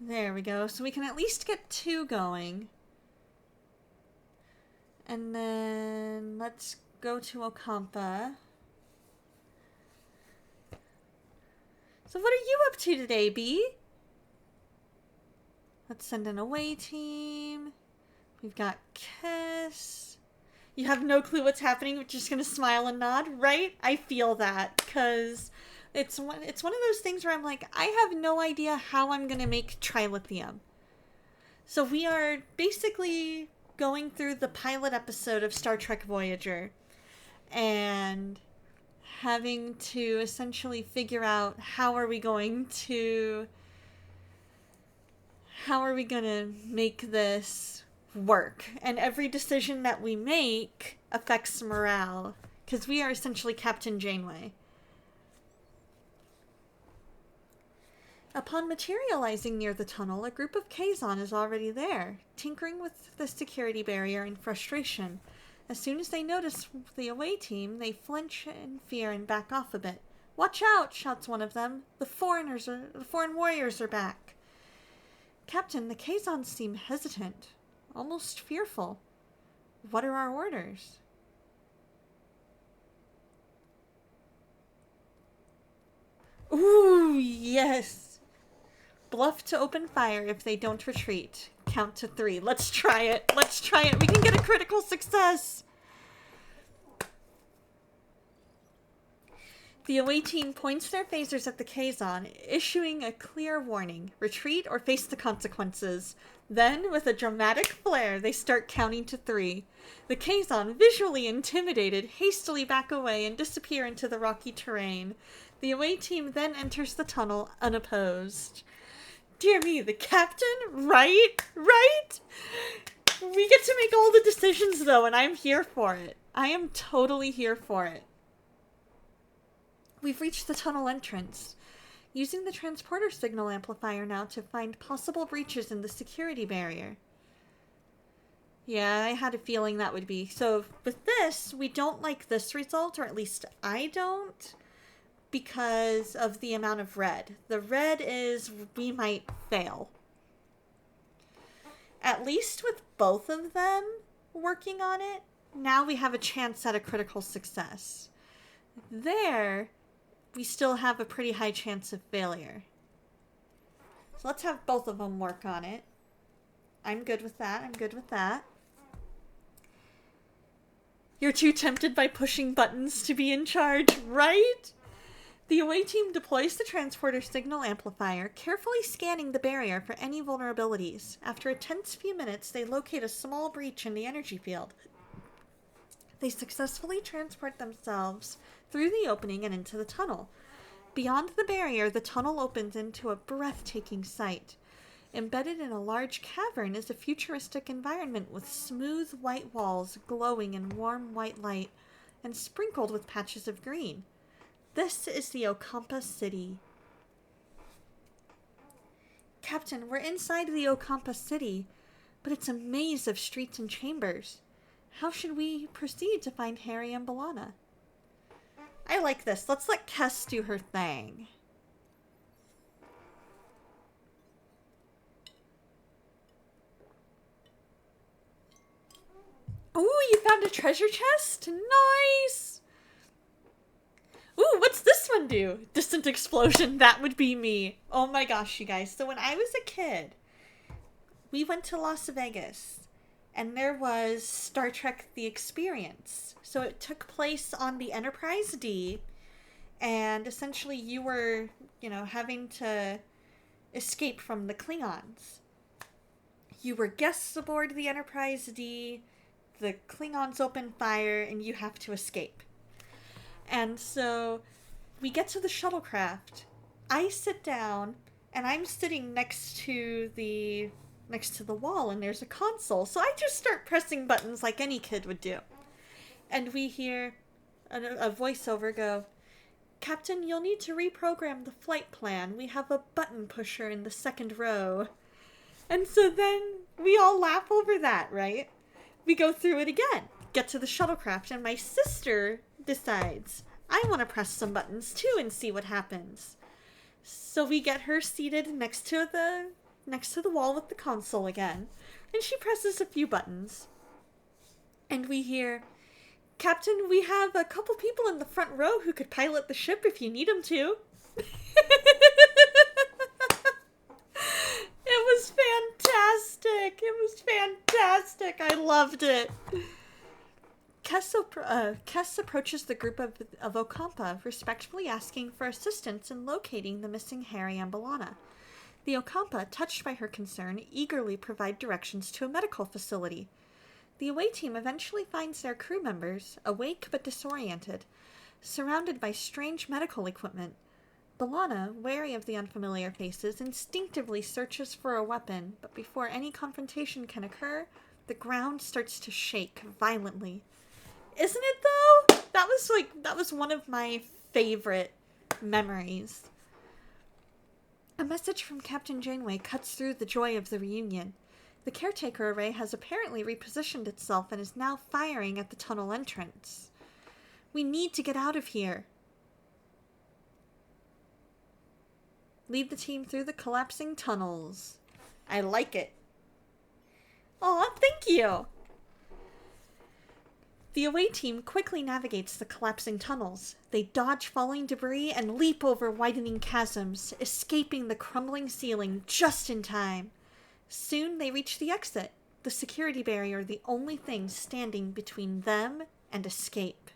There we go. So we can at least get 2 going. And then let's go to Okampa. So what are you up to today, Bee? Let's send an away team. We've got Kiss. You have no clue what's happening, but just gonna smile and nod, right? I feel that, because it's one of those things where I'm like, I have no idea how I'm gonna make trilithium. So we are basically going through the pilot episode of Star Trek Voyager and having to essentially figure out how are we going to make this work. And every decision that we make affects morale, because we are essentially Captain Janeway. Upon materializing near the tunnel, a group of Kazon is already there, tinkering with the security barrier in frustration. As soon as they notice the away team, they flinch in fear and back off a bit. "Watch out!" shouts one of them. The foreign warriors are back." "Captain, the Kazons seem hesitant, almost fearful. What are our orders?" Ooh, yes! Bluff to open fire if they don't retreat. Count to 3. Let's try it. Let's try it. We can get a critical success. The away team points their phasers at the Kazon, issuing a clear warning. Retreat or face the consequences. Then, with a dramatic flare, they start counting to 3. The Kazon, visually intimidated, hastily back away and disappear into the rocky terrain. The away team then enters the tunnel unopposed. Dear me, the captain? Right? Right? We get to make all the decisions, though, and I'm here for it. I am totally here for it. We've reached the tunnel entrance. Using the transporter signal amplifier now to find possible breaches in the security barrier. Yeah, I had a feeling that would be. So with this, we don't like this result, or at least I don't, because of the amount of red. The red is we might fail. At least with both of them working on it, now we have a chance at a critical success. There, we still have a pretty high chance of failure. So let's have both of them work on it. I'm good with that. I'm good with that. You're too tempted by pushing buttons to be in charge, right? The away team deploys the transporter signal amplifier, carefully scanning the barrier for any vulnerabilities. After a tense few minutes, they locate a small breach in the energy field. They successfully transport themselves through the opening and into the tunnel. Beyond the barrier, the tunnel opens into a breathtaking sight. Embedded in a large cavern is a futuristic environment with smooth white walls glowing in warm white light and sprinkled with patches of green. This is the Ocampa City. Captain, we're inside the Ocampa City, but it's a maze of streets and chambers. How should we proceed to find Harry and B'Elanna? I like this. Let's let Kes do her thing. Ooh, you found a treasure chest? Nice! Ooh, what's this one do? Distant explosion. That would be me. Oh my gosh, you guys. So when I was a kid, we went to Las Vegas, and there was Star Trek The Experience. So it took place on the Enterprise D, and essentially you were, having to escape from the Klingons. You were guests aboard the Enterprise D, the Klingons open fire, and you have to escape. And so we get to the shuttlecraft. I sit down, and I'm sitting next to the wall, and there's a console. So I just start pressing buttons like any kid would do. And we hear a voiceover go, "Captain, you'll need to reprogram the flight plan. We have a button pusher in the second row." And so then we all laugh over that, right? We go through it again, get to the shuttlecraft, and my sister decides, I want to press some buttons too and see what happens. So we get her seated next to the wall with the console again, and she presses a few buttons. And we hear, "Captain, we have a couple people in the front row who could pilot the ship if you need them to." It was fantastic. It was fantastic. I loved it. Kes approaches the group of Ocampa, respectfully asking for assistance in locating the missing Harry and B'Elanna. The Ocampa, touched by her concern, eagerly provide directions to a medical facility. The away team eventually finds their crew members, awake but disoriented, surrounded by strange medical equipment. B'Elanna, wary of the unfamiliar faces, instinctively searches for a weapon, but before any confrontation can occur, the ground starts to shake violently. Isn't it, though? That was one of my favorite memories. A message from Captain Janeway cuts through the joy of the reunion. The caretaker array has apparently repositioned itself and is now firing at the tunnel entrance. We need to get out of here. Lead the team through the collapsing tunnels. I like it. Aw, thank you! The away team quickly navigates the collapsing tunnels. They dodge falling debris and leap over widening chasms, escaping the crumbling ceiling just in time. Soon they reach the exit, the security barrier the only thing standing between them and escape.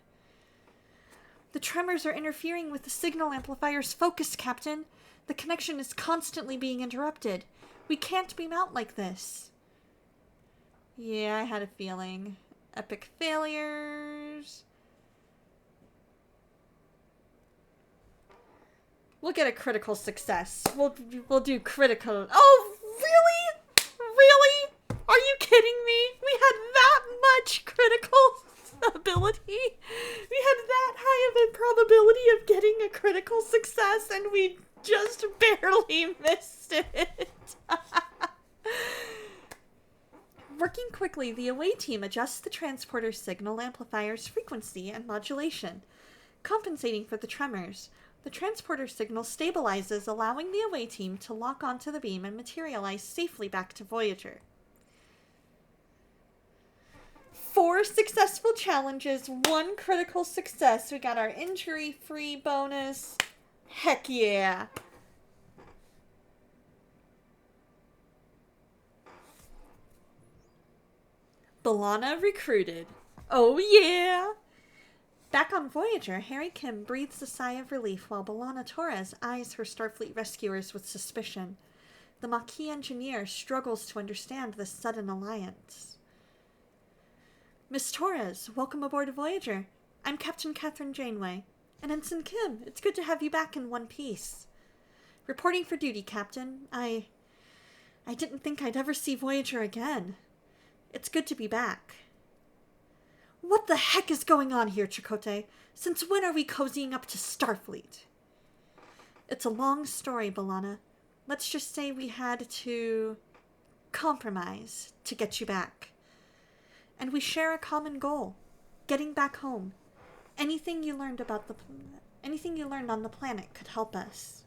The tremors are interfering with the signal amplifier's focus, Captain. The connection is constantly being interrupted. We can't beam out like this. Yeah, I had a feeling. Epic failures. We'll get a critical success. We'll do critical. Oh, really? Really? Are you kidding me? We had that much critical ability. We had that high of a probability of getting a critical success, and we just barely missed it. Working quickly, the away team adjusts the transporter signal amplifier's frequency and modulation, compensating for the tremors. The transporter signal stabilizes, allowing the away team to lock onto the beam and materialize safely back to Voyager. 4 successful challenges, 1 critical success. We got our injury-free bonus. Heck yeah! B'Elanna recruited. Oh yeah! Back on Voyager, Harry Kim breathes a sigh of relief while B'Elanna Torres eyes her Starfleet rescuers with suspicion. The Maquis engineer struggles to understand this sudden alliance. Miss Torres, welcome aboard Voyager. I'm Captain Captain Janeway. And Ensign Kim, it's good to have you back in one piece. Reporting for duty, Captain. I didn't think I'd ever see Voyager again. It's good to be back. What the heck is going on here, Chakotay? Since when are we cozying up to Starfleet? It's a long story, B'Elanna. Let's just say we had to compromise to get you back. And we share a common goal, getting back home. Anything you learned on the planet could help us.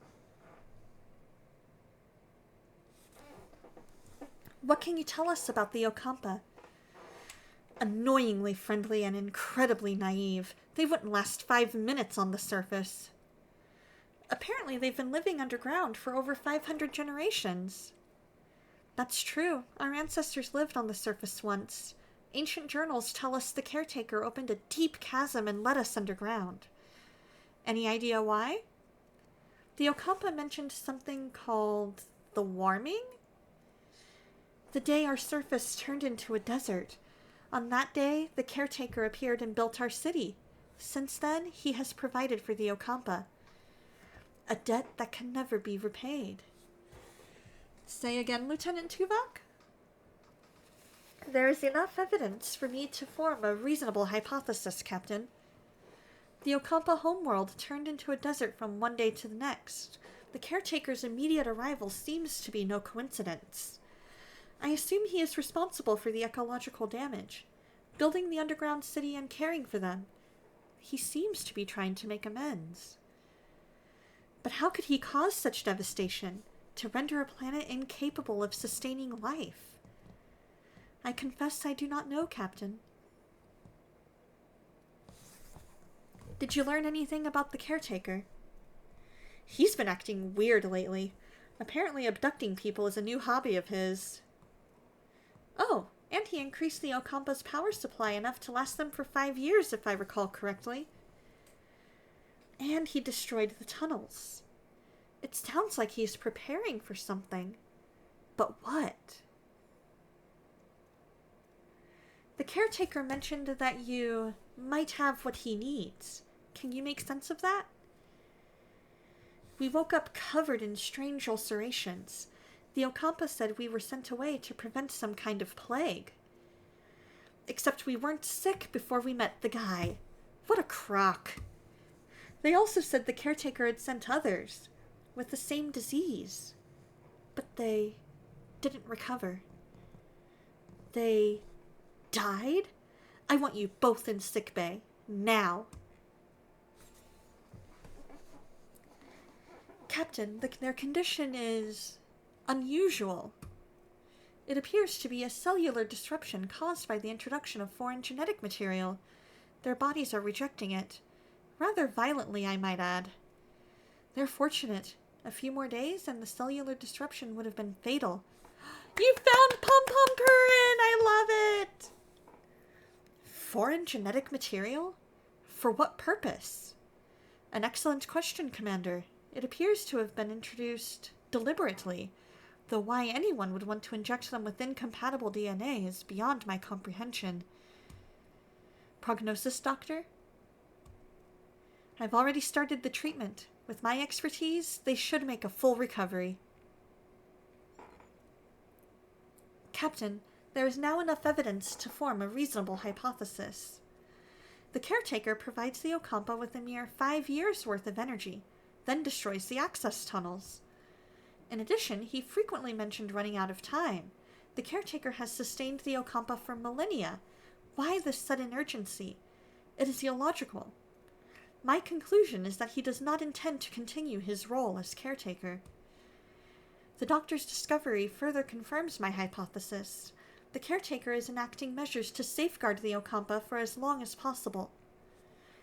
What can you tell us about the Ocampa? Annoyingly friendly and incredibly naive. They wouldn't last 5 minutes on the surface. Apparently they've been living underground for over 500 generations. That's true. Our ancestors lived on the surface once. Ancient journals tell us the caretaker opened a deep chasm and led us underground. Any idea why? The Ocampa mentioned something called the warming? The day our surface turned into a desert. On that day, the caretaker appeared and built our city. Since then, he has provided for the Ocampa. A debt that can never be repaid. Say again, Lieutenant Tuvok? There is enough evidence for me to form a reasonable hypothesis, Captain. The Ocampa homeworld turned into a desert from one day to the next. The caretaker's immediate arrival seems to be no coincidence. I assume he is responsible for the ecological damage, building the underground city and caring for them. He seems to be trying to make amends. But how could he cause such devastation, to render a planet incapable of sustaining life? I confess I do not know, Captain. Did you learn anything about the caretaker? He's been acting weird lately. Apparently abducting people is a new hobby of his. Oh, and he increased the Ocampa's power supply enough to last them for 5 years, if I recall correctly. And he destroyed the tunnels. It sounds like he's preparing for something. But what? The caretaker mentioned that you might have what he needs. Can you make sense of that? We woke up covered in strange ulcerations. The Ocampa said we were sent away to prevent some kind of plague. Except we weren't sick before we met the guy. What a crock. They also said the caretaker had sent others with the same disease. But they didn't recover. They died? I want you both in sickbay. Now. Captain, their condition is unusual. It appears to be a cellular disruption caused by the introduction of foreign genetic material. Their bodies are rejecting it. Rather violently, I might add. They're fortunate. A few more days and the cellular disruption would have been fatal. You found Pum Pum Purin! I love it! Foreign genetic material? For what purpose? An excellent question, Commander. It appears to have been introduced deliberately, though why anyone would want to inject them with incompatible DNA is beyond my comprehension. Prognosis, Doctor? I've already started the treatment. With my expertise, they should make a full recovery. Captain, there is now enough evidence to form a reasonable hypothesis. The caretaker provides the Ocampa with a mere 5 years' worth of energy, then destroys the access tunnels. In addition, he frequently mentioned running out of time. The caretaker has sustained the Ocampa for millennia. Why this sudden urgency? It is illogical. My conclusion is that he does not intend to continue his role as caretaker. The doctor's discovery further confirms my hypothesis. The caretaker is enacting measures to safeguard the Okampa for as long as possible.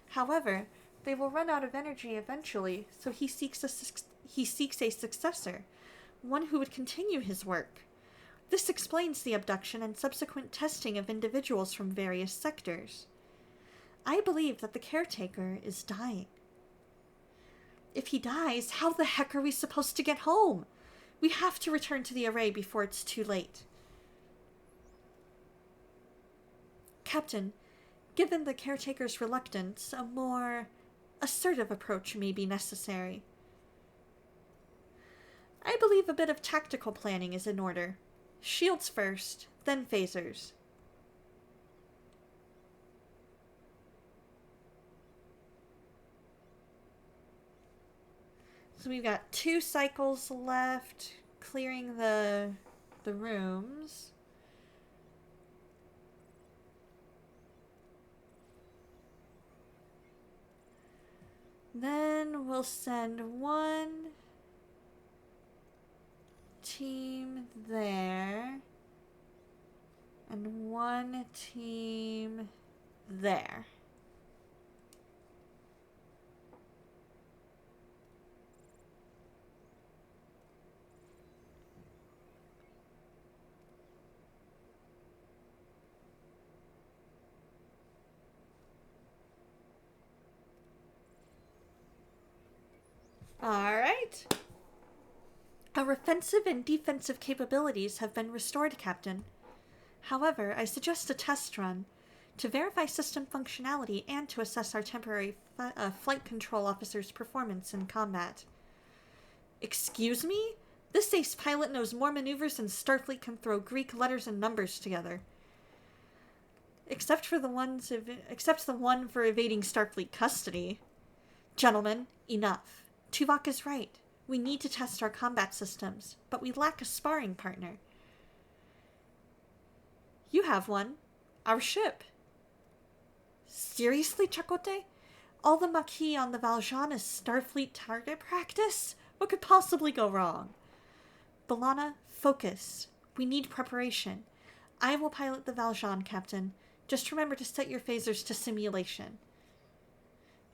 However, they will run out of energy eventually, so he seeks a successor, one who would continue his work. This explains the abduction and subsequent testing of individuals from various sectors. I believe that the caretaker is dying. If he dies, how the heck are we supposed to get home? We have to return to the array before it's too late. Captain, given the caretaker's reluctance, a more assertive approach may be necessary. I believe a bit of tactical planning is in order. Shields first, then phasers. So we've got 2 cycles left, clearing the rooms. Then we'll send 1 team there and 1 team there. Alright. Our offensive and defensive capabilities have been restored, Captain. However, I suggest a test run to verify system functionality and to assess our temporary flight control officer's performance in combat. Excuse me? This ace pilot knows more maneuvers than Starfleet can throw Greek letters and numbers together. Except the one for evading Starfleet custody. Gentlemen, enough. Tuvok is right. We need to test our combat systems, but we lack a sparring partner. You have one. Our ship. Seriously, Chakotay? All the Maquis on the Valjean is Starfleet target practice? What could possibly go wrong? B'Elanna, focus. We need preparation. I will pilot the Valjean, Captain. Just remember to set your phasers to simulation.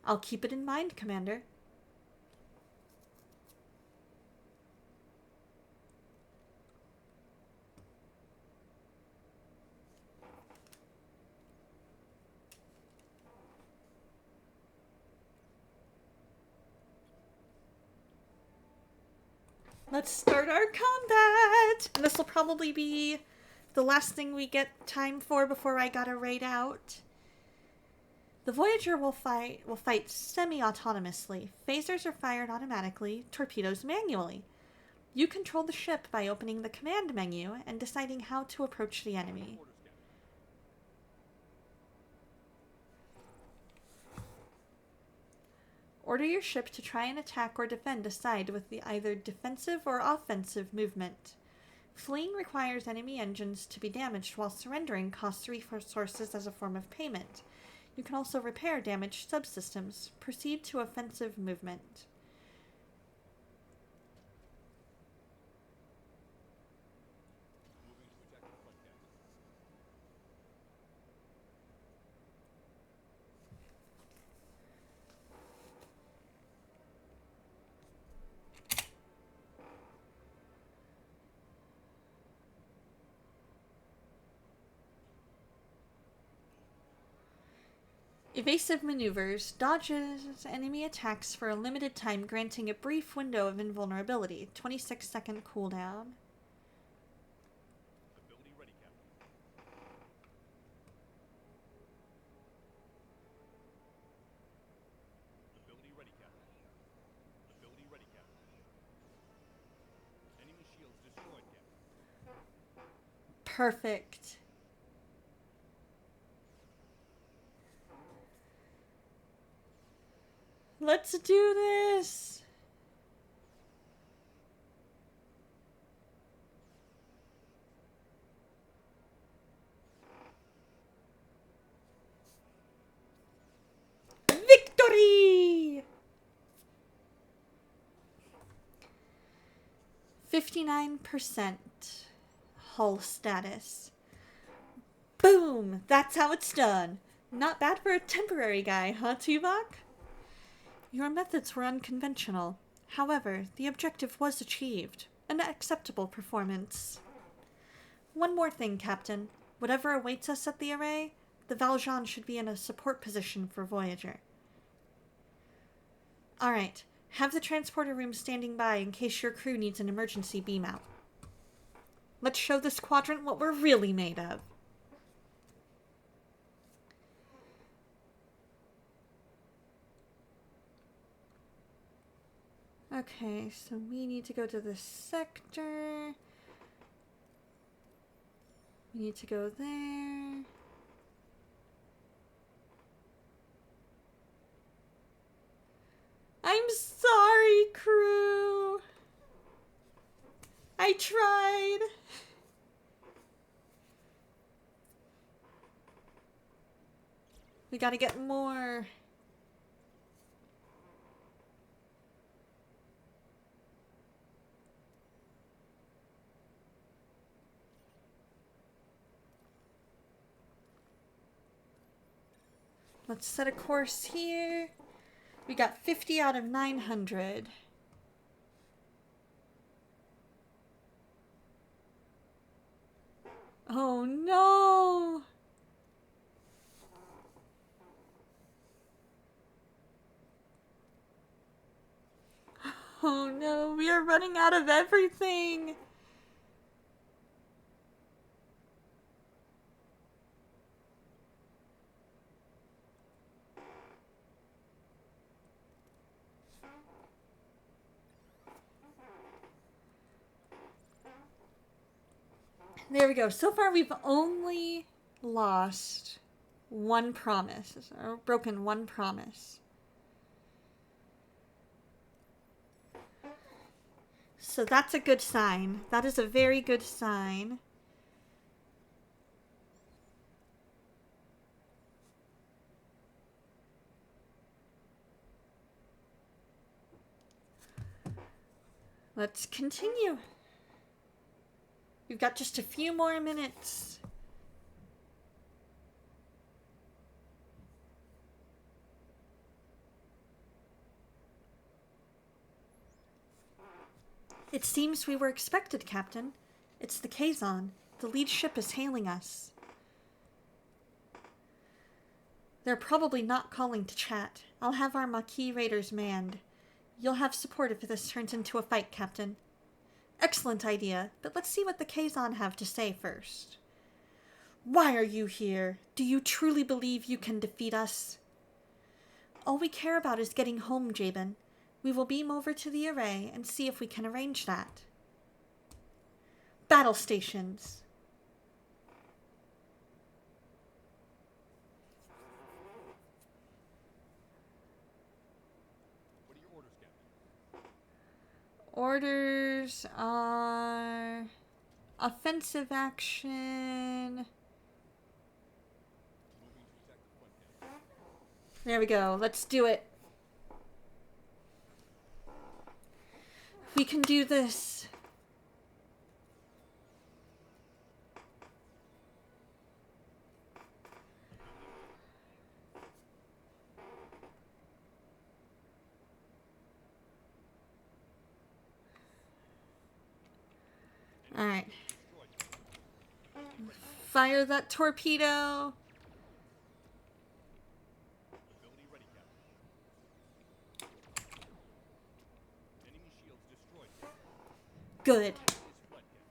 I'll keep it in mind, Commander. Let's start our combat! And this will probably be the last thing we get time for before I gotta raid out. The Voyager will fight semi-autonomously. Phasers are fired automatically, torpedoes manually. You control the ship by opening the command menu and deciding how to approach the enemy. Order your ship to try and attack or defend a side with the either defensive or offensive movement. Fleeing requires enemy engines to be damaged, while surrendering costs resources as a form of payment. You can also repair damaged subsystems. Proceed to offensive movement. Evasive maneuvers dodges enemy attacks for a limited time, granting a brief window of invulnerability. 26-second cooldown. Ability ready, Captain. Ability ready, Captain. Ability ready, Captain. Enemy shields destroyed, Captain. Perfect. Let's do this! Victory! 59% hull status. Boom! That's how it's done. Not bad for a temporary guy, huh, Tuvok? Your methods were unconventional. However, the objective was achieved. An acceptable performance. One more thing, Captain. Whatever awaits us at the array, the Valjean should be in a support position for Voyager. Alright, have the transporter room standing by in case your crew needs an emergency beam out. Let's show this quadrant what we're really made of. Okay, so we need to go to this sector. We need to go there. I'm sorry, crew. I tried. We gotta get more. Let's set a course here. We got 50 out of 900. Oh no! Oh no, we are running out of everything! There we go. So far we've only lost one promise, or broken one promise. So that's a good sign. That is a very good sign. Let's continue. We've got just a few more minutes. It seems we were expected, Captain. It's the Kazon. The lead ship is hailing us. They're probably not calling to chat. I'll have our Maquis raiders manned. You'll have support if this turns into a fight, Captain. Excellent idea, but let's see what the Kazon have to say first. Why are you here? Do you truly believe you can defeat us? All we care about is getting home, Jabin. We will beam over to the array and see if we can arrange that. Battle stations. What are your orders, Captain? Orders are offensive action. Moving to sector front deck. There we go. Let's do it. We can do this. All right. Fire that torpedo. Ability ready, Captain. Enemy shields destroyed, Captain. Good. Is fled, Captain.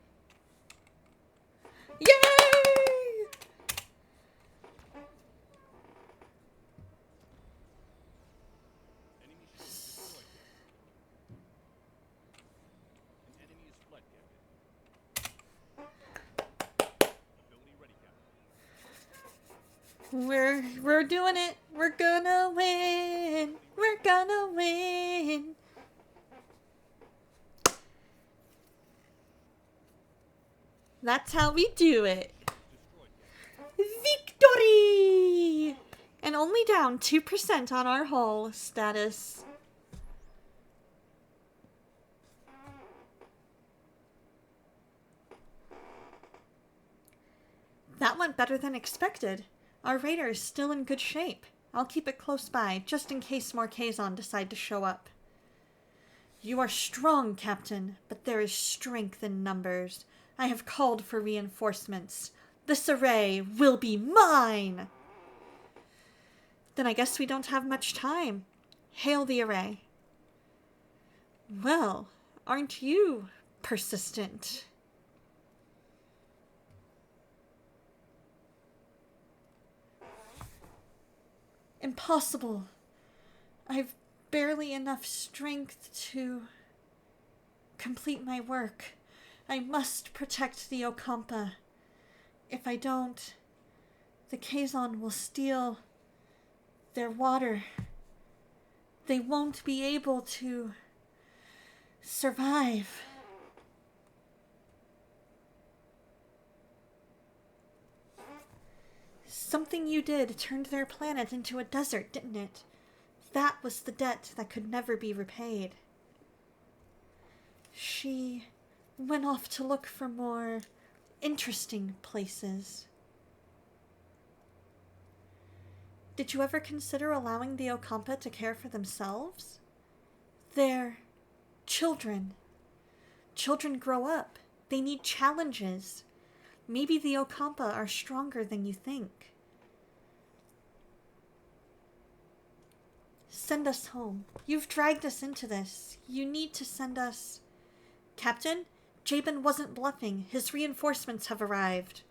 Yay! Enemy shields destroyed, Captain. An enemy is fled, Captain. Ability ready, Captain. We're doing it. We're gonna win. We're gonna win. That's how we do it. Destroyed, Captain. Victory! And only down 2% on our hull status. That went better than expected. Our radar is still in good shape. I'll keep it close by, just in case more Kazon decide to show up. You are strong, Captain, but there is strength in numbers. I have called for reinforcements. This array will be mine! Then I guess we don't have much time. Hail the array. Well, aren't you persistent? Impossible. I've barely enough strength to complete my work. I must protect the Okampa. If I don't, the Kazon will steal their water. They won't be able to survive. Something you did turned their planet into a desert, didn't it? That was the debt that could never be repaid. She went off to look for more interesting places. Did you ever consider allowing the Okampa to care for themselves? They're children. Children grow up. They need challenges. Maybe the Okampa are stronger than you think. Send us home. You've dragged us into this. You need to send us... Captain, Jabin wasn't bluffing. His reinforcements have arrived.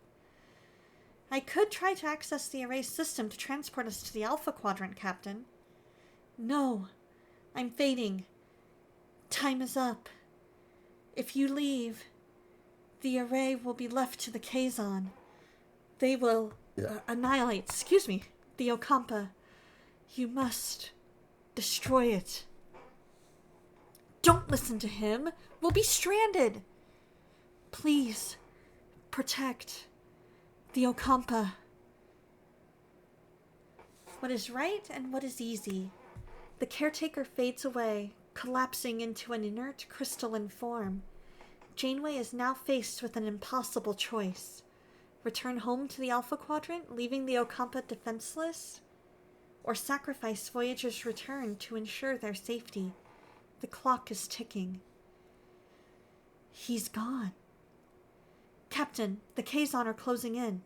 I could try to access the array system to transport us to the Alpha Quadrant, Captain. No, I'm fading. Time is up. If you leave, the array will be left to the Kazon. They will annihilate, the Okampa. You must destroy it. Don't listen to him. We'll be stranded. Please, protect the Okampa. What is right and what is easy? The caretaker fades away, collapsing into an inert crystalline form. Janeway is now faced with an impossible choice. Return home to the Alpha Quadrant, leaving the Okampa defenseless? Or sacrifice Voyager's return to ensure their safety? The clock is ticking. He's gone. Captain, the Kazon are closing in.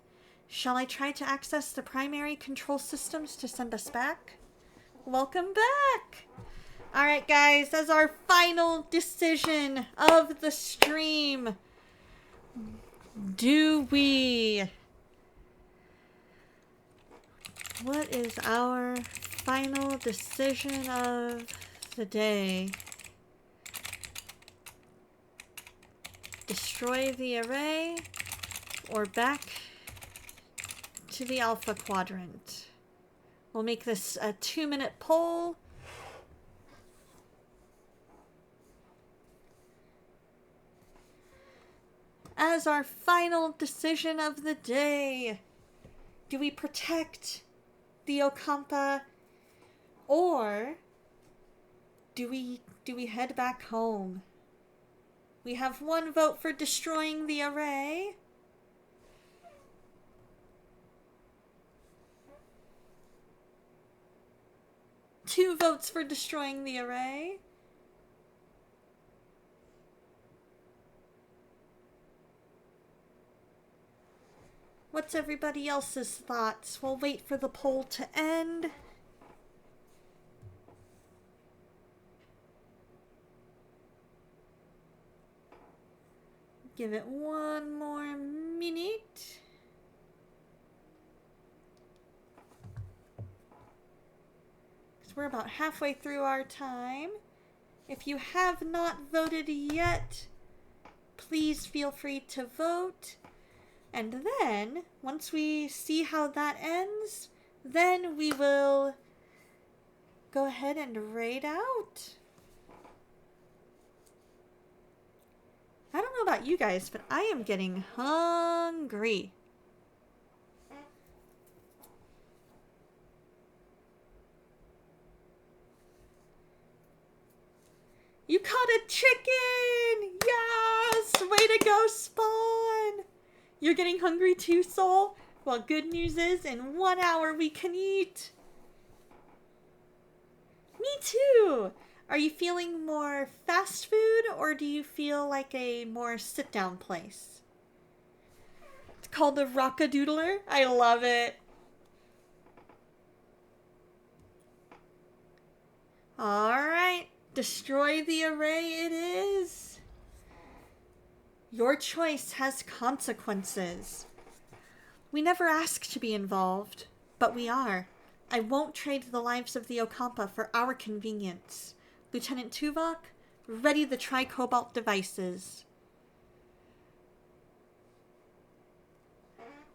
Shall I try to access the primary control systems to send us back? Welcome back! Alright guys, as our final decision of the stream. What is our final decision of the day? Destroy the array or back to the Alpha Quadrant? We'll make this a 2-minute poll. As our final decision of the day, do we protect the Okampa or do we head back home? We have 1 vote for destroying the array. Two votes for destroying the array. What's everybody else's thoughts? We'll wait for the poll to end. Give it 1 more minute. Because we're about halfway through our time. If you have not voted yet, please feel free to vote. And then, once we see how that ends, then we will go ahead and raid out. I don't know about you guys, but I am getting hungry. You caught a chicken! Yes! Way to go, Spawn! You're getting hungry too, Soul? Well, good news is in 1 hour we can eat. Me too. Are you feeling more fast food or do you feel like a more sit-down place? It's called the Rockadoodler. I love it. Alright, destroy the array it is. Your choice has consequences. We never asked to be involved, but we are. I won't trade the lives of the Okampa for our convenience. Lieutenant Tuvok, ready the tri-cobalt devices.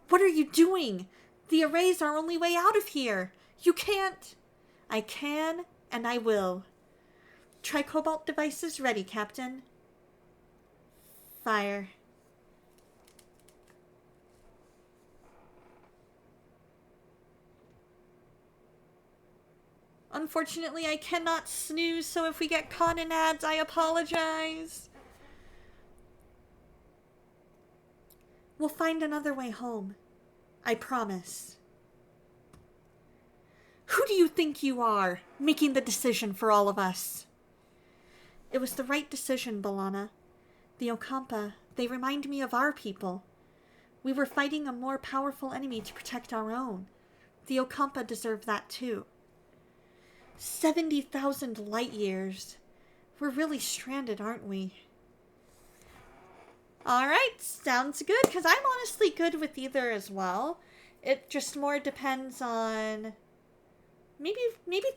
What are you doing? The array's our only way out of here. You can't. I can, and I will. Tri-cobalt devices ready, Captain. Fire. Unfortunately, I cannot snooze, so if we get caught in ads, I apologize. We'll find another way home. I promise. Who do you think you are, making the decision for all of us? It was the right decision, B'Elanna. The Okampa, they remind me of our people. We were fighting a more powerful enemy to protect our own. The Okampa deserve that too. 70,000 light years. We're really stranded, aren't we? Alright, sounds good, because I'm honestly good with either as well. It just more depends on... Maybe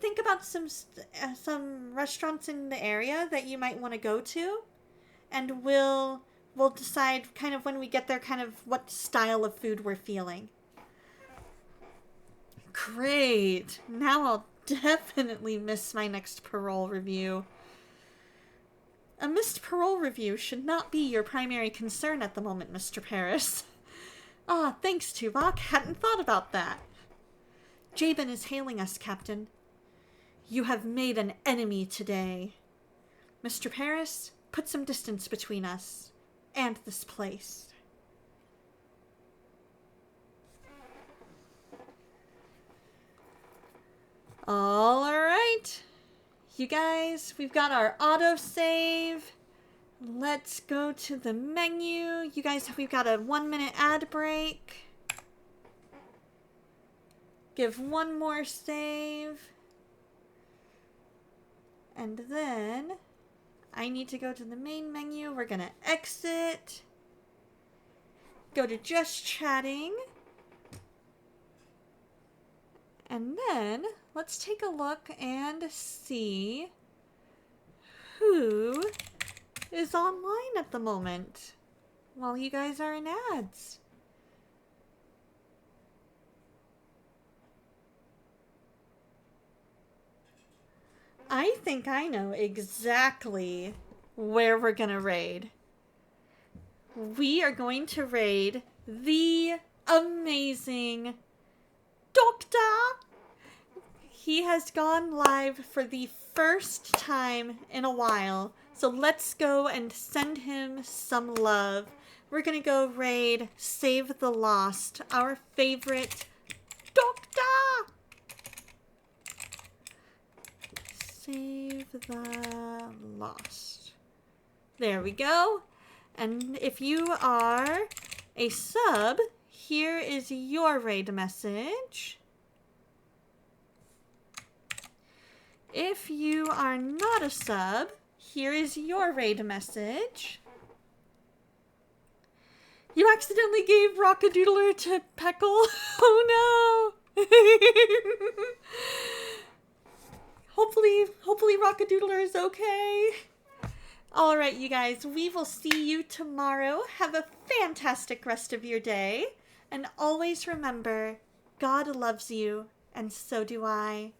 think about some restaurants in the area that you might want to go to. And we'll decide kind of when we get there kind of what style of food we're feeling. Great! Now I'll definitely miss my next parole review. A missed parole review should not be your primary concern at the moment, Mr. Paris. Ah, thanks, Tuvok. Hadn't thought about that. Jabin is hailing us, Captain. You have made an enemy today. Mr. Paris, put some distance between us and this place. Alright. You guys, we've got our autosave. Let's go to the menu. You guys, we've got a 1-minute ad break. Give one more save. And then I need to go to the main menu. We're gonna exit. Go to just chatting. And then let's take a look and see who is online at the moment while you guys are in ads. I think I know exactly where we're gonna raid. We are going to raid the amazing Doctor. He has gone live for the first time in a while, so let's go and send him some love. We're gonna go raid Save the Lost, our favorite Doctor. Save the Lost. There we go. And if you are a sub, here is your raid message. If you are not a sub, here is your raid message. You accidentally gave Rockadoodler to Peckle. Oh no! Hopefully Rockadoodler is okay. Alright, you guys, we will see you tomorrow. Have a fantastic rest of your day. And always remember, God loves you, and so do I.